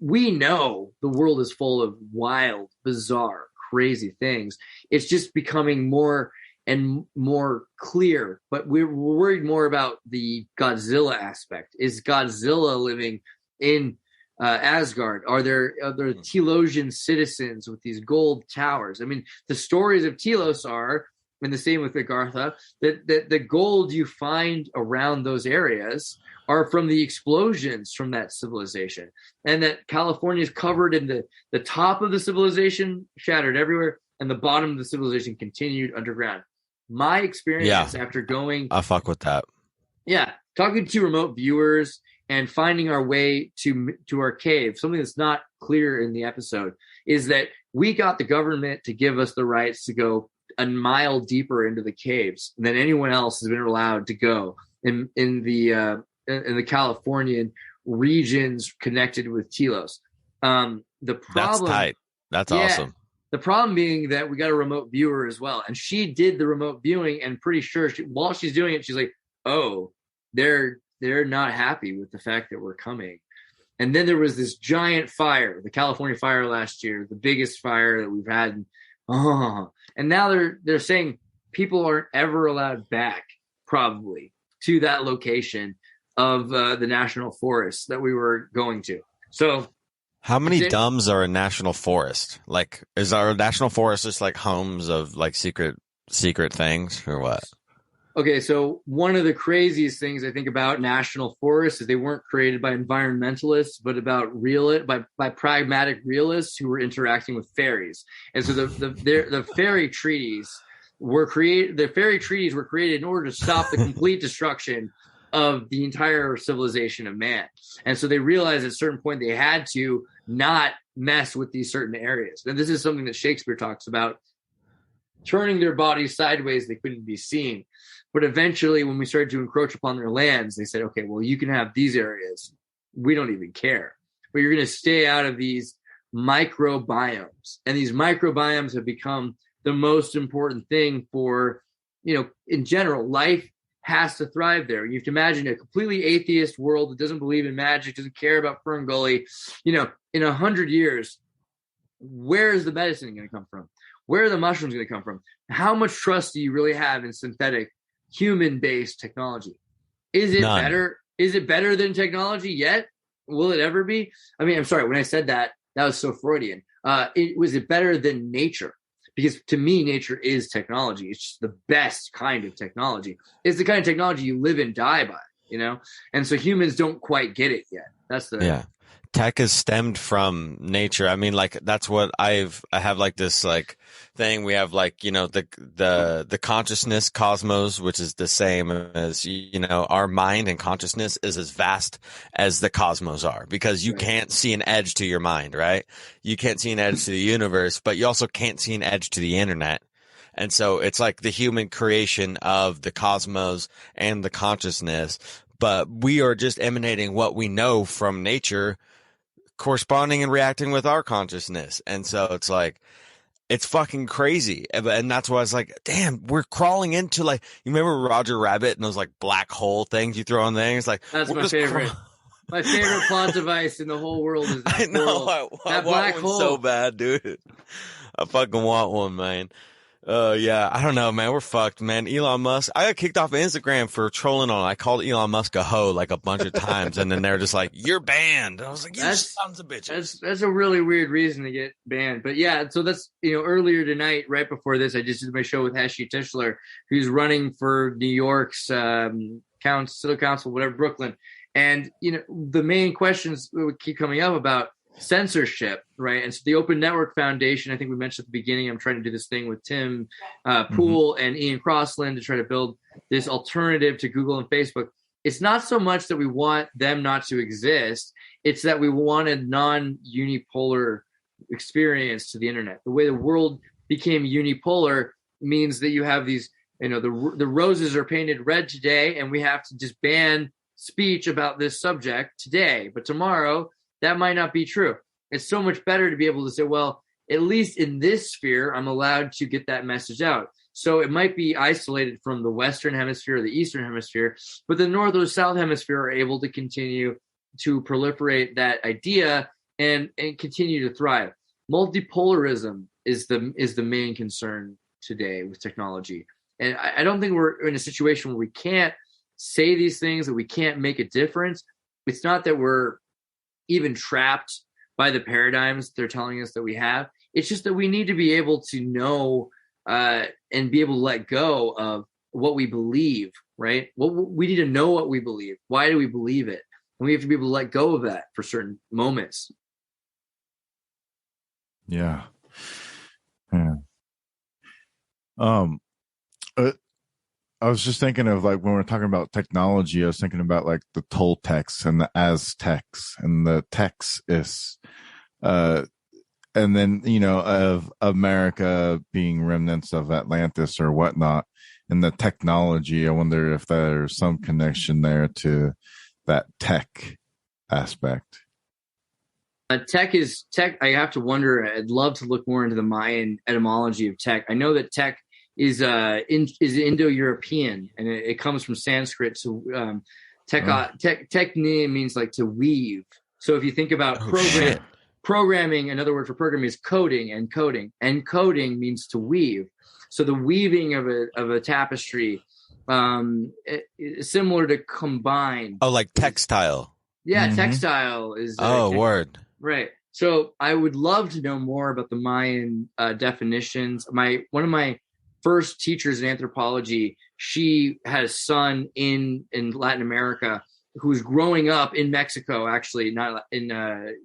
we know the world is full of wild, bizarre, crazy things. It's just becoming more and more clear, but we're worried more about the Godzilla aspect. Is Godzilla living in Asgard? Are there Telosian citizens with these gold towers? I mean, the stories of Telos are, and the same with Agartha, that the gold you find around those areas are from the explosions from that civilization, and that California is covered in the top of the civilization shattered everywhere, and the bottom of the civilization continued underground. My experience after going, I fuck with that. Yeah, talking to remote viewers and finding our way to our cave, something that's not clear in the episode, is that we got the government to give us the rights to go a mile deeper into the caves than anyone else has been allowed to go in the Californian regions connected with Telos. The problem, that's tight. That's awesome. The problem being that we got a remote viewer as well, and she did the remote viewing, and pretty sure while she's doing it, she's like, "Oh, they're not happy with the fact that we're coming." And then there was this giant fire, the California fire last year, the biggest fire that we've had. And now they're saying people aren't ever allowed back, probably, to that location of the national forest that we were going to. So, how many dumbs are in national forest? Like, is our national forest just like homes of like secret things, or what? Okay, so one of the craziest things I think about national forests is they weren't created by environmentalists, but by pragmatic realists who were interacting with fairies. And so the fairy treaties were created. The fairy treaties were created in order to stop the complete destruction of the entire civilization of man. And so they realized at a certain point they had to not mess with these certain areas. And this is something that Shakespeare talks about, turning their bodies sideways, they couldn't be seen. But eventually, when we started to encroach upon their lands, they said, okay, well, you can have these areas. We don't even care. But you're going to stay out of these microbiomes. And these microbiomes have become the most important thing for, in general, life has to thrive there. You have to imagine a completely atheist world that doesn't believe in magic, doesn't care about Ferngully. In 100 years, where is the medicine going to come from? Where are the mushrooms going to come from? How much trust do you really have in synthetic, human-based technology? Is it None. better? Is it better than technology yet? Will it ever be? I mean, I'm sorry. When I said that, that was so Freudian. Was it better than nature? Because to me, nature is technology. It's just the best kind of technology. It's the kind of technology you live and die by, you know? And so humans don't quite get it yet. That's the... Yeah. Tech is stemmed from nature. I mean, like, that's what I have like this like thing. We have like, you know, the consciousness cosmos, which is the same as, you know, our mind and consciousness is as vast as the cosmos are, because you can't see an edge to your mind, right? You can't see an edge to the universe, but you also can't see an edge to the internet. And so it's like the human creation of the cosmos and the consciousness, but we are just emanating what we know from nature, corresponding and reacting with our consciousness. And so it's like, it's fucking crazy. And that's why I was like, damn, we're crawling into, like, you remember Roger Rabbit and those like black hole things you throw on there? It's like, that's my favorite. My favorite plot device in the whole world is that I know. that I black want one hole. so bad, dude. I fucking want one, man. Yeah, I don't know, man. We're fucked, man. Elon Musk. I got kicked off of Instagram for trolling on. I called Elon Musk a hoe like a bunch of times, and then they're just like, "You're banned." I was like, "You sons of bitches." That's a really weird reason to get banned. But yeah, so that's, you know, earlier tonight, right before this, I just did my show with Heshi Tischler, who's running for New York's City Council, whatever, Brooklyn, and you know, the main questions that would keep coming up about censorship, right? And so the Open Network Foundation, I think we mentioned at the beginning, I'm trying to do this thing with Tim Poole and Ian Crossland to try to build this alternative to Google and Facebook. It's not so much that we want them not to exist, it's that we want a non-unipolar experience to the internet. The way the world became unipolar means that you have these, you know, the roses are painted red today, and we have to just ban speech about this subject today, but tomorrow that might not be true. It's so much better to be able to say, well, at least in this sphere, I'm allowed to get that message out. So it might be isolated from the Western Hemisphere or the Eastern Hemisphere, but the North or South Hemisphere are able to continue to proliferate that idea and continue to thrive. Multipolarism is the main concern today with technology. And I don't think we're in a situation where we can't say these things, that we can't make a difference. It's not that we're even trapped by the paradigms they're telling us that we have. It's just that we need to be able to know and be able to let go of what we believe, right? We need to know what we believe. Why do we believe it? And we have to be able to let go of that for certain moments. Yeah. I was just thinking of, like, when we're talking about technology, I was thinking about like the Toltecs and the Aztecs and the Texas, and then, you know, of America being remnants of Atlantis or whatnot, and the technology. I wonder if there's some connection there to that tech aspect. Tech. I have to wonder. I'd love to look more into the Mayan etymology of tech. I know that tech is Indo-European, and it comes from Sanskrit. So techne means like to weave. So if you think about programming, another word for programming is coding, and coding means to weave. So the weaving of a tapestry, similar to combine. Oh, like textile. Yeah, textile is. Word. Right. So I would love to know more about the Mayan definitions. One of my first teachers in anthropology, she had a son in Latin America who was growing up in Mexico, actually, not in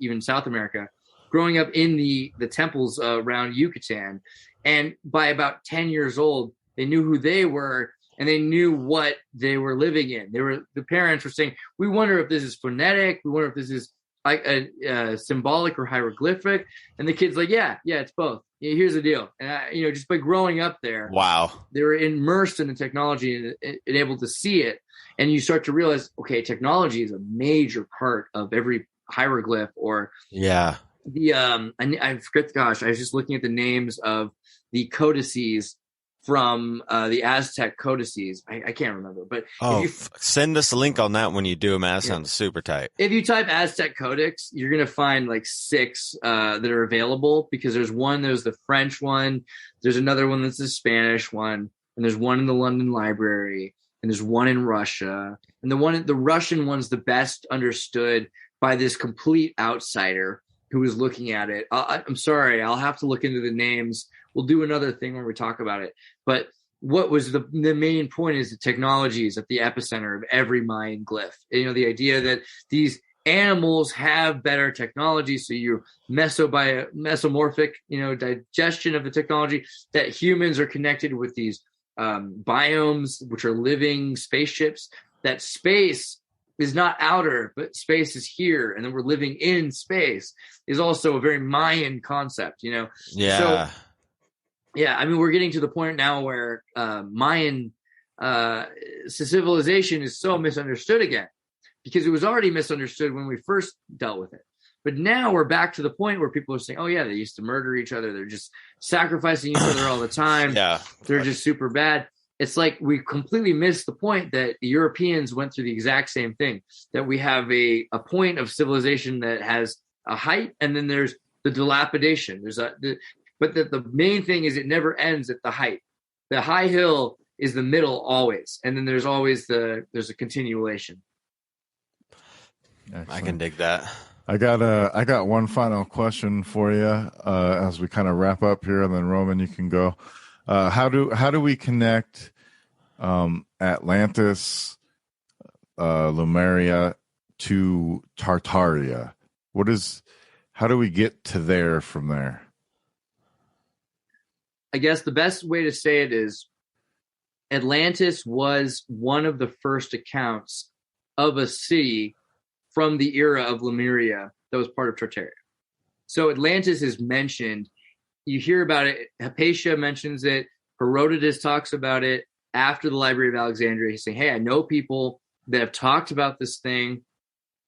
even South America, growing up in the temples around Yucatan. And by about 10 years old, they knew who they were, and they knew what they were living in. The parents were saying, we wonder if this is phonetic. We wonder if this is like a symbolic or hieroglyphic. And the kid's like, yeah, it's both. Here's the deal. And just by growing up there, wow, they were immersed in the technology and able to see it. And you start to realize, okay, technology is a major part of every hieroglyph or I forget. Gosh, I was just looking at the names of the codices from the Aztec codices. I can't remember, but send us a link on that when you do, man. That sounds super tight. If you type Aztec Codex, you're going to find like 6 that are available, because there's the French one, there's another one that's the Spanish one, and there's one in the London Library, and there's one in Russia. And the Russian one's the best understood by this complete outsider who is looking at it. I'm sorry, I'll have to look into the names. We'll do another thing when we talk about it. But what was the main point is the technology is at the epicenter of every Mayan glyph. You know, the idea that these animals have better technology, so you mesomorphic, digestion of the technology, that humans are connected with these biomes, which are living spaceships, that space is not outer, but space is here, and then we're living in space, is also a very Mayan concept, Yeah. So, yeah, I mean, we're getting to the point now where Mayan civilization is so misunderstood again, because it was already misunderstood when we first dealt with it. But now we're back to the point where people are saying, oh, yeah, they used to murder each other. They're just sacrificing each other all the time. Yeah. They're just super bad. It's like we completely missed the point that the Europeans went through the exact same thing, that we have a point of civilization that has a height, and then there's the dilapidation. But the main thing is it never ends at the height. The high hill is the middle always, and then there's always there's a continuation. Excellent. I can dig that. I got one final question for you as we kind of wrap up here, and then Roman, you can go. How do we connect Atlantis, Lemuria to Tartaria? How do we get to there from there? I guess the best way to say it is Atlantis was one of the first accounts of a city from the era of Lemuria that was part of Tartaria. So Atlantis is mentioned. You hear about it. Hypatia mentions it. Herodotus talks about it after the Library of Alexandria. He's saying, hey, I know people that have talked about this thing.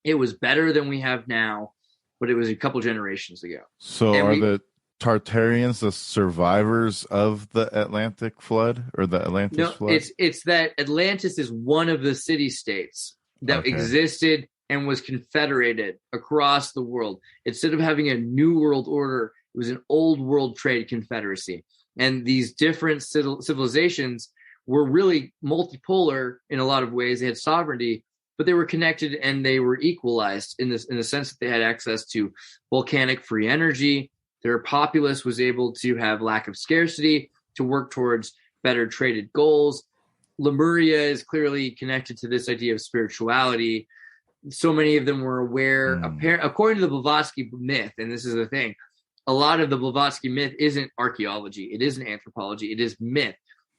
It was better than we have now, but it was a couple generations ago. So the Tartarians the survivors of the Atlantic flood or the Atlantis flood? It's that Atlantis is one of the city-states that existed and was confederated across the world. Instead of having a new world order, it was an old world trade confederacy. And these different civilizations were really multipolar in a lot of ways. They had sovereignty, but they were connected and they were equalized in the sense that they had access to volcanic free energy. Their populace was able to have lack of scarcity to work towards better traded goals. Lemuria is clearly connected to this idea of spirituality. So many of them were aware, according to the Blavatsky myth, and this is the thing, a lot of the Blavatsky myth isn't archaeology. It isn't anthropology. It is myth.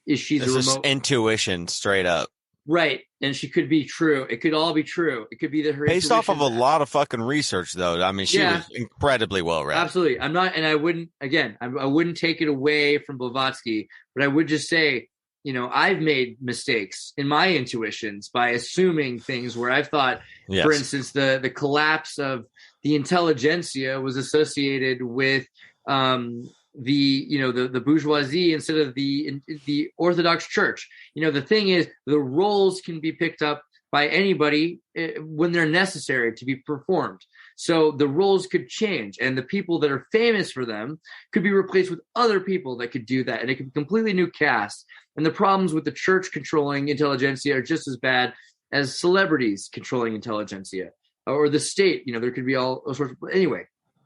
She's a remote intuition straight up. Right. And she could be true. It could all be true. It could be that her based off of a lot of fucking research, though. I mean, she was incredibly well read. Absolutely. I'm not, and I wouldn't, again, I wouldn't take it away from Blavatsky, but I would just say, I've made mistakes in my intuitions by assuming things where I've thought, for instance, the collapse of the intelligentsia was associated with the bourgeoisie instead of the Orthodox Church. The thing is, the roles can be picked up by anybody when they're necessary to be performed. So the roles could change, and the people that are famous for them could be replaced with other people that could do that, and it could be a completely new cast. And the problems with the church controlling intelligentsia are just as bad as celebrities controlling intelligentsia or the state. There could be all sorts of. Anyway,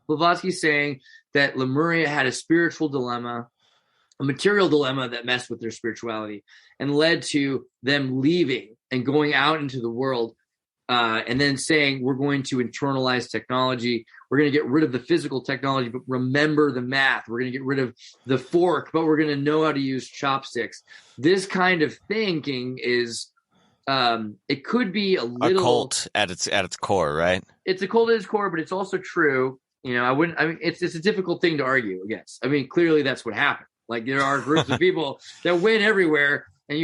Blavatsky's saying that Lemuria had a spiritual dilemma, a material dilemma that messed with their spirituality and led to them leaving and going out into the world and then saying, we're going to internalize technology. We're going to get rid of the physical technology, but remember the math. We're going to get rid of the fork, but we're going to know how to use chopsticks. This kind of thinking is, it could be a little occult at its core, right? It's occult at its core, but it's also true. It's a difficult thing to argue against. I mean, clearly that's what happened. Like, there are groups of people that win everywhere, and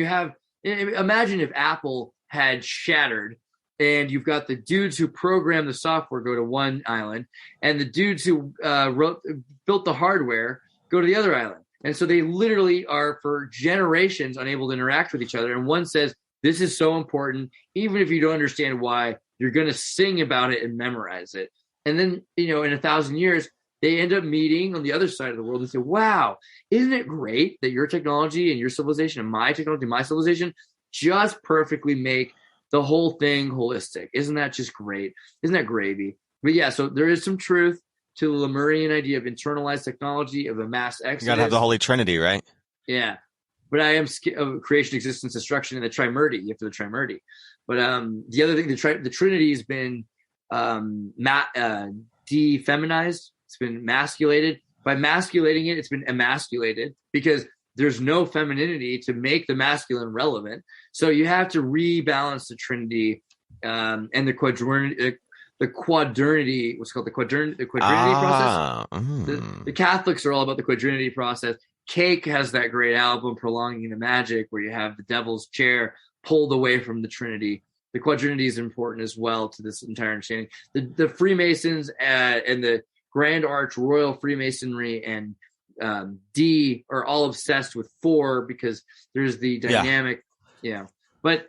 imagine if Apple had shattered, and you've got the dudes who program the software go to one island, and the dudes who built the hardware go to the other island. And so they literally are for generations unable to interact with each other. And one says, this is so important, even if you don't understand why, you're going to sing about it and memorize it. And then, in 1,000 years, they end up meeting on the other side of the world and say, wow, isn't it great that your technology and your civilization and my technology, my civilization just perfectly make the whole thing holistic? Isn't that just great? Isn't that gravy? But yeah, so there is some truth to the Lemurian idea of internalized technology, of a mass exodus. You got to have the Holy Trinity, right? Yeah. But I am of creation, existence, destruction, and the Trimurti. You have to the Trimurti. But the other thing, the Trinity has been defeminized. It's been masculated. By masculating it, it's been emasculated because there's no femininity to make the masculine relevant. So you have to rebalance the Trinity and the quadrinity. What's called the quadrinity process. The Catholics are all about the quadrinity process. Cake has that great album, Prolonging the Magic, where you have the devil's chair pulled away from the Trinity. The quadrinity is important as well to this entire understanding. The Freemasons and the Grand Arch Royal Freemasonry and D are all obsessed with 4 because there's the dynamic. Yeah. But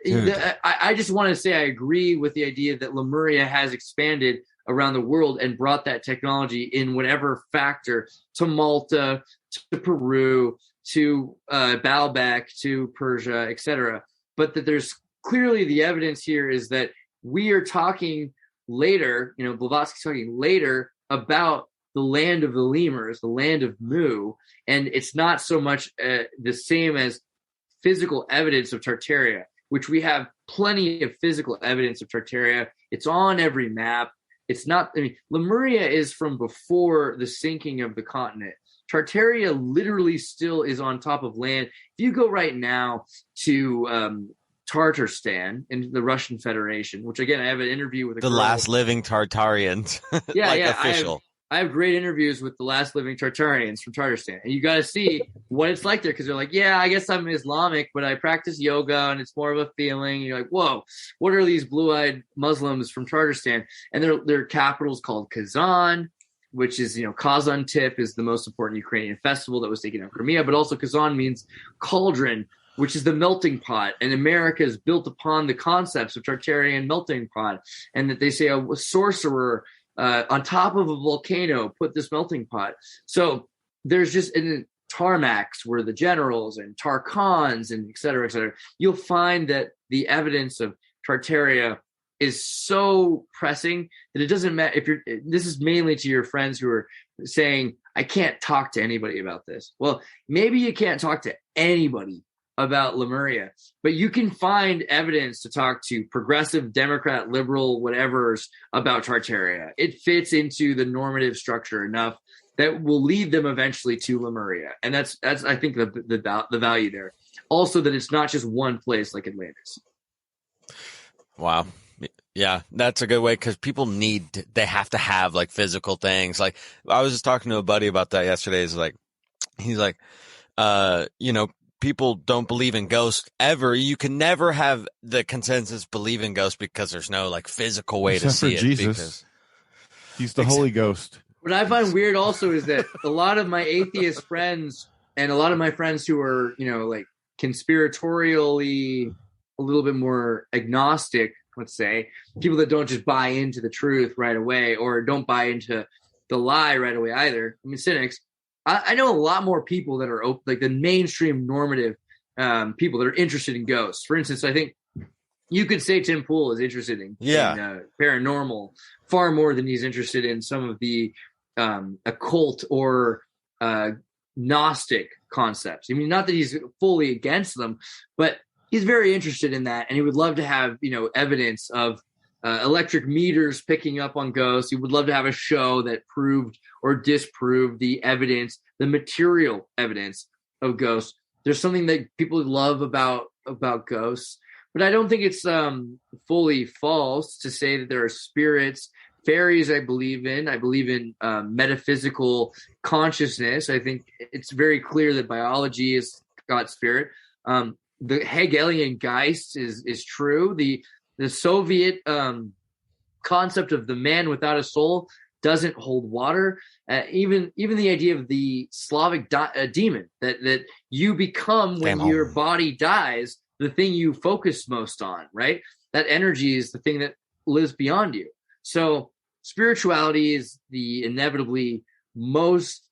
I just want to say I agree with the idea that Lemuria has expanded around the world and brought that technology in whatever factor to Malta, to Peru, to Baalbek, to Persia, etc. But that there's clearly the evidence here is that we are talking later, Blavatsky's talking later about the land of the lemurs, the land of Mu, and it's not so much the same as physical evidence of Tartaria, which we have plenty of physical evidence of Tartaria. It's on every map. It's not, Lemuria is from before the sinking of the continent. Tartaria literally still is on top of land. If you go right now to Tatarstan in the Russian Federation, which again, I have an interview with the last living Tartarians. Yeah, official. I have great interviews with the last living Tartarians from Tatarstan, and you got to see what it's like there because they're like, yeah, I guess I'm Islamic, but I practice yoga, and it's more of a feeling. And you're like, whoa, what are these blue-eyed Muslims from Tatarstan? And their capital is called Kazan, which is, Kazantip is the most important Ukrainian festival that was taken out of Crimea, but also Kazan means cauldron, which is the melting pot. And America is built upon the concepts of Tartarian melting pot, and that they say a sorcerer on top of a volcano put this melting pot. So there's just in Tarmacs where the generals and Tarkans and et cetera, you'll find that the evidence of Tartaria is so pressing that it doesn't matter this is mainly to your friends who are saying, I can't talk to anybody about this. Well, maybe you can't talk to anybody about Lemuria, but you can find evidence to talk to progressive, Democrat, liberal, whatever's about Tartaria. It fits into the normative structure enough that will lead them eventually to Lemuria. And that's I think the value there. Also that it's not just one place like Atlantis. Wow. Yeah, that's a good way because people they have to have like physical things. Like I was just talking to a buddy about that yesterday. He's like, people don't believe in ghosts ever. You can never have the consensus believe in ghosts because there's no like physical way to see it. Jesus. He's the Holy Ghost. What I find weird also is that a lot of my atheist friends and a lot of my friends who are, like conspiratorially a little bit more agnostic, let's say, people that don't just buy into the truth right away or don't buy into the lie right away either. Cynics. I know a lot more people that are like the mainstream normative people that are interested in ghosts. For instance, I think you could say Tim Pool is interested in paranormal far more than he's interested in some of the occult or Gnostic concepts. Not that he's fully against them, but he's very interested in that, and he would love to have evidence of electric meters picking up on ghosts. He would love to have a show that proved or disproved the evidence, the material evidence of ghosts. There's something that people love about ghosts, but I don't think it's fully false to say that there are spirits, fairies. I believe in metaphysical consciousness. I think it's very clear that biology is God's spirit. The Hegelian Geist is true. The Soviet concept of the man without a soul, doesn't hold water. Even the idea of the Slavic demon, that you become when your body dies, the thing you focus most on, right? That energy is the thing that lives beyond you. So spirituality is the inevitably most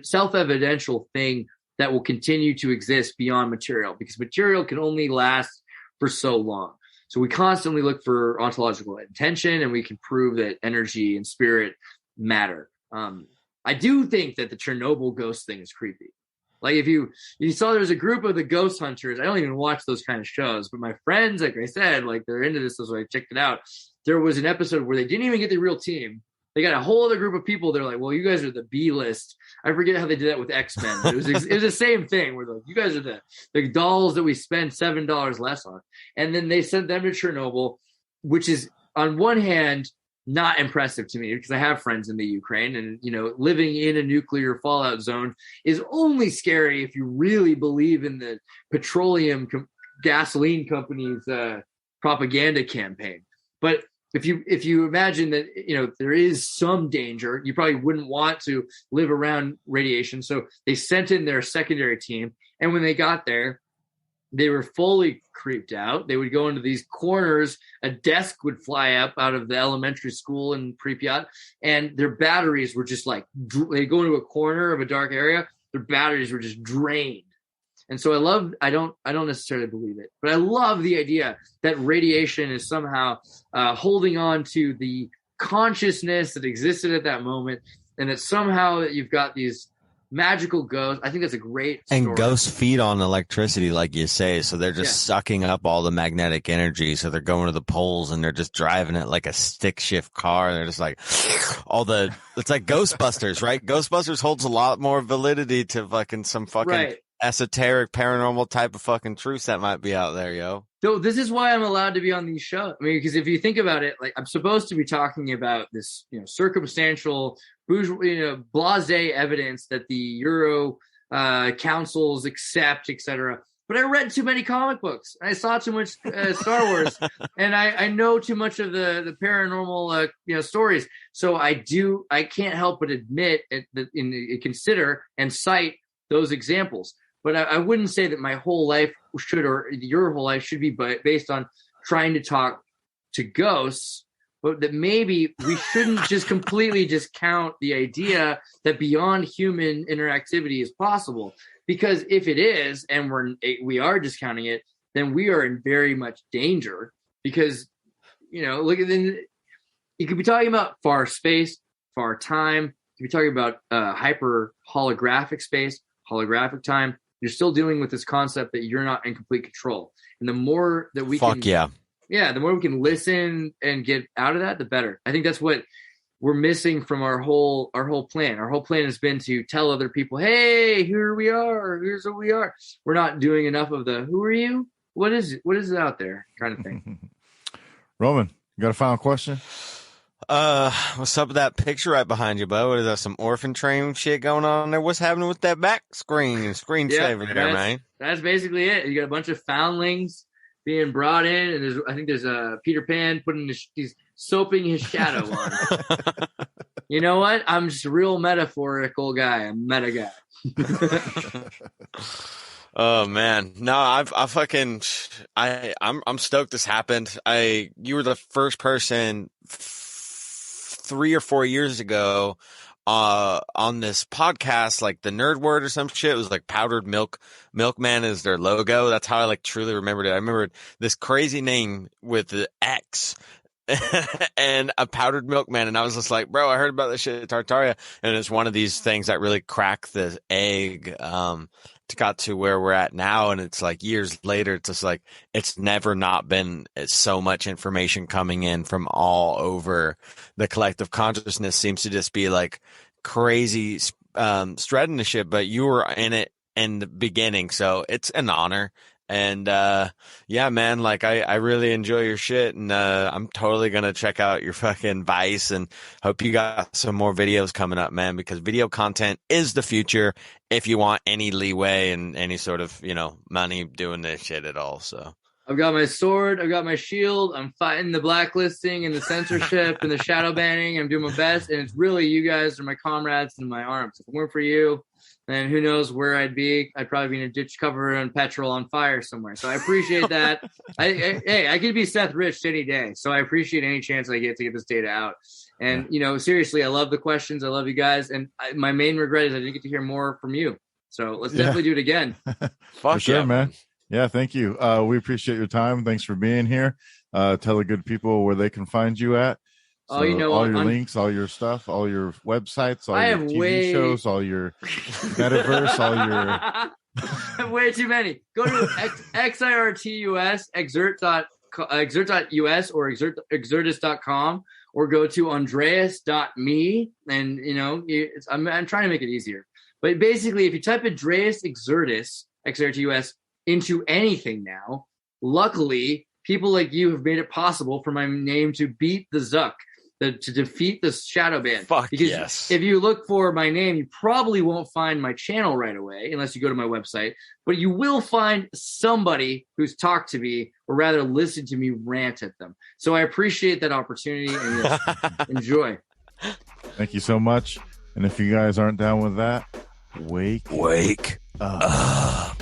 self-evidential thing that will continue to exist beyond material, because material can only last for so long. So we constantly look for ontological intention, and we can prove that energy and spirit matter. I do think that the Chernobyl ghost thing is creepy. Like if you saw there's a group of the ghost hunters, I don't even watch those kind of shows, but my friends, like I said, like they're into this, so I checked it out. There was an episode where they didn't even get the real team. They got a whole other group of people. They're like, well, you guys are the B list. I forget how they did that with X-Men. But it was the same thing where like, you guys are the dolls that we spend $7 less on. And then they sent them to Chernobyl, which is on one hand not impressive to me because I have friends in the Ukraine, and living in a nuclear fallout zone is only scary if you really believe in the petroleum gasoline company's propaganda campaign. But if you imagine that there is some danger, you probably wouldn't want to live around radiation. So they sent in their secondary team, and when they got there, they were fully creeped out. They would go into these corners. A desk would fly up out of the elementary school in Pripyat, and their batteries were just like, they go into a corner of a dark area. Their batteries were just drained. And so I don't necessarily believe it, but I love the idea that radiation is somehow holding on to the consciousness that existed at that moment, and that somehow you've got these magical ghosts. I think that's a great story. And ghosts feed on electricity, like you say, so they're just sucking up all the magnetic energy. So they're going to the poles and they're just driving it like a stick shift car. And they're just like it's like Ghostbusters, right? Ghostbusters holds a lot more validity to some fucking esoteric paranormal type of fucking truths that might be out there, yo. So this is why I'm allowed to be on these shows. I mean, because if you think about it, like I'm supposed to be talking about this, circumstantial, blasé evidence that the Euro councils accept, etc. But I read too many comic books. I saw too much Star Wars, and I know too much of the paranormal, stories. So I can't help but admit consider and cite those examples. But I wouldn't say that my whole life or your whole life should be based on trying to talk to ghosts, but that maybe we shouldn't just completely discount the idea that beyond human interactivity is possible. Because if it is, and we are discounting it, then we are in very much danger. Because, look at you could be talking about far space, far time. You could be talking about hyper holographic space, holographic time. You're still dealing with this concept that you're not in complete control. And the more that we the more we can listen and get out of that, the better. I think that's what we're missing from our whole plan. Our whole plan has been to tell other people, hey, here we are, here's what we are. We're not doing enough of the who are you? What is it out there kind of thing. Roman, you got a final question? What's up with that picture right behind you, bud? What is that, some orphan train shit going on there? What's happening with that back screensaver there, man? That's basically it. You got a bunch of foundlings being brought in, and I think there's a Peter Pan he's soaping his shadow on. You know what? I'm just a real metaphorical guy. I'm a meta guy. Oh man, no, I'm stoked this happened. You were the first person 3 or 4 years ago on this podcast, like the Nerd Word or some shit. It was like Powdered Milkman is their logo. That's how I truly remembered it. I remembered this crazy name with the X and a powdered milkman, and I was just like, bro, I heard about this shit at Tartaria, and it's one of these things that really cracked the egg got to where we're at now. And it's like years later, it's just like it's never not been so much information coming in from all over the collective consciousness. Seems to just be like crazy spreading the shit, but you were in it in the beginning, so it's an honor. And yeah, man, like I really enjoy your shit, and I'm totally gonna check out your fucking Vice, and hope you got some more videos coming up, man, because video content is the future if you want any leeway and any sort of money doing this shit at all. So I've got my sword. I've got my shield. I'm fighting the blacklisting and the censorship and the shadow banning. I'm doing my best. And it's really you guys are my comrades and my arms. If it weren't for you, then who knows where I'd be. I'd probably be in a ditch covered in petrol on fire somewhere. So I appreciate that. I could be Seth Rich any day. So I appreciate any chance I get to get this data out. And, seriously, I love the questions. I love you guys. And my main regret is I didn't get to hear more from you. So let's definitely do it again. For sure, man. Yeah, thank you. We appreciate your time. Thanks for being here. Tell the good people where they can find you at. So all your links, all your stuff, all your websites, all your TV shows, all your metaverse, all your... I have way too many. Go to Xirtus, Xirtus.us or Xirtus.com, or go to Andreas.me. And, I'm trying to make it easier. But basically, if you type Andreas Xirtus, Xirtus, into anything now, luckily, people like you have made it possible for my name to beat the Zuck, to defeat the shadow ban. Because if you look for my name, you probably won't find my channel right away unless you go to my website, but you will find somebody who's talked to me, or rather listened to me rant at them. So I appreciate that opportunity, and enjoy. Thank you so much. And if you guys aren't down with that, wake up. Wake up.